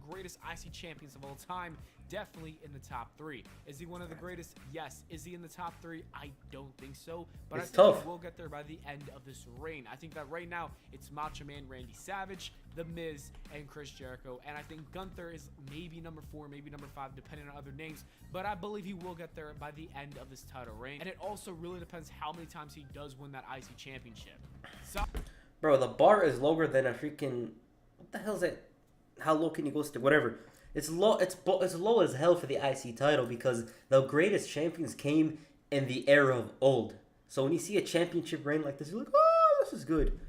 [SPEAKER 8] greatest IC champions of all time. Definitely in the top 3. Is he one of the greatest? Yes. Is he in the top 3? I don't think so. But
[SPEAKER 1] It's
[SPEAKER 8] I think
[SPEAKER 1] tough.
[SPEAKER 8] he will get there by the end of this reign. I think that right now it's Macho Man Randy Savage, The Miz, and Chris Jericho. And I think Gunther is maybe number 4, maybe number 5, depending on other names. But I believe he will get there by the end of this title reign. And it also really depends how many times he does win that IC championship. So
[SPEAKER 1] Bro, the bar is lower than a freaking... What the hell is that? How low can you go? Whatever. It's low. It's low as hell for the IC title because the greatest champions came in the era of old. So when you see a championship reign like this, you're like, oh, this is good.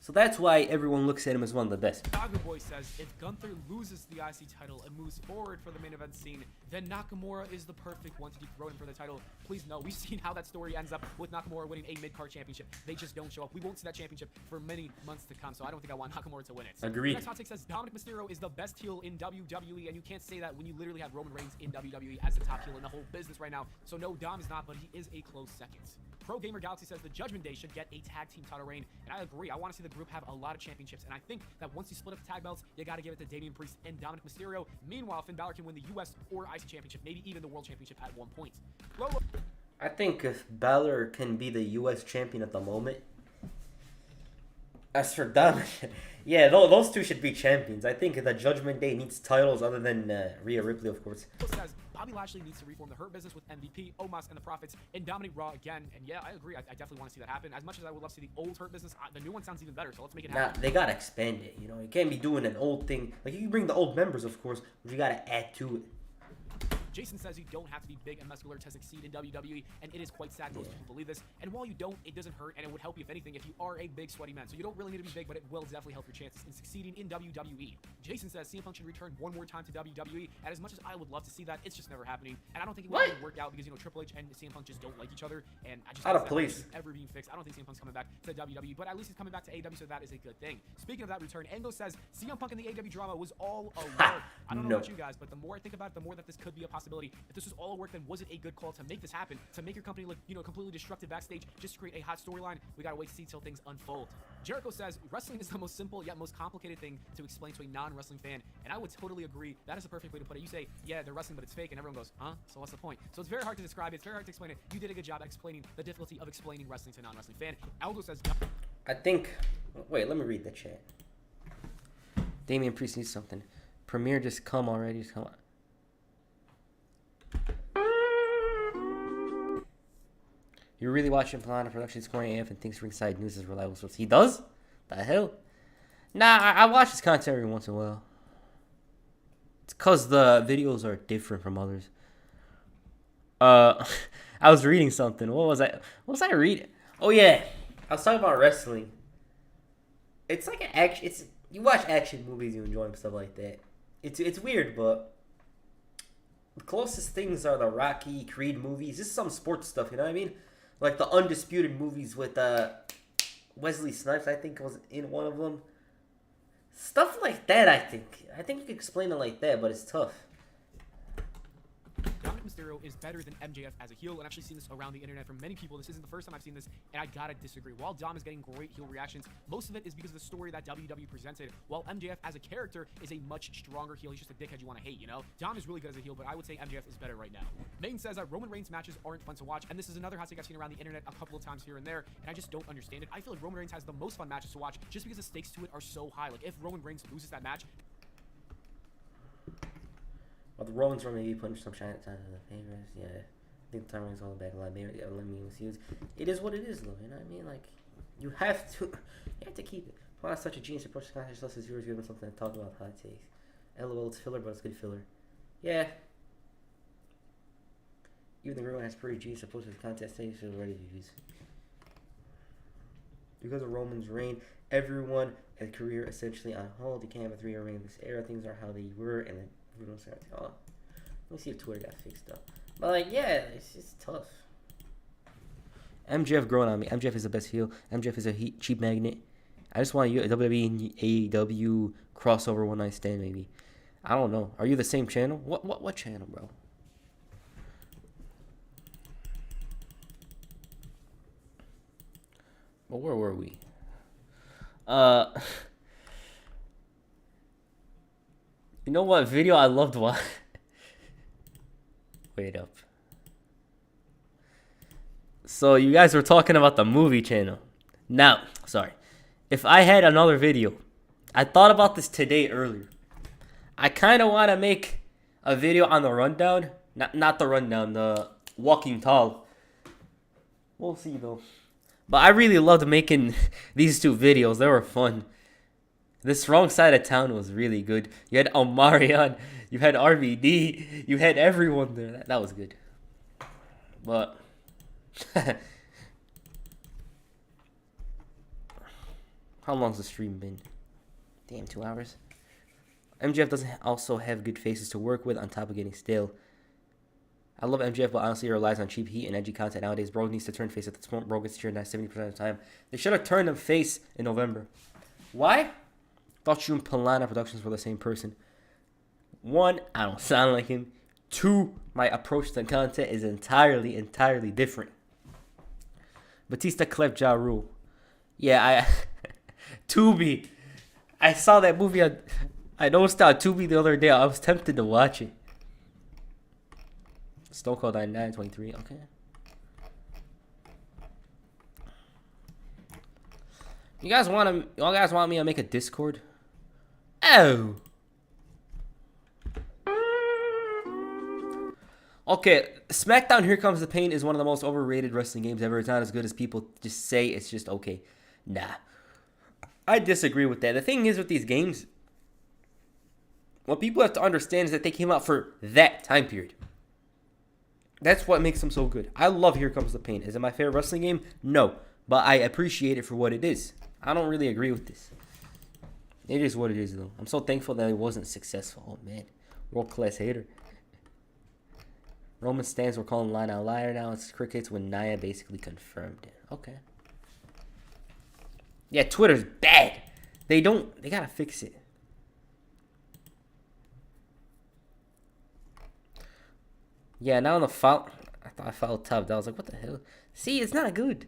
[SPEAKER 1] So that's why everyone looks at him as one of the best.
[SPEAKER 8] Chicago Boy says, if Gunther loses the IC title and moves forward for the main event scene, then Nakamura is the perfect one to dethrone him for the title. Please know, we've seen how that story ends up with Nakamura winning a mid-card championship. They just don't show up. We won't see that championship for many months to come, so I don't think I want Nakamura to win it.
[SPEAKER 1] Agreed.
[SPEAKER 8] The next hot take says, Dominic Mysterio is the best heel in WWE, and you can't say that when you literally have Roman Reigns in WWE as the top heel in the whole business right now. So no, Dom is not, but he is a close second. Pro Gamer Galaxy says the Judgment Day should get a tag team title reign, and I agree. I want to see the group have a lot of championships, and I think that once you split up the tag belts, you got to give it to Damian Priest and Dominic Mysterio. Meanwhile, Finn Balor can win the US or IC championship, maybe even the World Championship at one point. Lolo
[SPEAKER 1] I think if Balor can be the U.S. champion at the moment. As for Dominic, yeah, those two should be champions. I think the Judgment Day needs titles other than Rhea Ripley, of course.
[SPEAKER 8] says Bobby Lashley needs to reform the Hurt Business with MVP, Omos, and the Profits, and dominate Raw again. And yeah, I agree. I definitely want to see that happen. As much as I would love to see the old Hurt Business, the new one sounds even better. So let's make it
[SPEAKER 1] Nah,
[SPEAKER 8] happen.
[SPEAKER 1] they gotta expand it. You know, you can't be doing an old thing. Like you can bring the old members, of course, but you gotta add to it.
[SPEAKER 8] Jason says you don't have to be big and muscular to succeed in WWE, and it is quite sad most people believe this. And while you don't, it doesn't hurt, and it would help you, if anything, if you are a big, sweaty man. So you don't really need to be big, but it will definitely help your chances in succeeding in WWE. Jason says CM Punk should return one more time to WWE, and as much as I would love to see that, it's just never happening. And I don't think it would
[SPEAKER 1] What?
[SPEAKER 8] really work out because, you know, Triple H and CM Punk just don't like each other, and I just
[SPEAKER 1] Out
[SPEAKER 8] don't
[SPEAKER 1] of
[SPEAKER 8] see that
[SPEAKER 1] place.
[SPEAKER 8] relationship ever being fixed. I don't think CM Punk's coming back to WWE, but at least he's coming back to AEW, so that is a good thing. Speaking of that return, Engo says CM Punk and the AEW drama was all a work. I don't know
[SPEAKER 1] No.
[SPEAKER 8] about you guys, but the more I think about it, the more that this could be a possibility. If this was all a work, then was it a good call to make this happen? To make your company look, you know, completely destructive backstage just to create a hot storyline? We gotta wait to see till things unfold. Jericho says wrestling is the most simple yet most complicated thing to explain to a non-wrestling fan, and I would totally agree. That is the perfect way to put it. You say, yeah, they're wrestling, but it's fake, and everyone goes, huh? So what's the point? So it's very hard to describe it. It's very hard to explain it. You did a good job explaining the difficulty of explaining wrestling to a non-wrestling fan. Aldo says,
[SPEAKER 1] I think. Wait, let me read the chat. Damian Priest needs something. Premiere, just come already. Just come on. You're really watching Plana Production scoring AF and thinks Ringside News is reliable source. He does? The hell? Nah, I watch his content every once in a while. It's because the videos are different from others. I was reading something. What was I reading? Oh yeah, I was talking about wrestling. It's like an action. It's you watch action movies, you enjoy them, stuff like that. It's weird, but the closest things are the Rocky, Creed movies. This is some sports stuff, you know what I mean? Like the Undisputed movies with Wesley Snipes, I think was in one of them. Stuff like that, I think you can explain it like that, but it's tough.
[SPEAKER 8] Dominic Mysterio is better than MJF as a heel, and I've actually seen this around the internet from many people. This isn't the first time I've seen this, and I gotta disagree. While Dom is getting great heel reactions, most of it is because of the story that WWE presented, while MJF as a character is a much stronger heel. He's just a dickhead you want to hate, you know? Dom is really good as a heel, but I would say MJF is better right now. Maine says that Roman Reigns matches aren't fun to watch, and this is another hot take I've seen around the internet a couple of times here and there, and I just don't understand it. I feel like Roman Reigns has the most fun matches to watch just because the stakes to it are so high. Like, if Roman Reigns loses that match,
[SPEAKER 1] Well, the Romans were maybe putting some shine at the favorites. Yeah, I think the time is all back a lot. Maybe let me use. It is what it is, though. You know what I mean? Like, You have to. You have to keep it. Why not such a genius approach to content? Just as viewers given something to talk about hot takes. LOL, it's filler, but it's good filler. Yeah. Even the real one has pretty genius approach to the content stage is ready to use. Because of Roman's reign, everyone had career essentially on hold. You can't have a 3-year reign in this era. Things are how they were, and then we don't say oh. Let me see if Twitter got fixed up. But like, yeah, it's just tough. MJF growing on me. MJF is the best heel. MJF is a cheap magnet. I just want you a WWE and AEW crossover one night stand maybe. I don't know. Are you the same channel? What channel, bro? Well, where were we? You know what video I loved watching? Wait up. So you guys were talking about the movie channel. Now, sorry. If I had another video, I thought about this today earlier. I kind of want to make a video on the rundown. Not the rundown, the walking tall. We'll see though. But I really loved making these two videos. They were fun. This wrong side of town was really good. You had Omarion, you had RVD, you had everyone there. That was good. But how long's the stream been? Damn, 2 hours. MJF doesn't also have good faces to work with on top of getting stale. I love MJF, but honestly, he relies on cheap heat and edgy content nowadays. Bro needs to turn face at this point. Bro gets cheered 70% of the time. They should have turned him face in November. Why? Thought you and Palana Productions were the same person. 1, I don't sound like him. 2, my approach to content is entirely different. Batista cleft Ja Rule. Yeah, Tubi. I saw that movie I noticed on Tubi the other day. I was tempted to watch it. Stone Cold 9923. Okay. You guys want me to make a Discord? Oh. Okay, SmackDown Here Comes the Pain is one of the most overrated wrestling games ever. It's not as good as people just say. It's just okay. Nah. I disagree with that. The thing is with these games, what people have to understand is that they came out for that time period. That's what makes them so good. I love Here Comes the Pain. Is it my favorite wrestling game? No. But I appreciate it for what it is. I don't really agree with this. It is what it is, though. I'm so thankful that it wasn't successful. Oh, man. World-class hater. Roman stands were calling Lana a liar now. It's crickets when Nia basically confirmed it. Okay. Yeah, Twitter's bad. They gotta fix it. Yeah, now on the foul, I thought I fouled Tubbed. I was like, what the hell? See, it's not good.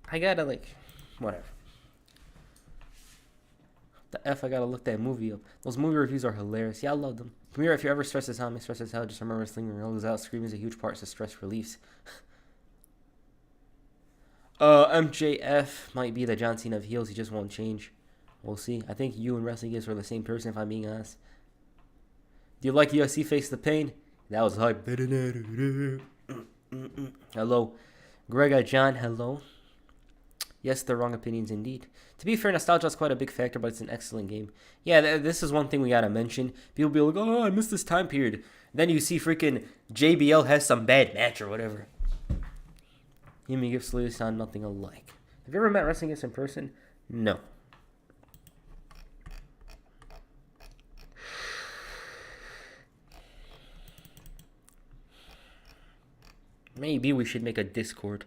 [SPEAKER 1] I gotta, like, whatever. The F, I gotta look that movie up. Those movie reviews are hilarious. Yeah, I love them. Come here, if you're ever stressed as hell, make stress as hell, just remember wrestling goes out. Screaming is a huge part of stress reliefs. MJF might be the John Cena of heels. He just won't change. We'll see. I think you and Wrestling Geeks are the same person, if I'm being honest. Do you like UFC Face the Pain? That was hype. Hello. Grega John, hello. Yes, they're wrong opinions indeed. To be fair, nostalgia is quite a big factor, but it's an excellent game. Yeah, this is one thing we gotta mention. People be like, oh, I missed this time period. Then you see freaking JBL has some bad match or whatever. You and Gibbs Slade sound nothing alike. Have you ever met Wrestling Geeks in person? No. Maybe we should make a Discord.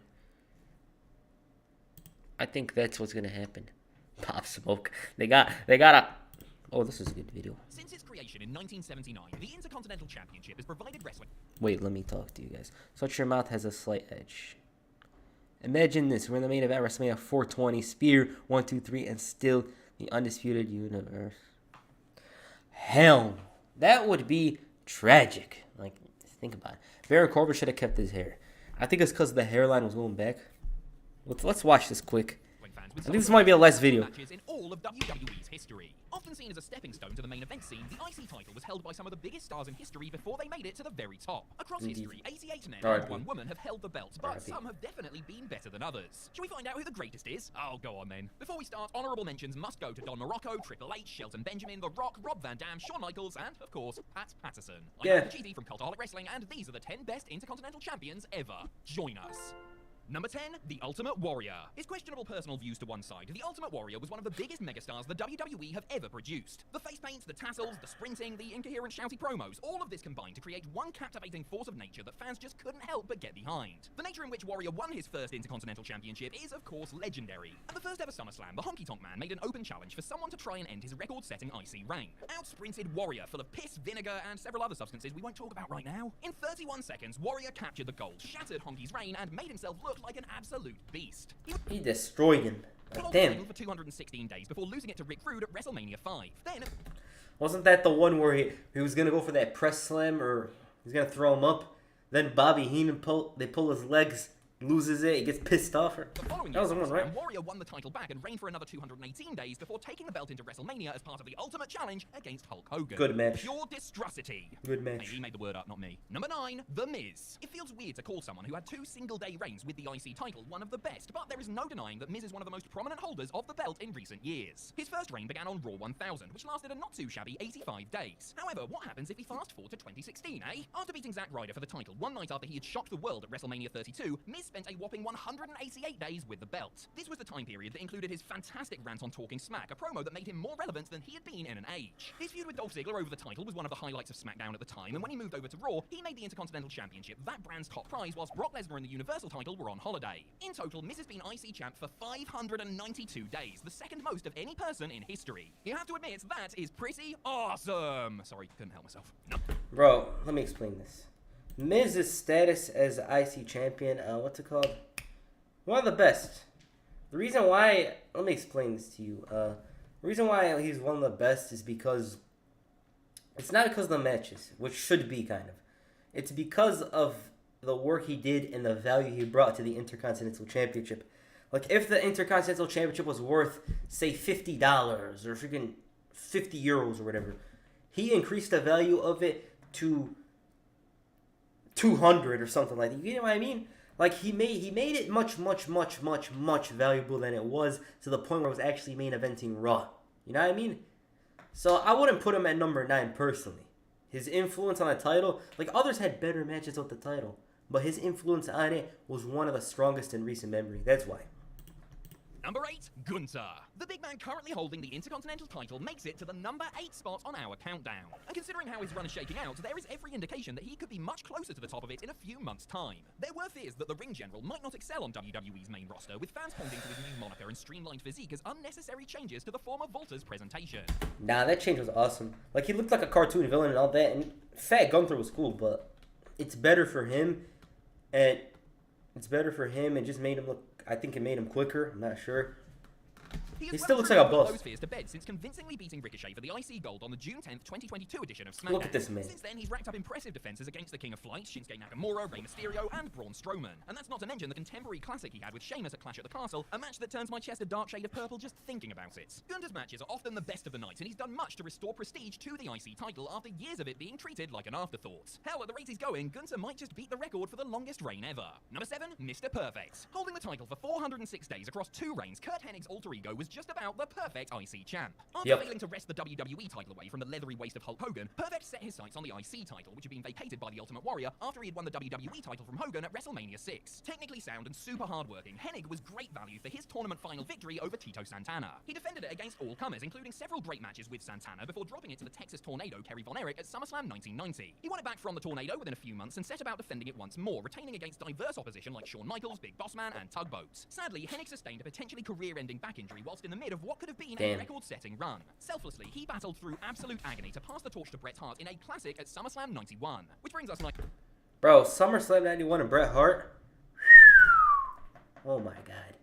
[SPEAKER 1] I think that's what's gonna happen. Pop Smoke. They got a. Oh, this is a good video.
[SPEAKER 9] Since its creation in 1979, the Intercontinental Championship has provided wrestling.
[SPEAKER 1] Wait, let me talk to you guys. Such Your Mouth has a slight edge. Imagine this: we're in the main event WrestleMania 420. Spear 1, 2, 3, and still the undisputed universe. Hell, that would be tragic. Like, think about it. Baron Corbin should have kept his hair. I think it's because the hairline was going back. Let's watch this quick.
[SPEAKER 9] stands with
[SPEAKER 1] I
[SPEAKER 9] some
[SPEAKER 1] think
[SPEAKER 9] of
[SPEAKER 1] this might be a last video.
[SPEAKER 9] matches in all of WWE's history. Often seen as a stepping stone to the main event scene, the IC title was held by some of the biggest stars in history before they made it to the very top. Across history, 88 men and one woman have held the belt, but some have definitely been better than others. Shall we find out who the greatest is? Oh, go on then. Before we start, honourable mentions must go to Don Morocco, Triple H, Shelton Benjamin, The Rock, Rob Van Dam, Shawn Michaels, and, of course, Pat Patterson. I'm Andy GD from Cultaholic Wrestling, and these are the 10 best Intercontinental Champions ever. Join us. Number 10, The Ultimate Warrior. His questionable personal views to one side, The Ultimate Warrior was one of the biggest megastars the WWE have ever produced. The face paint, the tassels, the sprinting, the incoherent shouty promos, all of this combined to create one captivating force of nature that fans just couldn't help but get behind. The nature in which Warrior won his first Intercontinental Championship is, of course, legendary. At the first ever SummerSlam, the Honky Tonk Man made an open challenge for someone to try and end his record-setting IC reign. Out sprinted Warrior, full of piss, vinegar, and several other substances we won't talk about right now. In 31 seconds, Warrior captured the gold, shattered Honky's reign, and made himself look like an absolute beast.
[SPEAKER 1] He destroyed him.
[SPEAKER 9] Held
[SPEAKER 1] Damn.
[SPEAKER 9] the title for 216 days before losing it to Rick Rude at WrestleMania 5. Then,
[SPEAKER 1] Wasn't that the one where he was gonna go for that press slam, or he's gonna throw him up? Then Bobby Heenan pull his legs, loses it, he gets pissed off.
[SPEAKER 9] the following
[SPEAKER 1] That was the
[SPEAKER 9] year,
[SPEAKER 1] one, right?
[SPEAKER 9] Warrior won the title back and reigned for another 218 days before taking the belt into WrestleMania as part of the Ultimate Challenge against Hulk Hogan.
[SPEAKER 1] Good match.
[SPEAKER 9] Pure distrosity.
[SPEAKER 1] Good match.
[SPEAKER 9] Maybe he made the word up, not me. Number 9, The Miz. It feels weird to call someone who had 2 single-day reigns with the IC title one of the best, but there is no denying that Miz is one of the most prominent holders of the belt in recent years. His first reign began on Raw 1000, which lasted a not-too-shabby 85 days. However, what happens if we fast-forward to 2016, eh? After beating Zack Ryder for the title one night after he had shocked the world at WrestleMania 32, Miz spent a whopping 188 days with the belt. This was the time period that included his fantastic rant on Talking Smack, a promo that made him more relevant than he had been in an age. His feud with Dolph Ziggler over the title was one of the highlights of SmackDown at the time, and when he moved over to Raw, he made the Intercontinental Championship that brand's top prize, whilst Brock Lesnar and the Universal title were on holiday. In total, Miz has been IC champ for 592 days, the second most of any person in history. You have to admit, that is pretty awesome. Sorry, couldn't help myself. No.
[SPEAKER 1] Bro, let me explain this. Miz's status as IC champion, what's it called? One of the best. The reason why, let me explain this to you. The reason why he's one of the best is because, it's not because of the matches, which should be kind of. It's because of the work he did and the value he brought to the Intercontinental Championship. Like, if the Intercontinental Championship was worth, say, $50 or freaking 50 euros or whatever, he increased the value of it to 200 or something like that. You know what I mean? Like, he made it much valuable than it was, to the point where it was actually main eventing Raw. You know what I mean? So I wouldn't put him at number 9 personally. His influence on the title, like, others had better matches with the title, but his influence on it was one of the strongest in recent memory. That's why.
[SPEAKER 9] Number 8, Gunther. The big man currently holding the Intercontinental title makes it to the number 8 spot on our countdown. And considering how his run is shaking out, there is every indication that he could be much closer to the top of it in a few months' time. There were fears that the Ring General might not excel on WWE's main roster, with fans pointing to his new moniker and streamlined physique as unnecessary changes to the former Volta's presentation.
[SPEAKER 1] Nah, that change was awesome. Like, he looked like a cartoon villain and all that, and Fat Gunther was cool, but it's better for him, and it just made him look, I think it made him quicker, I'm not sure. He still looks like a boss.
[SPEAKER 9] Those fears to bed since convincingly beating Ricochet for the IC gold on the June 10th, 2022 edition of SmackDown.
[SPEAKER 1] Look at this man.
[SPEAKER 9] Since then, he's racked up impressive defenses against the King of Flight, Shinsuke Nakamura, Rey Mysterio, and Braun Strowman. And that's not to mention the contemporary classic he had with Sheamus at Clash at the Castle, a match that turns my chest a dark shade of purple just thinking about it. Gunther's matches are often the best of the night, and he's done much to restore prestige to the IC title after years of it being treated like an afterthought. Hell, at the rate he's going, Gunther might just beat the record for the longest reign ever. Number 7, Mr. Perfect. Holding the title for 406 days across 2 reigns, Kurt Hennig's alter ego was just about the perfect IC champ. After failing to wrest the WWE title away from the leathery waist of Hulk Hogan, Perfect set his sights on the IC title, which had been vacated by the Ultimate Warrior after he had won the WWE title from Hogan at WrestleMania 6. Technically sound and super hardworking, Hennig was great value for his tournament final victory over Tito Santana. He defended it against all comers, including several great matches with Santana before dropping it to the Texas Tornado Kerry Von Erich at SummerSlam 1990. He won it back from the Tornado within a few months and set about defending it once more, retaining against diverse opposition like Shawn Michaels, Big Boss Man, and Tugboats. Sadly, Hennig sustained a potentially career-ending back injury whilst in the mid of what could have been a record-setting run. Selflessly, he battled through absolute agony to pass the torch to Bret Hart in a classic at SummerSlam 91. Which brings us
[SPEAKER 1] Bro, SummerSlam 91 and Bret Hart? Oh my god.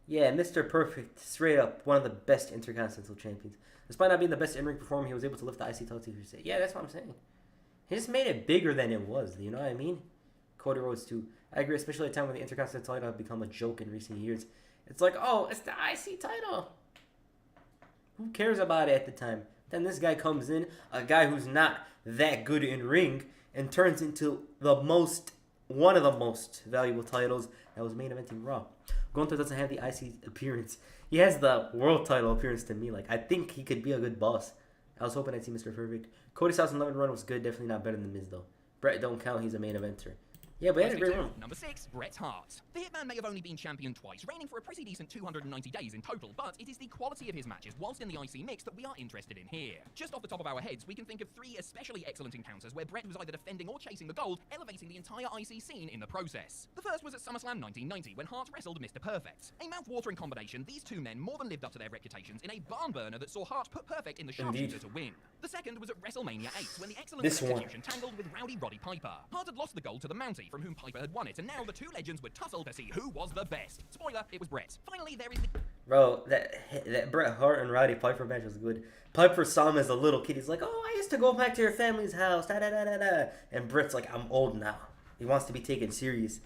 [SPEAKER 1] Yeah, Mr. Perfect, straight up, one of the best Intercontinental Champions. Despite not being the best in-ring performer, he was able to lift the IC title to say, yeah, that's what I'm saying. He just made it bigger than it was, you know what I mean? Cody Rhodes too. I agree, especially at a time when the Intercontinental title had become a joke in recent years. It's like, oh, it's the IC title. Who cares about it at the time? Then this guy comes in, a guy who's not that good in ring, and turns into one of the most valuable titles that was main eventing Raw. Gunther doesn't have the IC appearance. He has the world title appearance to me. Like, I think he could be a good boss. I was hoping I'd see Mr. Perfect. Cody's 2011 run was good. Definitely not better than The Miz, though. Brett don't count. He's a main eventer. Yeah, but he had a great run.
[SPEAKER 9] Number 6, Bret Hart. The Hitman may have only been champion twice, reigning for a pretty decent 290 days in total, but it is the quality of his matches whilst in the IC mix that we are interested in here. Just off the top of our heads, we can think of 3 especially excellent encounters where Bret was either defending or chasing the gold, elevating the entire IC scene in the process. The first was at SummerSlam 1990, when Hart wrestled Mr. Perfect. A mouth-watering combination, these two men more than lived up to their reputations in a barn burner that saw Hart put Perfect in the sharpshooter to win. The second was at WrestleMania 8, when the excellent execution tangled with Rowdy Roddy Piper. Hart had lost the gold to the Mountie, from whom Piper had won it, and now the two legends would tussle to see who was the best. Spoiler, it was Bret. Finally, there is the...
[SPEAKER 1] Bro, that Bret Hart and Roddy Piper match was good. Piper saw him as a little kid. He's like, oh, I used to go back to your family's house. Da, da, da, da, da. And Bret's like, I'm old now. He wants to be taken serious.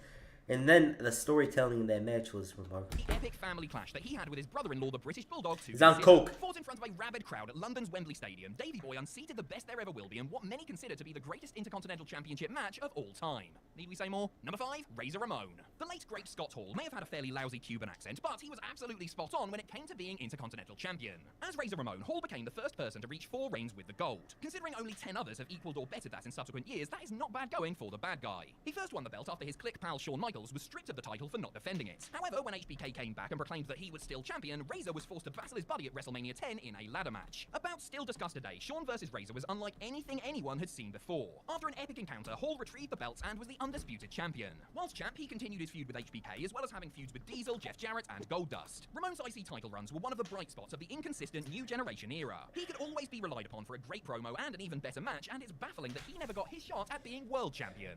[SPEAKER 1] And then the storytelling in that match was remarkable.
[SPEAKER 9] The epic family clash that he had with his brother-in-law, the British Bulldog,
[SPEAKER 1] He's on coke.
[SPEAKER 9] Fought in front of a rabid crowd at London's Wembley Stadium, Davey Boy unseated the best there ever will be in what many consider to be the greatest Intercontinental Championship match of all time. Need we say more? Number 5, Razor Ramon. The late great Scott Hall may have had a fairly lousy Cuban accent, but he was absolutely spot on when it came to being Intercontinental Champion. As Razor Ramon, Hall became the first person to reach 4 reigns with the gold. Considering only 10 others have equaled or bettered that in subsequent years, that is not bad going for the bad guy. He first won the belt after his click pal Shawn Michaels was stripped of the title for not defending it. However, when HBK came back and proclaimed that he was still champion, Razor was forced to battle his buddy at WrestleMania 10 in a ladder match. A bout still discussed today, Shawn vs. Razor was unlike anything anyone had seen before. After an epic encounter, Hall retrieved the belts and was the undisputed champion. Whilst champ, he continued his feud with HBK, as well as having feuds with Diesel, Jeff Jarrett, and Goldust. Ramon's IC title runs were one of the bright spots of the inconsistent new generation era. He could always be relied upon for a great promo and an even better match, and it's baffling that he never got his shot at being world champion.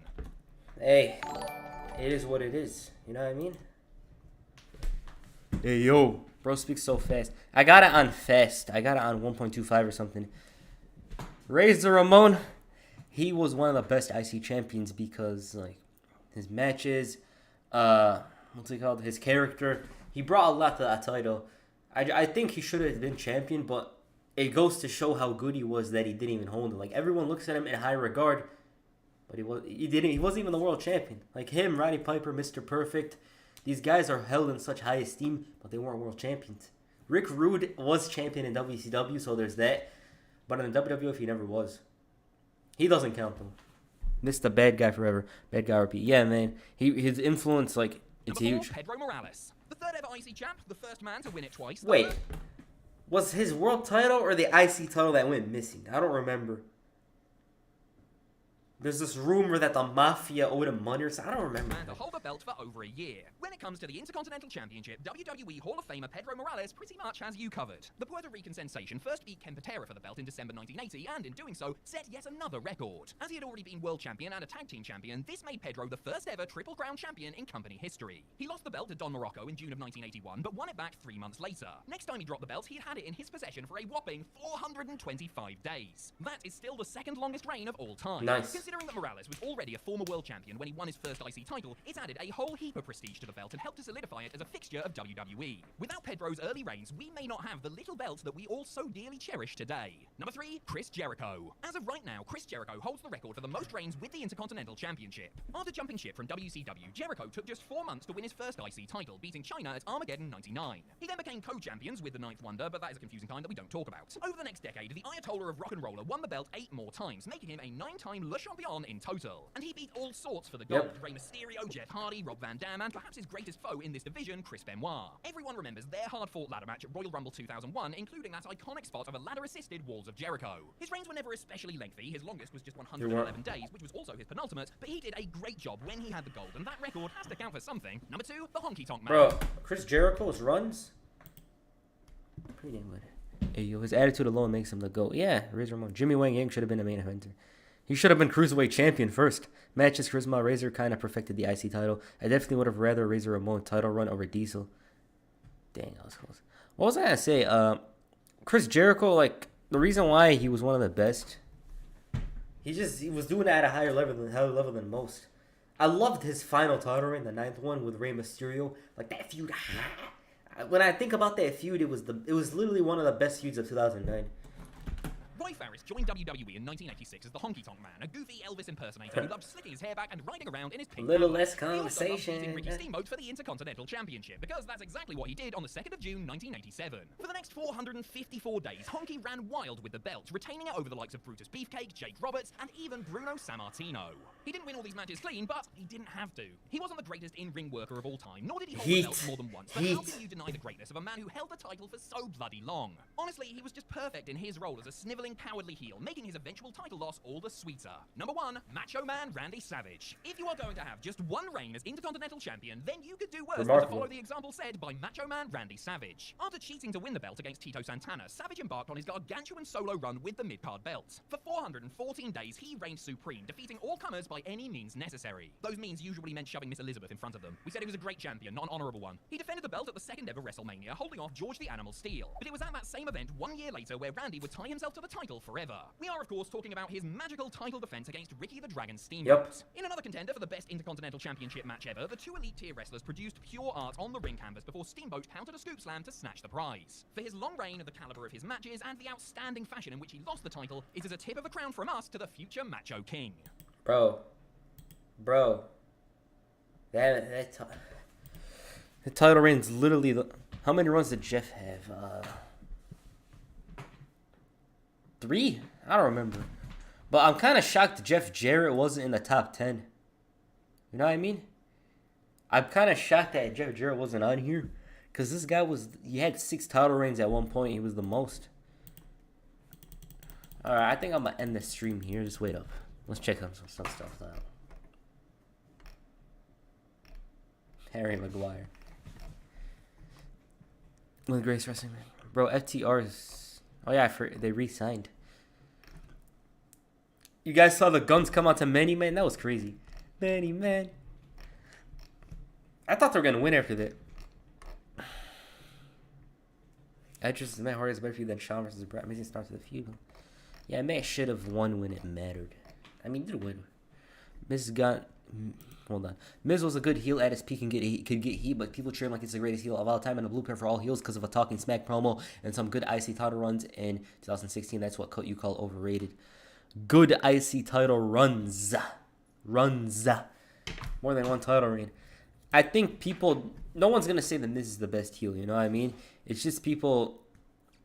[SPEAKER 1] Hey, it is what it is. You know what I mean? Hey, yo. Bro speaks so fast. I got it on fast. I got it on 1.25 or something. Razor Ramon, he was one of the best IC champions because, like, his matches, what's it called? His character. He brought a lot to that title. I think he should have been champion, but it goes to show how good he was that he didn't even hold it. Like, everyone looks at him in high regard, but he wasn't even the world champion. Like him, Roddy Piper, Mr. Perfect. These guys are held in such high esteem, but they weren't world champions. Rick Rude was champion in WCW, so there's that. But in the WWF, he never was. He doesn't count, though. Mr. Bad Guy Forever. Bad Guy RP. Yeah, man. His influence, like, it's
[SPEAKER 9] Number 4,
[SPEAKER 1] huge.
[SPEAKER 9] Pedro Morales. The third ever IC champ, the first man to win it twice.
[SPEAKER 1] Wait. Was his world title or the IC title that went missing? I don't remember. There's this rumor that the Mafia owed him money or something. I don't remember.
[SPEAKER 9] And to hold the belt for over a year. When it comes to the Intercontinental Championship, WWE Hall of Famer Pedro Morales pretty much has you covered. The Puerto Rican sensation first beat Ken Patera for the belt in December 1980, and in doing so, set yet another record. As he had already been world champion and a tag team champion, this made Pedro the first ever Triple Crown champion in company history. He lost the belt to Don Morocco in June of 1981, but won it back 3 months later. Next time he dropped the belt, he had it in his possession for a whopping 425 days. That is still the second longest reign of all time.
[SPEAKER 1] Nice.
[SPEAKER 9] Considering that Morales was already a former world champion when he won his first IC title, it added a whole heap of prestige to the belt and helped to solidify it as a fixture of WWE. Without Pedro's early reigns, we may not have the little belt that we all so dearly cherish today. Number 3, Chris Jericho. As of right now, Chris Jericho holds the record for the most reigns with the Intercontinental Championship. After jumping ship from WCW, Jericho took just 4 months to win his first IC title, beating China at Armageddon 99. He then became co-champions with the Ninth Wonder, but that is a confusing kind that we don't talk about. Over the next decade, the Ayatollah of Rock and Roller won the belt 8 more times, making him a 9-time Le Champion in total. And he beat all sorts for the gold. Rey Mysterio, Jeff Hardy, Rob Van Dam, and perhaps his greatest foe in this division, Chris Benoit. Everyone remembers their hard-fought ladder match at Royal Rumble 2001, including that iconic spot of a ladder-assisted Walls of Jericho. His reigns were never especially lengthy. His longest was just 111 days, which was also his penultimate, but he did a great job when he had the gold, and that record has to count for something. Number 2, the Honky Tonk Man.
[SPEAKER 1] Bro, Chris Jericho's runs? Pretty damn good. Hey, yo, his attitude alone makes him the GOAT. Yeah, Razor Ramon. Jimmy Wang Yang should have been a main eventer. He should have been Cruiserweight champion first. Matches, charisma, Razor kind of perfected the IC title. I definitely would have rather Razor Ramon title run over Diesel. Dang, that was close. What was I going to say? Chris Jericho, like, the reason why he was one of the best, he was doing it at a higher level than most. I loved his final title reign, the 9th one with Rey Mysterio. Like, that feud, When I think about that feud, it was literally one of the best feuds of 2009.
[SPEAKER 9] Roy Farris joined WWE in 1986 as the Honky Tonk Man, a goofy Elvis impersonator who loved slicking his hair back and riding around in his pink
[SPEAKER 1] Little
[SPEAKER 9] Cadillac.
[SPEAKER 1] less
[SPEAKER 9] He also loved
[SPEAKER 1] conversation.
[SPEAKER 9] beating Ricky Steamboat for the Intercontinental Championship, because that's exactly what he did on the 2nd of June 1987. For the next 454 days, Honky ran wild with the belt, retaining it over the likes of Brutus Beefcake, Jake Roberts, and even Bruno Sammartino. He didn't win all these matches clean, but he didn't have to. He wasn't the greatest in-ring worker of all time, nor did he hold the belt more than once, but how can you deny the greatness of a man who held the title for so bloody long? Honestly, he was just perfect in his role as a sniveling, cowardly heel, making his eventual title loss all the sweeter. Number 1, Macho Man Randy Savage. If you are going to have just one reign as Intercontinental Champion, then you could do worse than to follow the example set by Macho Man Randy Savage. After cheating to win the belt against Tito Santana, Savage embarked on his gargantuan solo run with the mid-card belt. For 414 days, he reigned supreme, defeating all comers by any means necessary. Those means usually meant shoving Miss Elizabeth in front of them. We said he was a great champion, not an honorable one. He defended the belt at the second ever WrestleMania, holding off George the Animal Steele. But it was at that same event 1 year later where Randy would tie himself to the title forever. We are, of course, talking about his magical title defense against Ricky the Dragon Steamboat. In another contender for the best Intercontinental Championship match ever, the two elite tier wrestlers produced pure art on the ring canvas before Steamboat countered a scoop slam to snatch the prize. For his long reign, the caliber of his matches, and the outstanding fashion in which he lost the title, it is a tip of the crown from us to the future Macho King.
[SPEAKER 1] Bro. The title reign's literally the... How many runs did Jeff have? 3? I don't remember. But I'm kind of shocked Jeff Jarrett wasn't in the top 10. You know what I mean? I'm kind of shocked that Jeff Jarrett wasn't on here. Because this guy he had 6 title reigns at one point. He was the most. Alright, I think I'm going to end the stream here. Just wait up. Let's check on some stuff out. Harry Maguire. With Grace Wrestling. Bro, FTR is... Oh yeah, they re-signed. You guys saw the Guns come out to Many Man? That was crazy. Many Man. I thought they were going to win after that. Edge's Matt Hardy is better feud than Shawn versus Brett. Amazing start to the feud. Yeah, Matt should have won when it mattered. I mean, he did win. Miz got... Hold on. Miz was a good heel at his peak and could get heat, but people treat him like it's the greatest heel of all time and a blueprint for all heels because of a Talking Smack promo and some good IC title runs in 2016. That's what you call overrated. Good IC title runs. More than one title reign. I think people... No one's going to say that Miz is the best heel, you know what I mean? It's just people...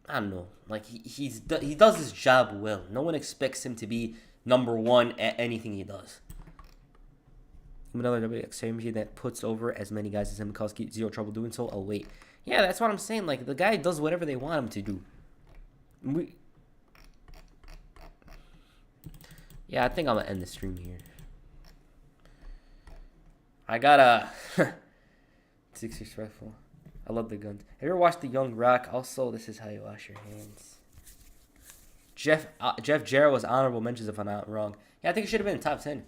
[SPEAKER 1] I don't know. Like, he does his job well. No one expects him to be number 1 at anything he does. Another WWE that puts over as many guys as him because he zero trouble doing so. Oh, wait. Yeah, that's what I'm saying. Like, the guy does whatever they want him to do. Yeah, I think I'm going to end the stream here. I gotta... It's disrespectful. I love the Guns. Have you ever watched The Young Rock? Also, this is how you wash your hands. Jeff Jarrett was honorable mentions if I'm not wrong. Yeah, I think it should have been in top 10.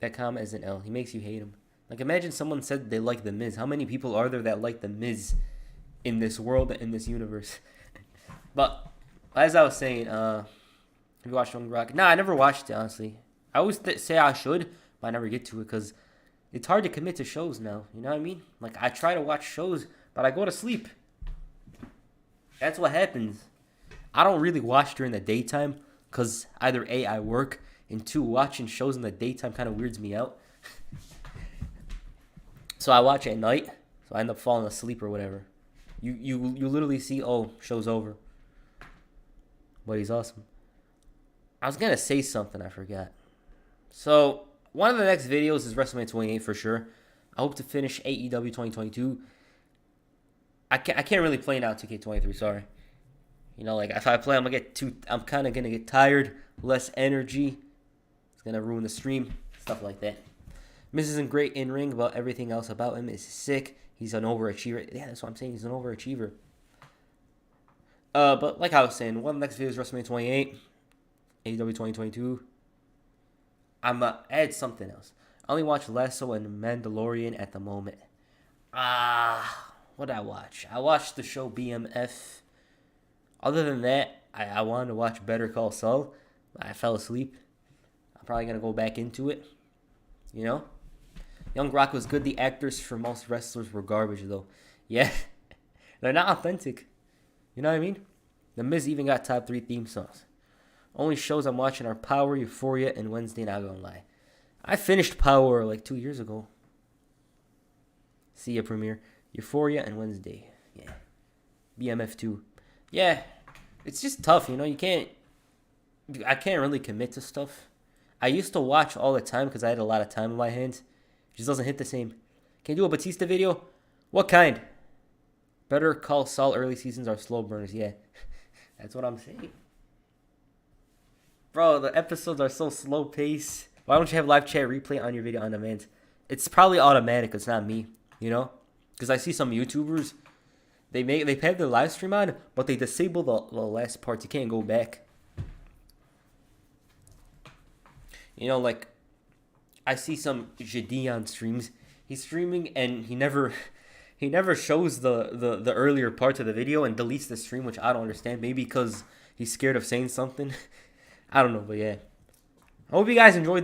[SPEAKER 1] That comment is an L. He makes you hate him. Like, imagine someone said they like The Miz. How many people are there that like The Miz in this world, in this universe? But, as I was saying, have you watched Young Rock? Nah, I never watched it, honestly. I always say I should, but I never get to it because it's hard to commit to shows now. You know what I mean? Like, I try to watch shows, but I go to sleep. That's what happens. I don't really watch during the daytime because either A, I work, and 2, watching shows in the daytime kind of weirds me out. So I watch at night, so I end up falling asleep or whatever. You literally see, oh, show's over. But he's awesome. I was going to say something, I forgot. So, one of the next videos is WrestleMania 28 for sure. I hope to finish AEW 2022. I can't really play now 2K23, sorry. You know, like, if I play, I'm kind of going to get tired, less energy. It's going to ruin the stream, stuff like that. Miz isn't great in ring, but everything else about him is sick. He's an overachiever. Yeah, that's what I'm saying. He's an overachiever. But like I was saying, one of the next videos is WrestleMania 28, AEW 2022. I'm going to add something else. I only watch Lasso and Mandalorian at the moment. What did I watch? I watched the show BMF. Other than that, I wanted to watch Better Call Saul. I fell asleep. I'm probably going to go back into it. You know? Young Rock was good. The actors for most wrestlers were garbage, though. Yeah, they're not authentic. You know what I mean? The Miz even got top 3 theme songs. Only shows I'm watching are Power, Euphoria, and Wednesday. Not gonna lie, I finished Power like 2 years ago. See ya, Premiere. Euphoria and Wednesday. Yeah. BMF 2. Yeah, it's just tough, you know. I can't really commit to stuff. I used to watch all the time because I had a lot of time in my hands. It just doesn't hit the same. Can you do a Batista video? What kind? Better Call Saul early seasons are slow burners. Yeah, that's what I'm saying. Bro, the episodes are so slow paced. Why don't you have live chat replay on your video on demand? It's probably automatic. It's not me, you know? Because I see some YouTubers, they have their live stream on, but they disable the last parts. You can't go back. You know, like, I see some Jadion streams. He's streaming and he never shows the earlier parts of the video and deletes the stream, which I don't understand. Maybe because he's scared of saying something. I don't know, but yeah. I hope you guys enjoyed this.